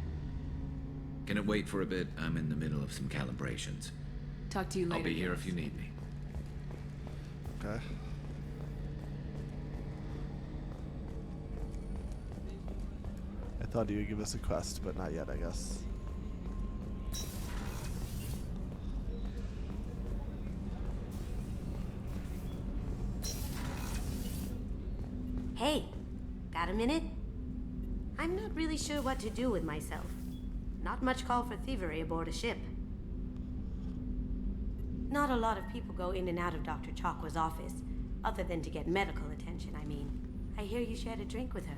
Can it wait for a bit? I'm in the middle of some calibrations. Talk to you later. I'll be here if you need me. Okay. I thought you would give us a quest, but not yet, I guess. Hey, got a minute? I'm not really sure what to do with myself. Not much call for thievery aboard a ship. Not a lot of people go in and out of Dr. Chakwa's office, other than to get medical attention, I mean. I hear you shared a drink with her.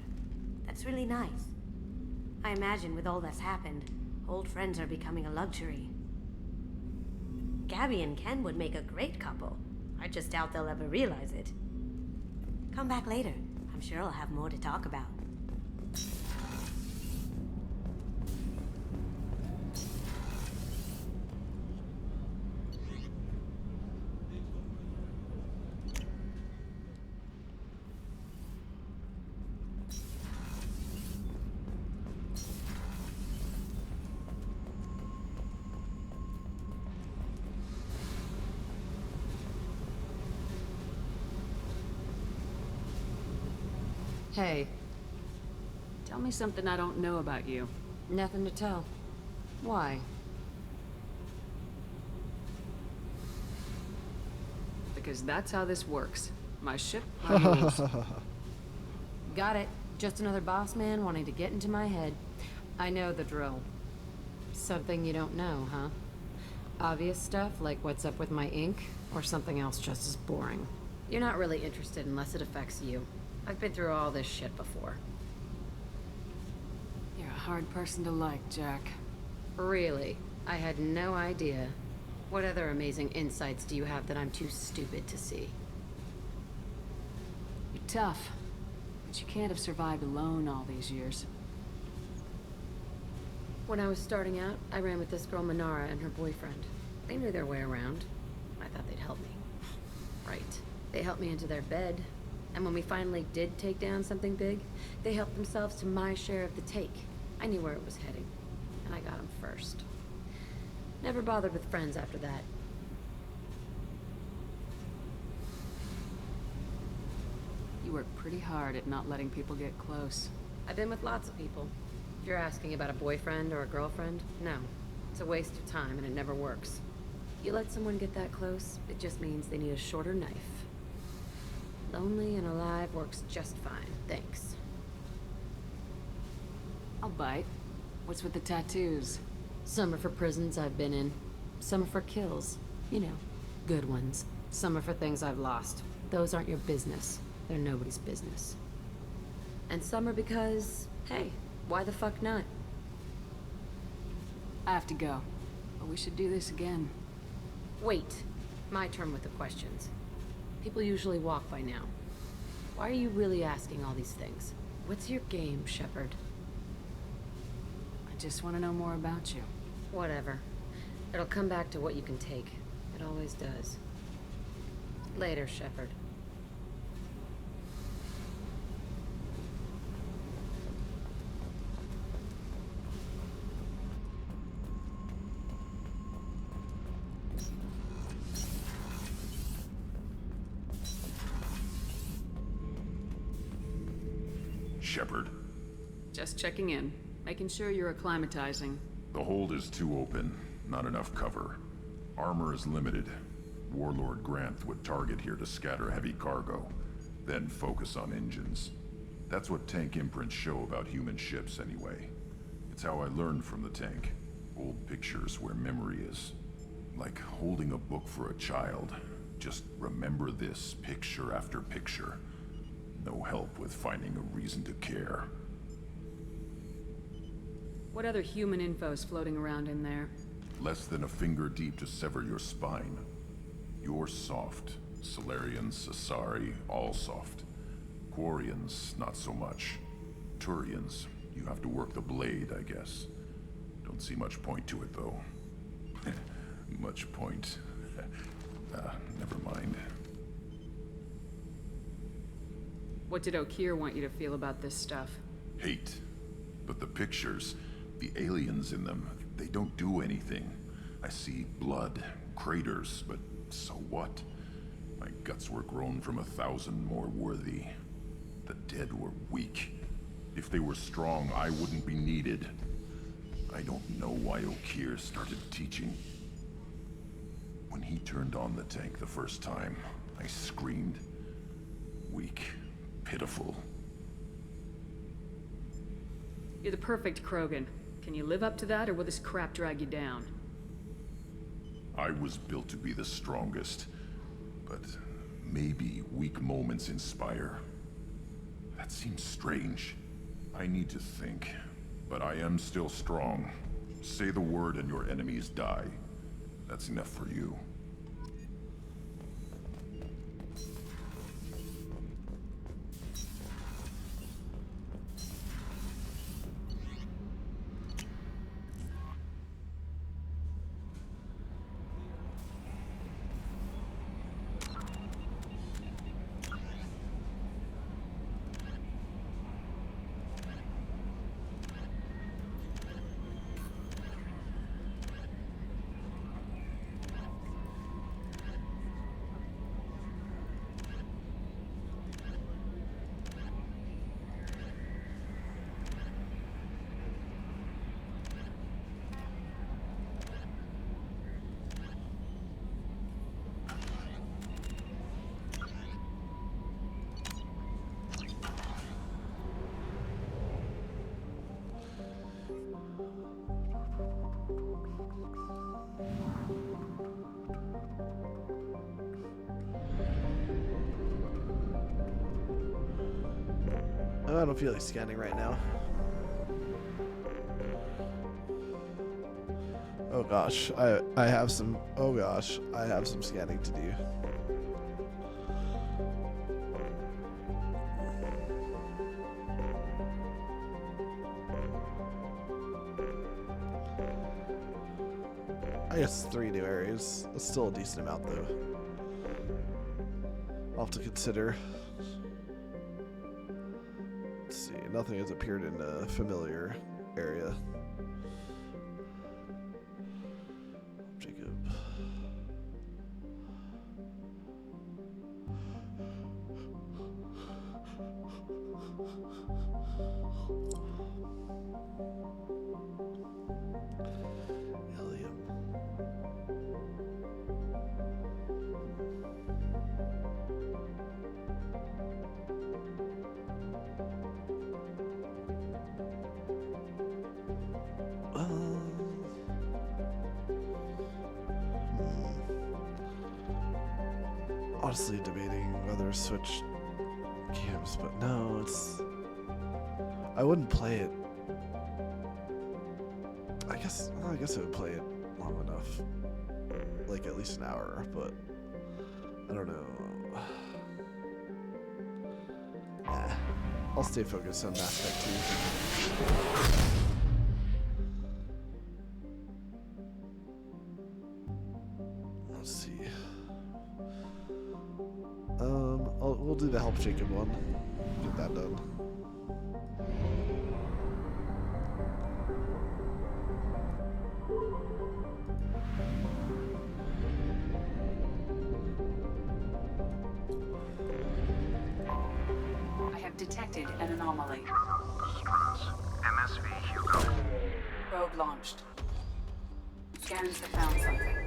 That's really nice. I imagine with all that's happened, old friends are becoming a luxury. Gabby and Ken would make a great couple. I just doubt they'll ever realize it. Come back later. I'm sure I'll have more to talk about. Hey. Tell me something I don't know about you. Nothing to tell. Why? Because that's how this works. My ship, my rules. Got it. Just another boss man wanting to get into my head. I know the drill. Something you don't know, huh? Obvious stuff like what's up with my ink, or something else just as boring. You're not really interested unless it affects you. I've been through all this shit before. You're a hard person to like, Jack. Really? I had no idea. What other amazing insights do you have that I'm too stupid to see? You're tough, but you can't have survived alone all these years. When I was starting out, I ran with this girl Manara and her boyfriend. They knew their way around. I thought they'd help me. Right. They helped me into their bed. And when we finally did take down something big, they helped themselves to my share of the take. I knew where it was heading, and I got them first. Never bothered with friends after that. You work pretty hard at not letting people get close. I've been with lots of people. If you're asking about a boyfriend or a girlfriend, no. It's a waste of time and it never works. You let someone get that close, it just means they need a shorter knife. Lonely and alive works just fine, thanks. I'll bite. What's with the tattoos? Some are for prisons I've been in. Some are for kills. You know, good ones. Some are for things I've lost. Those aren't your business. They're nobody's business. And some are because, hey, why the fuck not? I have to go. But we should do this again. Wait. My turn with the questions. People usually walk by now. Why are you really asking all these things? What's your game, Shepard? I just want to know more about you. Whatever. It'll come back to what you can take. It always does. Later, Shepard. Shepard. Just checking in. Making sure you're acclimatizing. The hold is too open. Not enough cover. Armor is limited. Warlord Grunt would target here to scatter heavy cargo, then focus on engines. That's what tank imprints show about human ships anyway. It's how I learned from the tank. Old pictures where memory is. Like holding a book for a child. Just remember this, picture after picture. No help with finding a reason to care. What other human info's floating around in there? Less than a finger deep to sever your spine. You're soft. Solarians, Asari, all soft. Quarians, not so much. Turians, you have to work the blade, I guess. Don't see much point to it, though. Much point. Never mind. What did Okeer want you to feel about this stuff? Hate. But the pictures, the aliens in them, they don't do anything. I see blood, craters, but so what? My guts were grown from 1,000 more worthy. The dead were weak. If they were strong, I wouldn't be needed. I don't know why Okeer started teaching. When he turned on the tank the first time, I screamed. Weak, pitiful. You're the perfect Krogan. Can you live up to that, or will this crap drag you down? I was built to be the strongest, but maybe weak moments inspire. That seems strange. I need to think, but I am still strong. Say the word and your enemies die. That's enough for you. I don't feel like scanning right now. Oh gosh, I have some. Oh gosh, I have some scanning to do. I guess 3 new areas. That's still a decent amount though. I'll have to consider. Let's see, nothing has appeared in a familiar area. Jacob. Helium. Honestly debating whether to switch games, but no, it's... I wouldn't play it. I guess I would play it long enough. Like at least an hour, but I don't know. Nah. I'll stay focused on Mass Effect 2. Let's see. We'll do the Help Jacob one. Get that done. I have detected an anomaly. MSV Hugo. Probe launched. Scans have found something.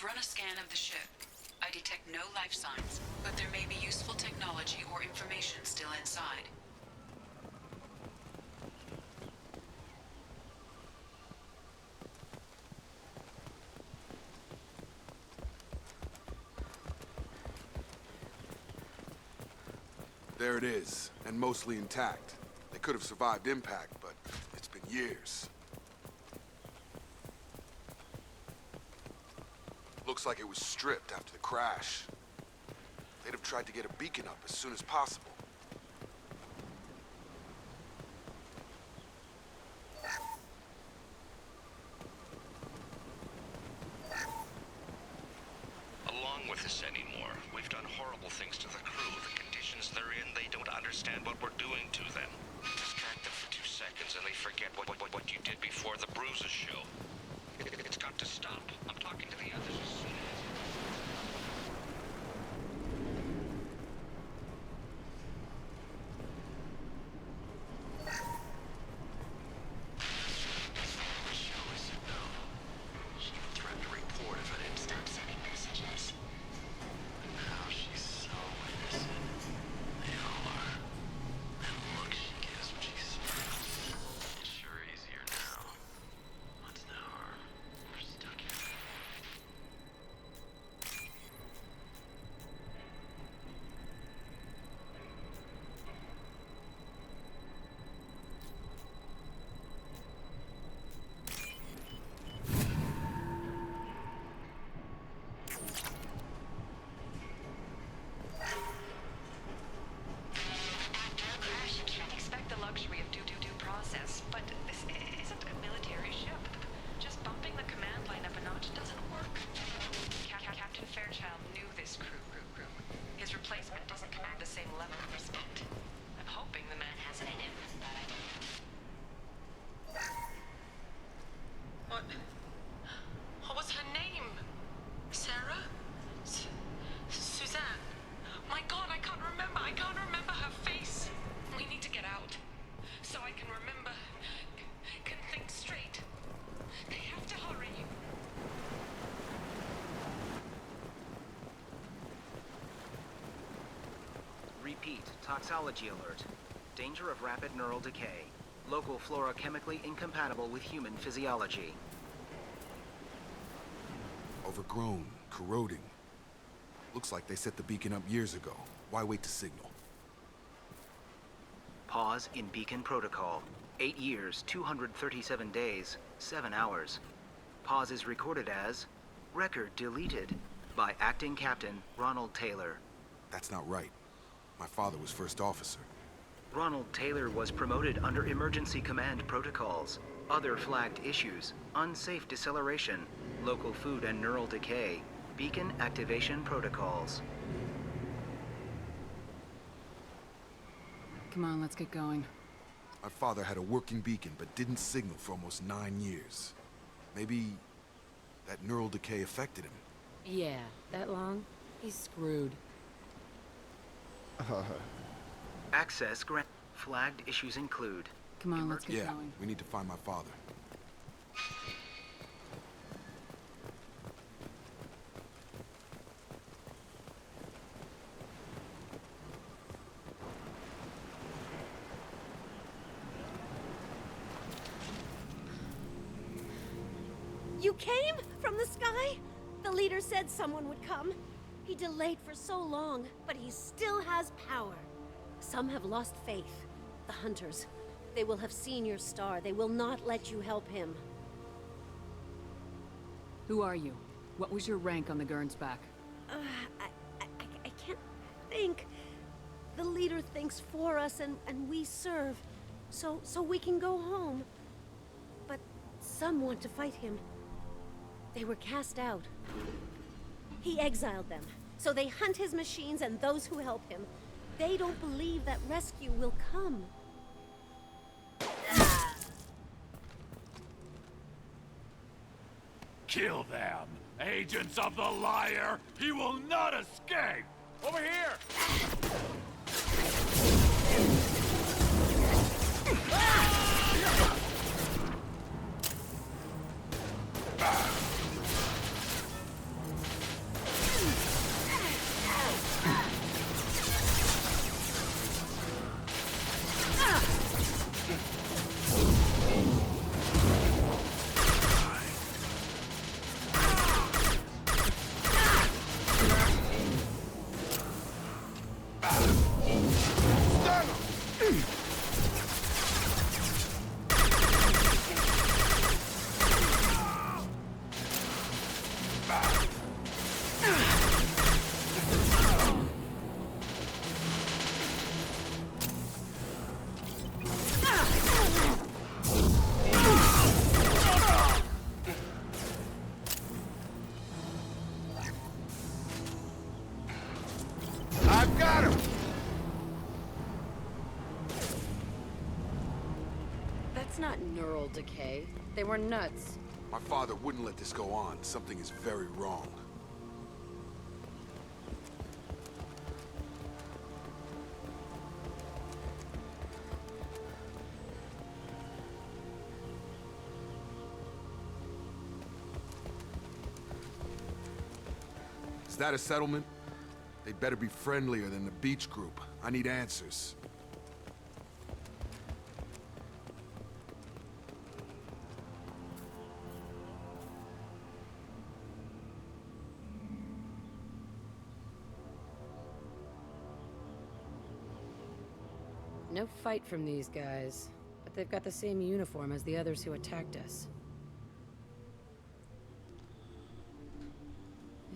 run a scan of the ship. I detect no life signs, but there may be useful technology or information still inside. There it is, and mostly intact. They could have survived impact, but it's been years. Looks like it was stripped after the crash. They'd have tried to get a beacon up as soon as possible. Along with this anymore. We've done horrible things to the crew. The conditions they're in, they don't understand what we're doing to them. Distract them for 2 seconds and they forget what you did before the bruises show. It's got to stop. I'm talking to the others as soon as... What was her name? Sarah? Suzanne? My God, I can't remember. I can't remember her face. We need to get out. So I can remember. Can think straight. They have to hurry. Repeat, toxology alert. Danger of rapid neural decay. Local flora chemically incompatible with human physiology. Overgrown, corroding. Looks like they set the beacon up years ago. Why wait to signal? Pause in beacon protocol. 8 years, 237 days, 7 hours. Pause is recorded as record deleted by Acting Captain Ronald Taylor. That's not right. My father was first officer. Ronald Taylor was promoted under emergency command protocols. Other flagged issues: unsafe deceleration, local food and neural decay, beacon activation protocols. Come on, let's get going. My father had a working beacon but didn't signal for almost 9 years. Maybe that neural decay affected him. Yeah, that long? He's screwed. Access grant. Flagged issues include. Come on, let's get Yeah, going. we need to find my father. You came from the sky? The leader said someone would come. He delayed for so long, but he still has power. Some have lost faith. The hunters. They will have seen your star. They will not let you help him. Who are you? What was your rank on the Gernsback? I can't think. The leader thinks for us and we serve. So we can go home. But some want to fight him. They were cast out. He exiled them. So they hunt his machines and those who help him. They don't believe that rescue will come. Kill them! Agents of the liar! He will not escape! Over here! I've got him! That's not neural decay. They were nuts. My father wouldn't let this go on. Something is very wrong. Is that a settlement? They'd better be friendlier than the beach group. I need answers. No fight from these guys, but they've got the same uniform as the others who attacked us.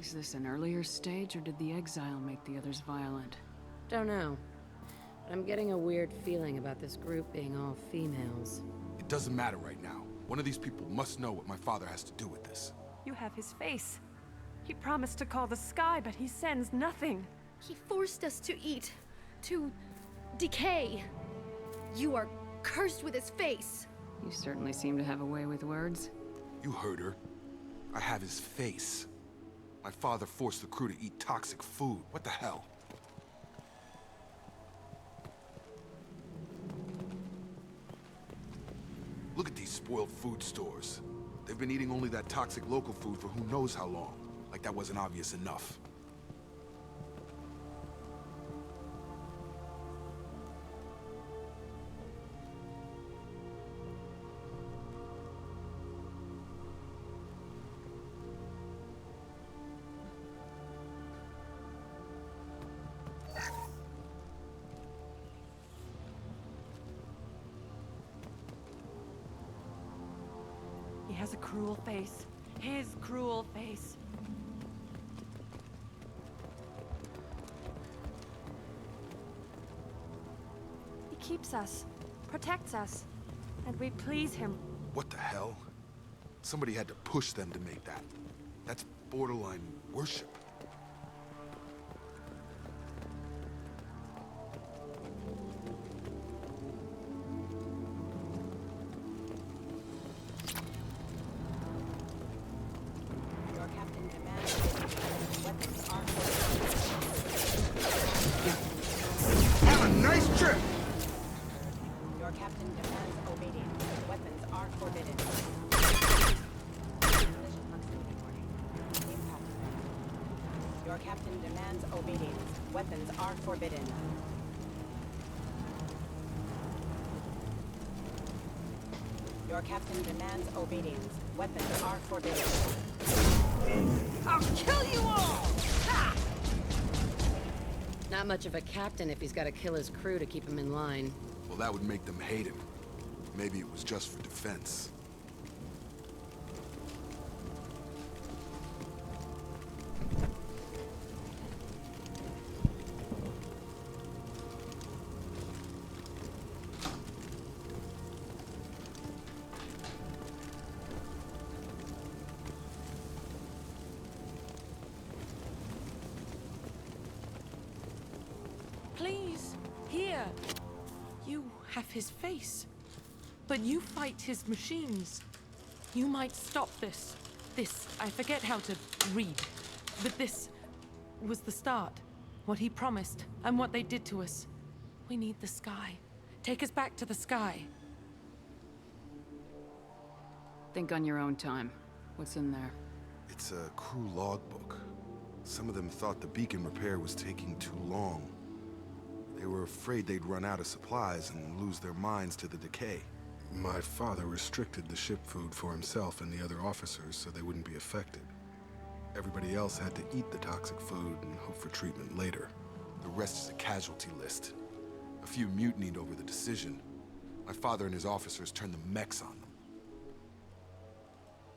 Is this an earlier stage, or did the exile make the others violent? Don't know. But I'm getting a weird feeling about this group being all females. It doesn't matter right now. One of these people must know what my father has to do with this. You have his face. He promised to call the sky, but he sends nothing. He forced us to eat, to decay. You are cursed with his face. You certainly seem to have a way with words. You heard her. I have his face. My father forced the crew to eat toxic food. What the hell? Look at these spoiled food stores. They've been eating only that toxic local food for who knows how long. Like that wasn't obvious enough. He has a cruel face. His cruel face. He keeps us, protects us, and we please him. What the hell? Somebody had to push them to make that. That's borderline worship. Have a nice trip! Your captain demands obedience. Weapons are forbidden. Collision proximity warning. Impact threat. Your captain demands obedience. Weapons are forbidden. Your captain demands obedience. Weapons are forbidden. I'll kill you all! Ha! Not much of a captain if he's got to kill his crew to keep him in line. Well, that would make them hate him. Maybe it was just for defense. Please, here. You have his face. But you fight his machines. You might stop this. This, I forget how to read. But this was the start. What he promised, and what they did to us. We need the sky. Take us back to the sky. Think on your own time. What's in there? It's a crew logbook. Some of them thought the beacon repair was taking too long. They were afraid they'd run out of supplies and lose their minds to the decay. My father restricted the ship food for himself and the other officers so they wouldn't be affected. Everybody else had to eat the toxic food and hope for treatment later. The rest is a casualty list. A few mutinied over the decision. My father and his officers turned the mechs on them.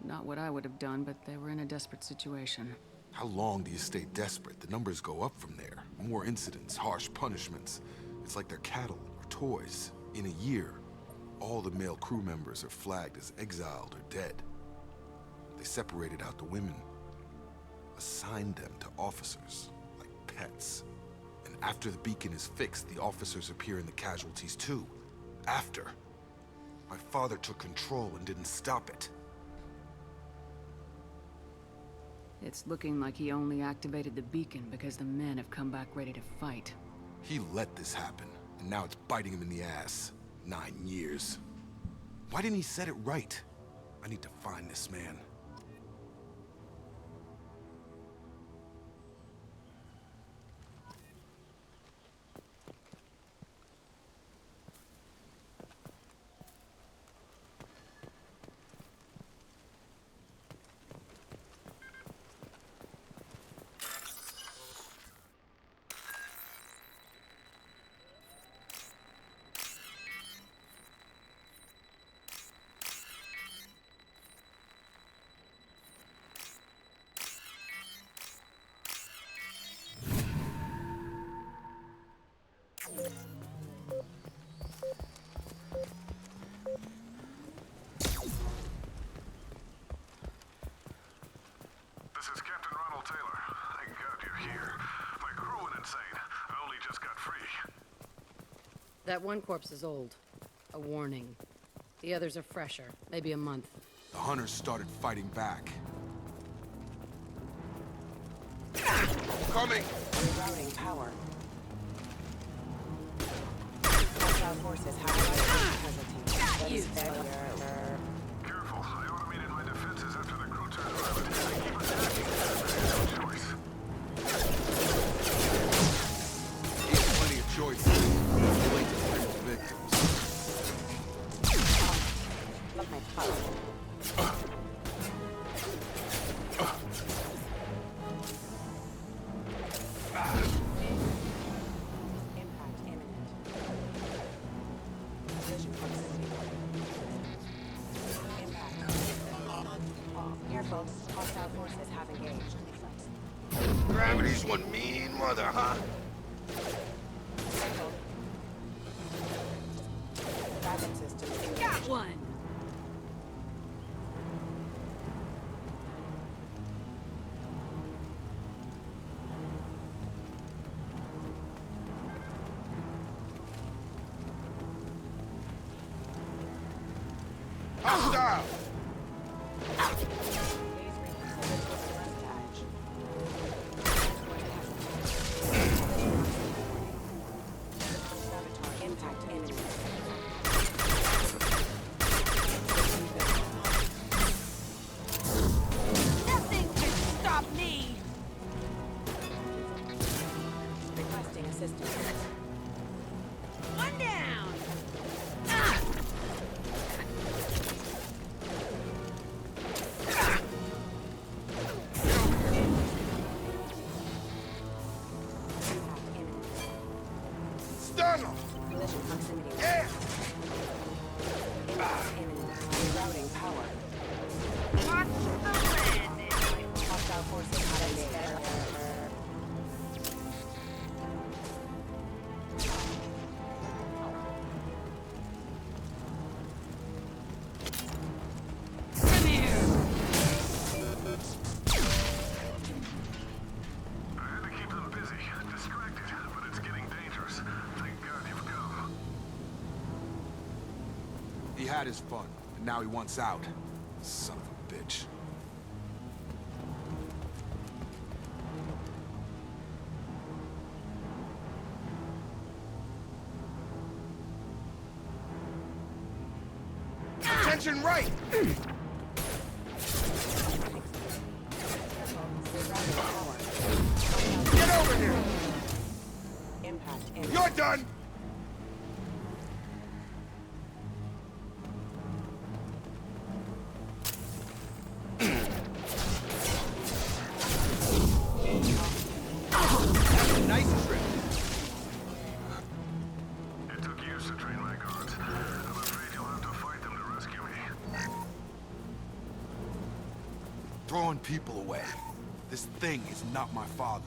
Not what I would have done, but they were in a desperate situation. How long do you stay desperate? The numbers go up from there. More incidents, harsh punishments. It's like they're cattle or toys. In a year, all the male crew members are flagged as exiled or dead. They separated out the women, assigned them to officers, like pets. And after the beacon is fixed, the officers appear in the casualties too. After. My father took control and didn't stop it. It's looking like he only activated the beacon because the men have come back ready to fight. He let this happen, and now it's biting him in the ass. 9 years. Why didn't he set it right? I need to find this man. This is Captain Ronald Taylor. Thank God you're here. My crew went insane. I only just got free. That one corpse is old. A warning. The others are fresher, maybe a month. The hunters started fighting back. Coming! Rerouting power. Hostile forces have casualties. That is failure. Careful. I automated my defenses after the crew turned around. They keep us acting. There's no choice. He has plenty of choices. Too late to protect his victims. Look my power. Impact imminent. Collision proximity. Impact. Careful. Hostile forces have engaged. Gravity's one mean mother, huh? Tracking systems. Got one! Hostile! Impact imminent. Nothing can stop me! Requesting assistance. One down! Stun him! Collision proximity. Yeah! Impact imminent. Rerouting power. Watch the landing! Hostile forces have engaged. Come here! I had to keep them busy, distracted, but it's getting dangerous. Thank God you've come. He had his fun, and now he wants out. Son of a bitch. Attention right! Get over here! Impact imminent. You're done! Nice trip. throwing people away. This thing is not my father.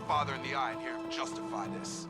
Father in the eye and hear him justify this.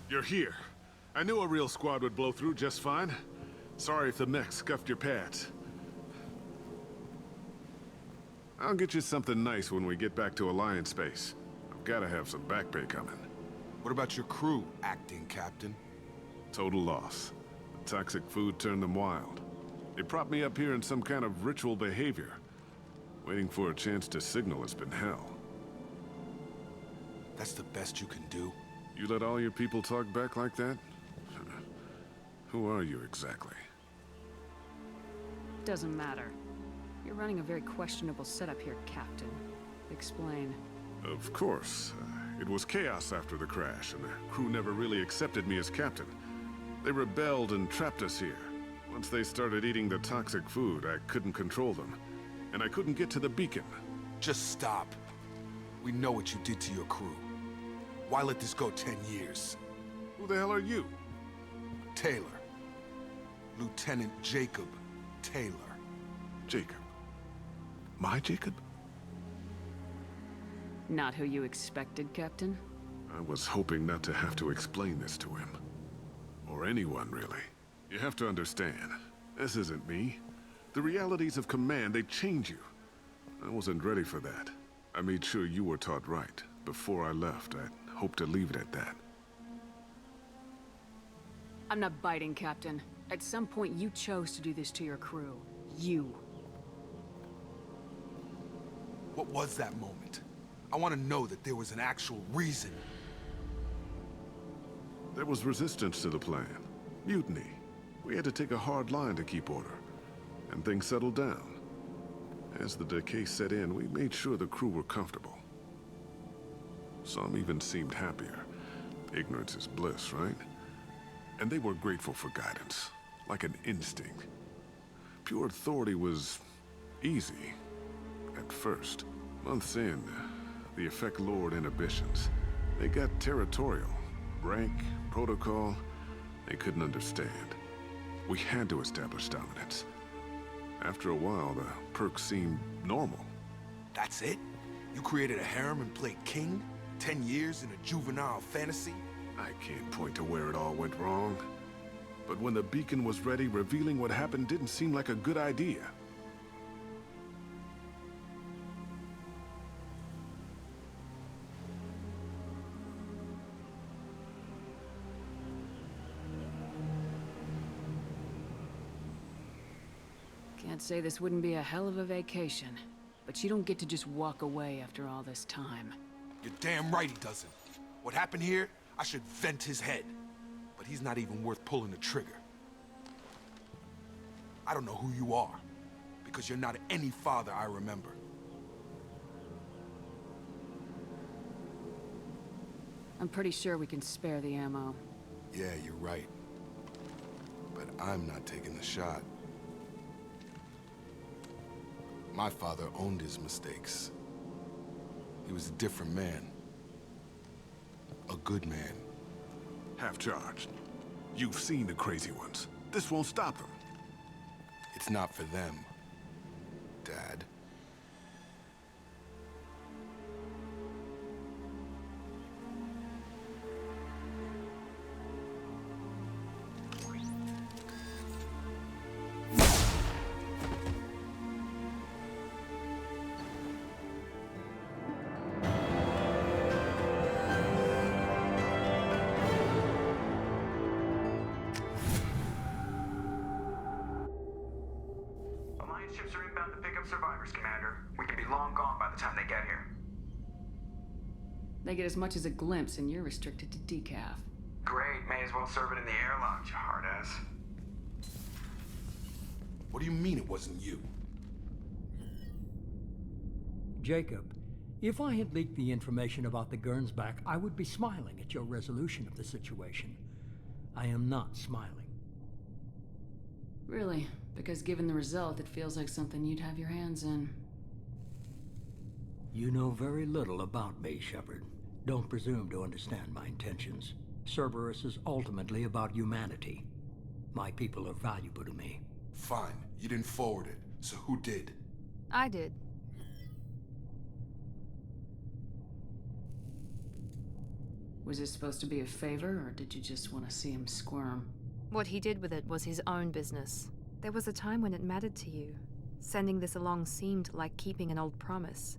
You're here. I knew a real squad would blow through just fine. Sorry if the mech scuffed your pads. I'll get you something nice when we get back to Alliance space. I've gotta have some back pay coming. What about your crew, acting captain? Total loss. The toxic food turned them wild. They propped me up here in some kind of ritual behavior. Waiting for a chance to signal has been hell. That's the best you can do? You let all your people talk back like that? Who are you exactly? Doesn't matter. You're running a very questionable setup here, Captain. Explain. Of course. It was chaos after the crash, and the crew never really accepted me as captain. They rebelled and trapped us here. Once they started eating the toxic food, I couldn't control them. And I couldn't get to the beacon. Just stop. We know what you did to your crew. Why let this go 10 years? Who the hell are you? Taylor. Lieutenant Jacob Taylor. Jacob? My Jacob? Not who you expected, Captain? I was hoping not to have to explain this to him. Or anyone, really. You have to understand, this isn't me. The realities of command, they change you. I wasn't ready for that. I made sure you were taught right. Before I left, I hoped to leave it at that. I'm not biting, Captain. At some point, you chose to do this to your crew. You. What was that moment? I want to know that there was an actual reason. There was resistance to the plan. Mutiny. We had to take a hard line to keep order. And things settled down. As the decay set in, we made sure the crew were comfortable. Some even seemed happier. Ignorance is bliss, right? And they were grateful for guidance, like an instinct. Pure authority was easy, at first. Months in, the effect lowered inhibitions. They got territorial. Rank, protocol, they couldn't understand. We had to establish dominance. After a while, the perks seemed normal. That's it? You created a harem and played king? 10 years in a juvenile fantasy? I can't point to where it all went wrong. But when the beacon was ready, revealing what happened didn't seem like a good idea. Can't say this wouldn't be a hell of a vacation, but you don't get to just walk away after all this time. You're damn right he doesn't. What happened here, I should vent his head. But he's not even worth pulling the trigger. I don't know who you are, because you're not any father I remember. I'm pretty sure we can spare the ammo. Yeah, you're right. But I'm not taking the shot. My father owned his mistakes. He was a different man. A good man. Half-charged. You've seen the crazy ones. This won't stop them. It's not for them, Dad. Ships are inbound to pick up survivors, Commander. We can be long gone by the time they get here. They get as much as a glimpse, and you're restricted to decaf. Great, may as well serve it in the airlock, you hard ass. What do you mean it wasn't you? Jacob, if I had leaked the information about the Gernsback, I would be smiling at your resolution of the situation. I am not smiling. Really? Because given the result, it feels like something you'd have your hands in. You know very little about me, Shepard. Don't presume to understand my intentions. Cerberus is ultimately about humanity. My people are valuable to me. Fine. You didn't forward it. So who did? I did. Was this supposed to be a favor, or did you just want to see him squirm? What he did with it was his own business. There was a time when it mattered to you. Sending this along seemed like keeping an old promise.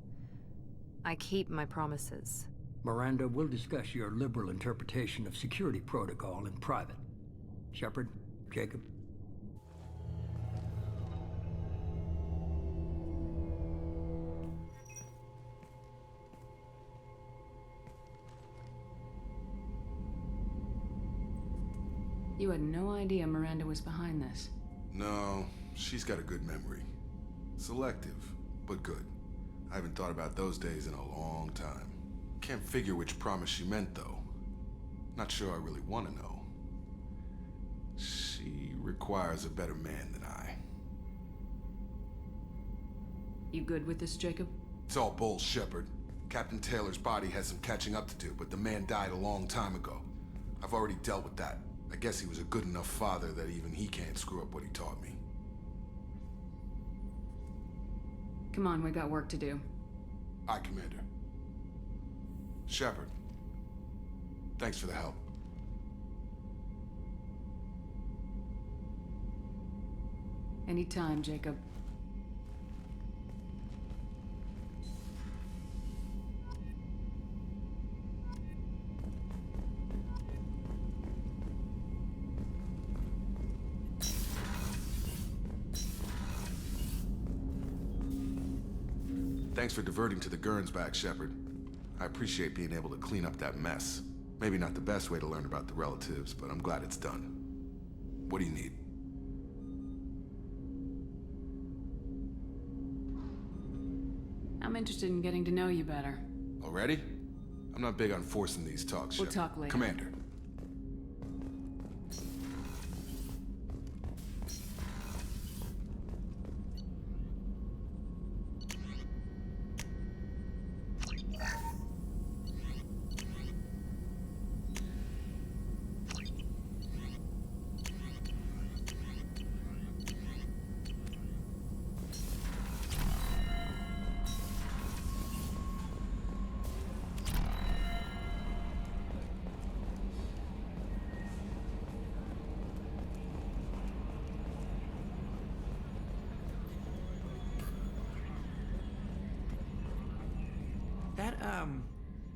I keep my promises. Miranda, we'll discuss your liberal interpretation of security protocol in private. Shepard, Jacob. You had no idea Miranda was behind this. No, she's got a good memory. Selective, but good. I haven't thought about those days in a long time. Can't figure which promise she meant, though. Not sure I really want to know. She requires a better man than I. You good with this, Jacob? It's all bull, Shepard. Captain Taylor's body has some catching up to do, but the man died a long time ago. I've already dealt with that. I guess he was a good enough father that even he can't screw up what he taught me. Come on, we got work to do. Aye, Commander. Shepard, thanks for the help. Anytime, Jacob. Thanks for diverting to the Gernsback, Shepard. I appreciate being able to clean up that mess. Maybe not the best way to learn about the relatives, but I'm glad it's done. What do you need? I'm interested in getting to know you better. Already? I'm not big on forcing these talks, We'll Shepard. talk later. Commander.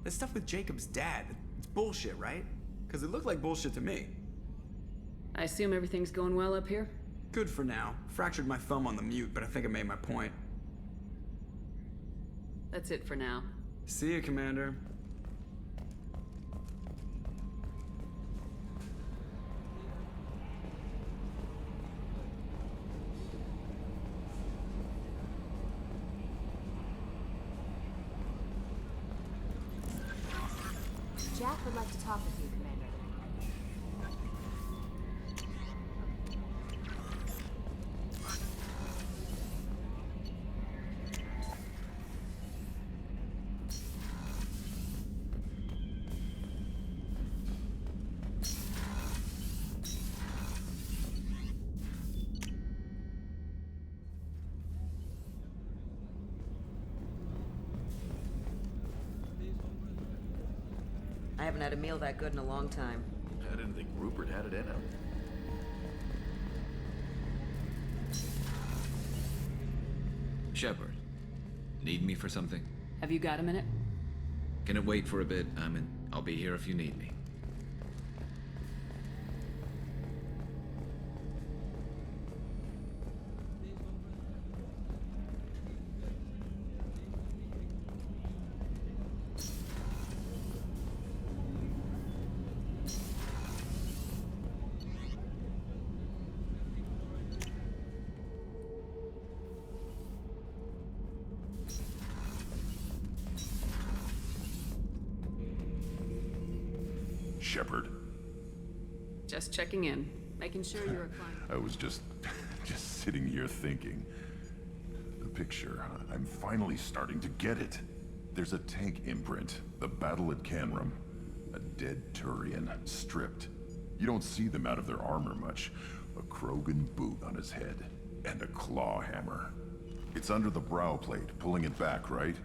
That stuff with Jacob's dad, it's bullshit, right? Because it looked like bullshit to me. I assume everything's going well up here? Good for now. Fractured my thumb on the mute, but I think I made my point. That's it for now. See you, Commander. Jack would like to talk with you, Commander. I haven't had a meal that good in a long time. I didn't think Rupert had it in him. Shepard, need me for something? Have you got a minute? Can it wait for a bit? I'll be here if you need me. Shepard. Just checking in. Making sure you're reclining. I was just sitting here thinking. The picture, I'm finally starting to get it. There's a tank imprint, the battle at Canrum. A dead Turian, stripped. You don't see them out of their armor much. A Krogan boot on his head, and a claw hammer. It's under the brow plate, pulling it back, right?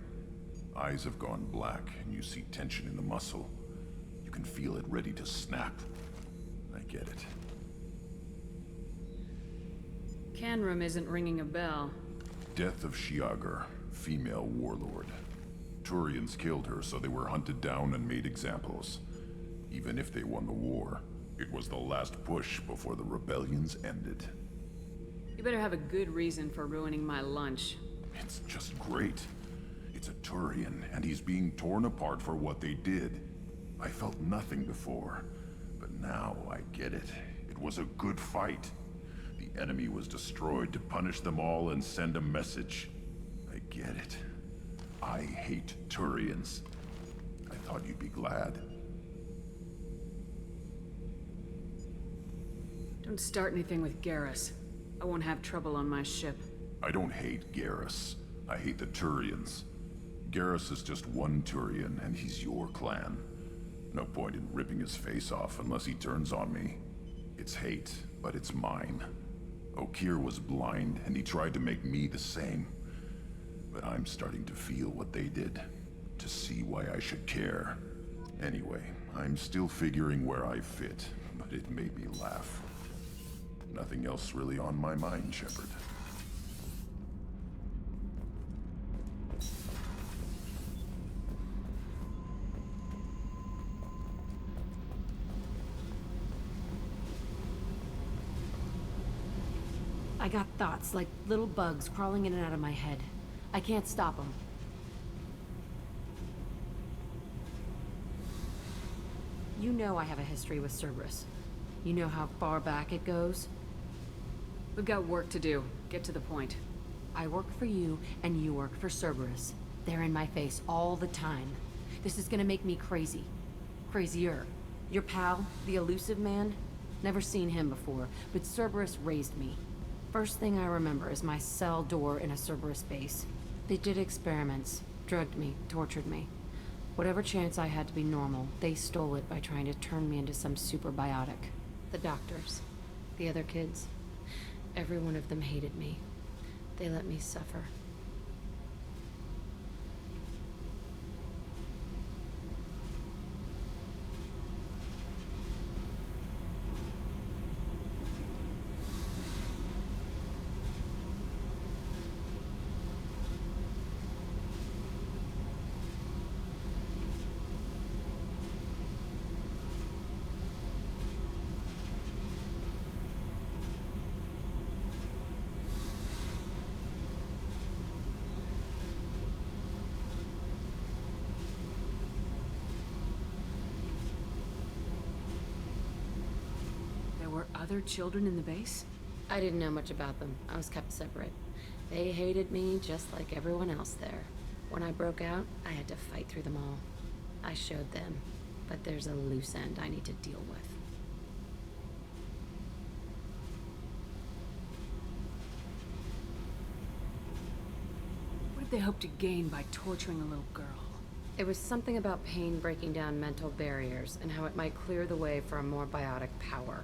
Eyes have gone black, and you see tension in the muscle. You can feel it ready to snap. I get it. Canrum isn't ringing a bell. Death of Shiagar, female warlord. Turians killed her, so they were hunted down and made examples. Even if they won the war, it was the last push before the rebellions ended. You better have a good reason for ruining my lunch. It's just great. It's a Turian, and he's being torn apart for what they did. I felt nothing before, but now I get it. It was a good fight. The enemy was destroyed to punish them all and send a message. I get it. I hate Turians. I thought you'd be glad. Don't start anything with Garrus. I won't have trouble on my ship. I don't hate Garrus. I hate the Turians. Garrus is just one Turian, and he's your clan. No point in ripping his face off unless he turns on me. It's hate, but it's mine. Okeer was blind, and he tried to make me the same. But I'm starting to feel what they did, to see why I should care. Anyway, I'm still figuring where I fit, but it made me laugh. Nothing else really on my mind, Shepard. I got thoughts like little bugs crawling in and out of my head. I can't stop them. You know I have a history with Cerberus. You know how far back it goes? We've got work to do. Get to the point. I work for you, and you work for Cerberus. They're in my face all the time. This is gonna make me crazy. Crazier. Your pal, the elusive man? Never seen him before, but Cerberus raised me. First thing I remember is my cell door in a Cerberus base. They did experiments, drugged me, tortured me. Whatever chance I had to be normal, they stole it by trying to turn me into some superbiotic. The doctors, the other kids, every one of them hated me. They let me suffer. Other children in the base? I didn't know much about them. I was kept separate. They hated me just like everyone else there. When I broke out, I had to fight through them all. I showed them, but there's a loose end I need to deal with. What did they hope to gain by torturing a little girl? It was something about pain breaking down mental barriers and how it might clear the way for a more biotic power.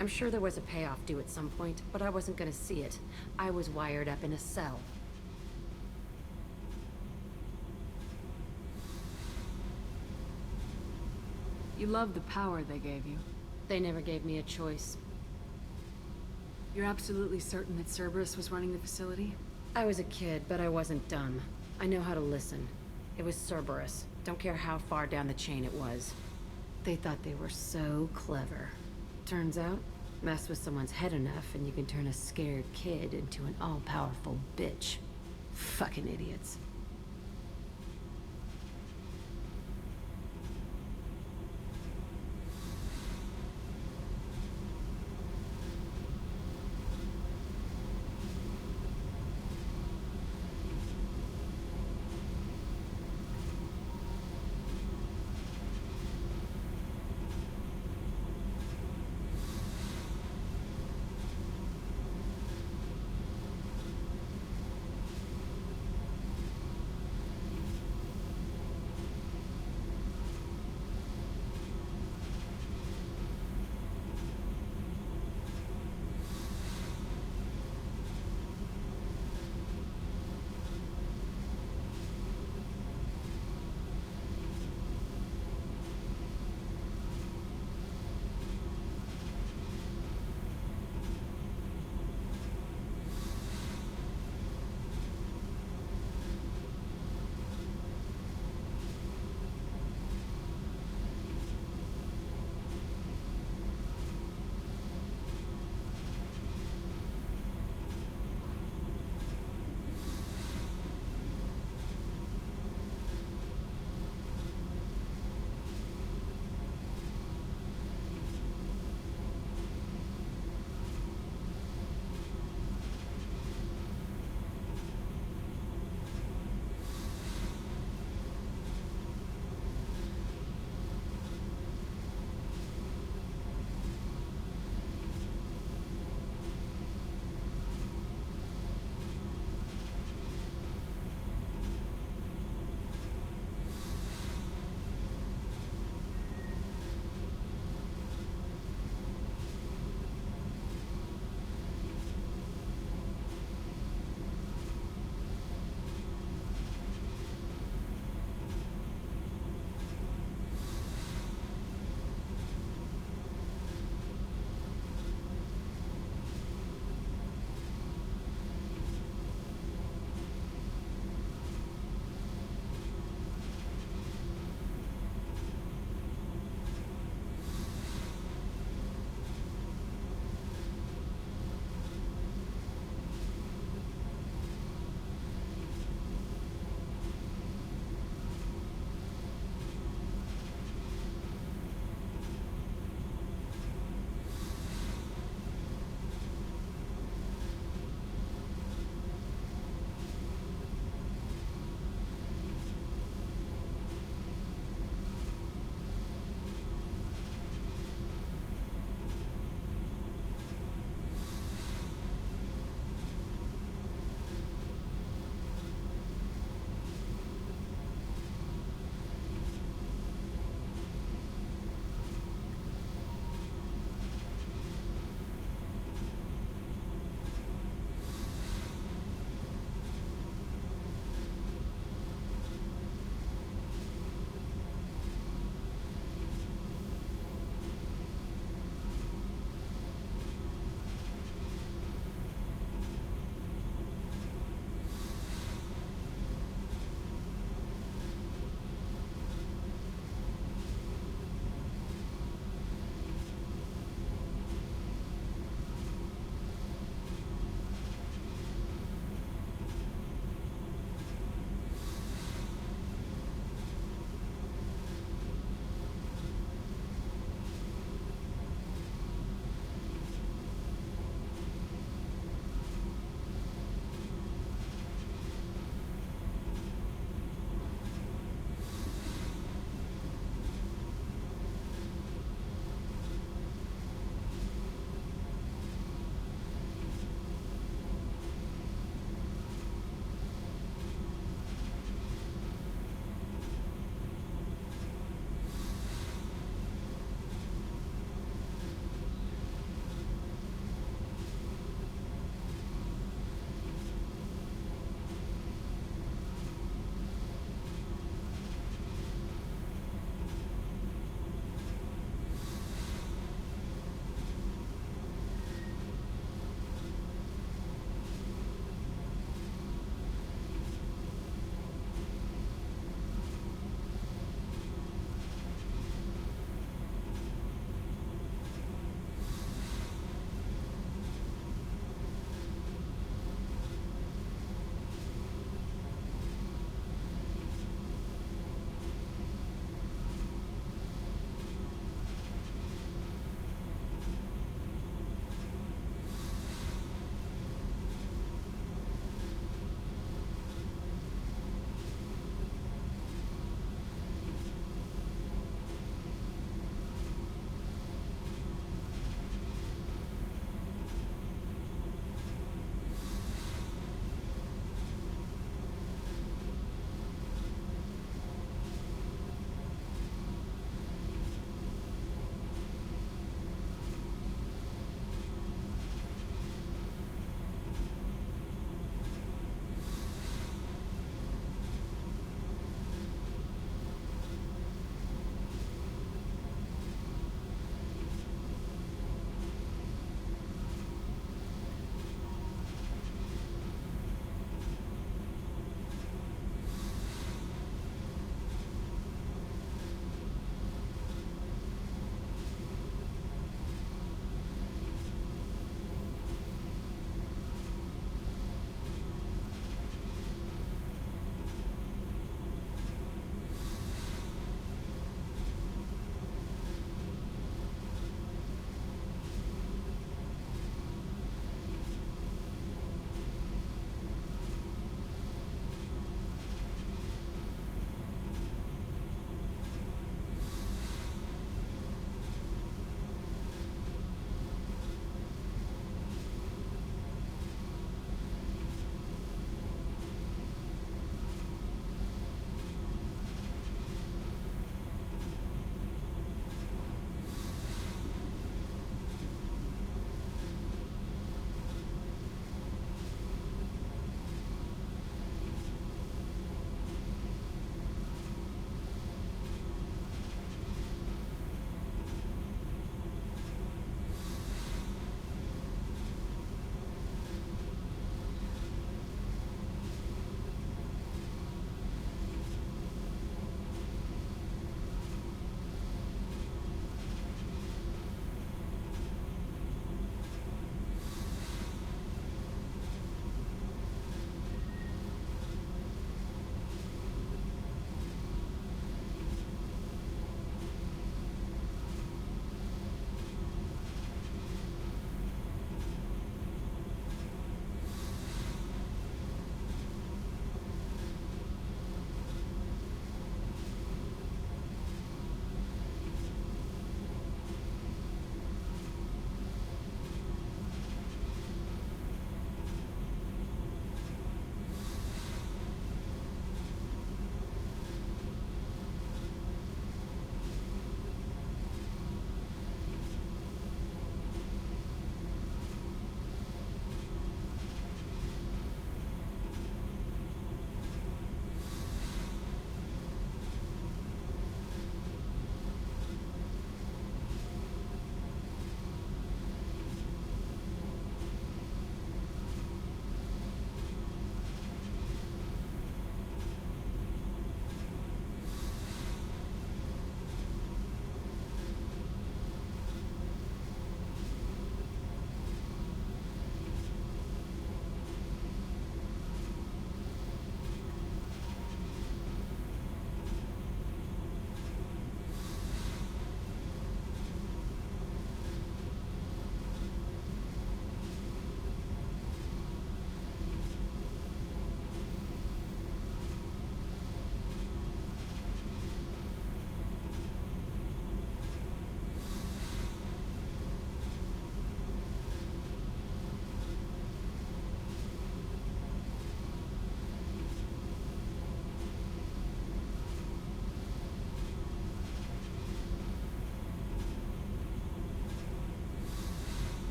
I'm sure there was a payoff due at some point, but I wasn't gonna see it. I was wired up in a cell. You love the power they gave you. They never gave me a choice. You're absolutely certain that Cerberus was running the facility? I was a kid, but I wasn't dumb. I know how to listen. It was Cerberus. Don't care how far down the chain it was. They thought they were so clever. Turns out, mess with someone's head enough and you can turn a scared kid into an all-powerful bitch. Fucking idiots.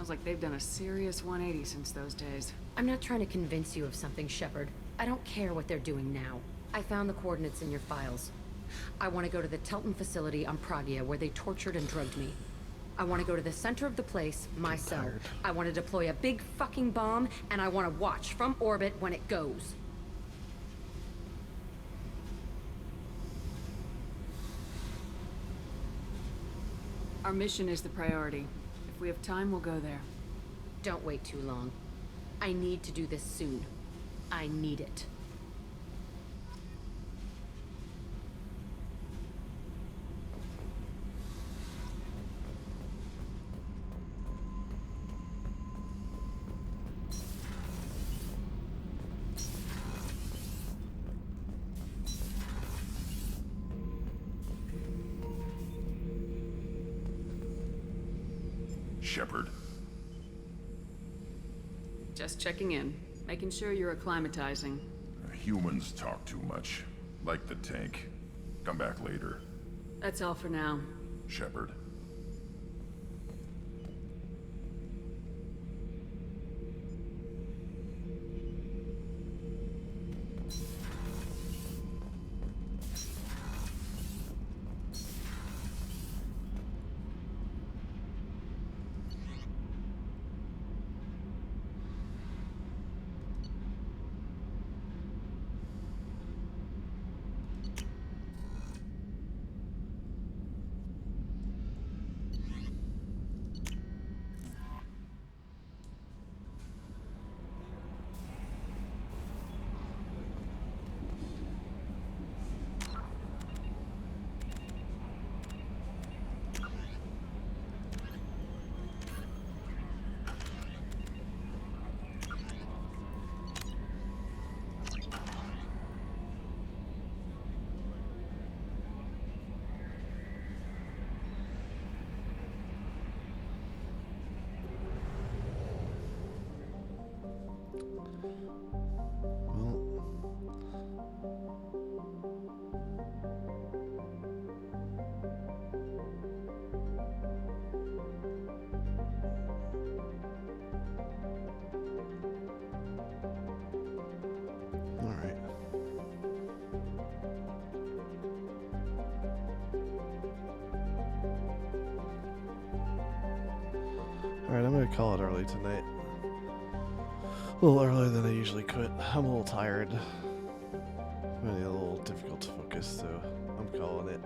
Sounds like they've done a serious 180 since those days. I'm not trying to convince you of something, Shepard. I don't care what they're doing now. I found the coordinates in your files. I want to go to the Telton facility on Pragia where they tortured and drugged me. I want to go to the center of the place, my cell. I want to deploy a big fucking bomb, and I want to watch from orbit when it goes. Our mission is the priority. If we have time, we'll go there. Don't wait too long. I need to do this soon. I need it. Shepard. Just checking in. Making sure you're acclimatizing. Humans talk too much. Like the tank. Come back later. That's all for now. Shepard. Alright, I'm gonna call it early tonight. A little earlier than I usually could. I'm a little tired. Really a little difficult to focus, so I'm calling it.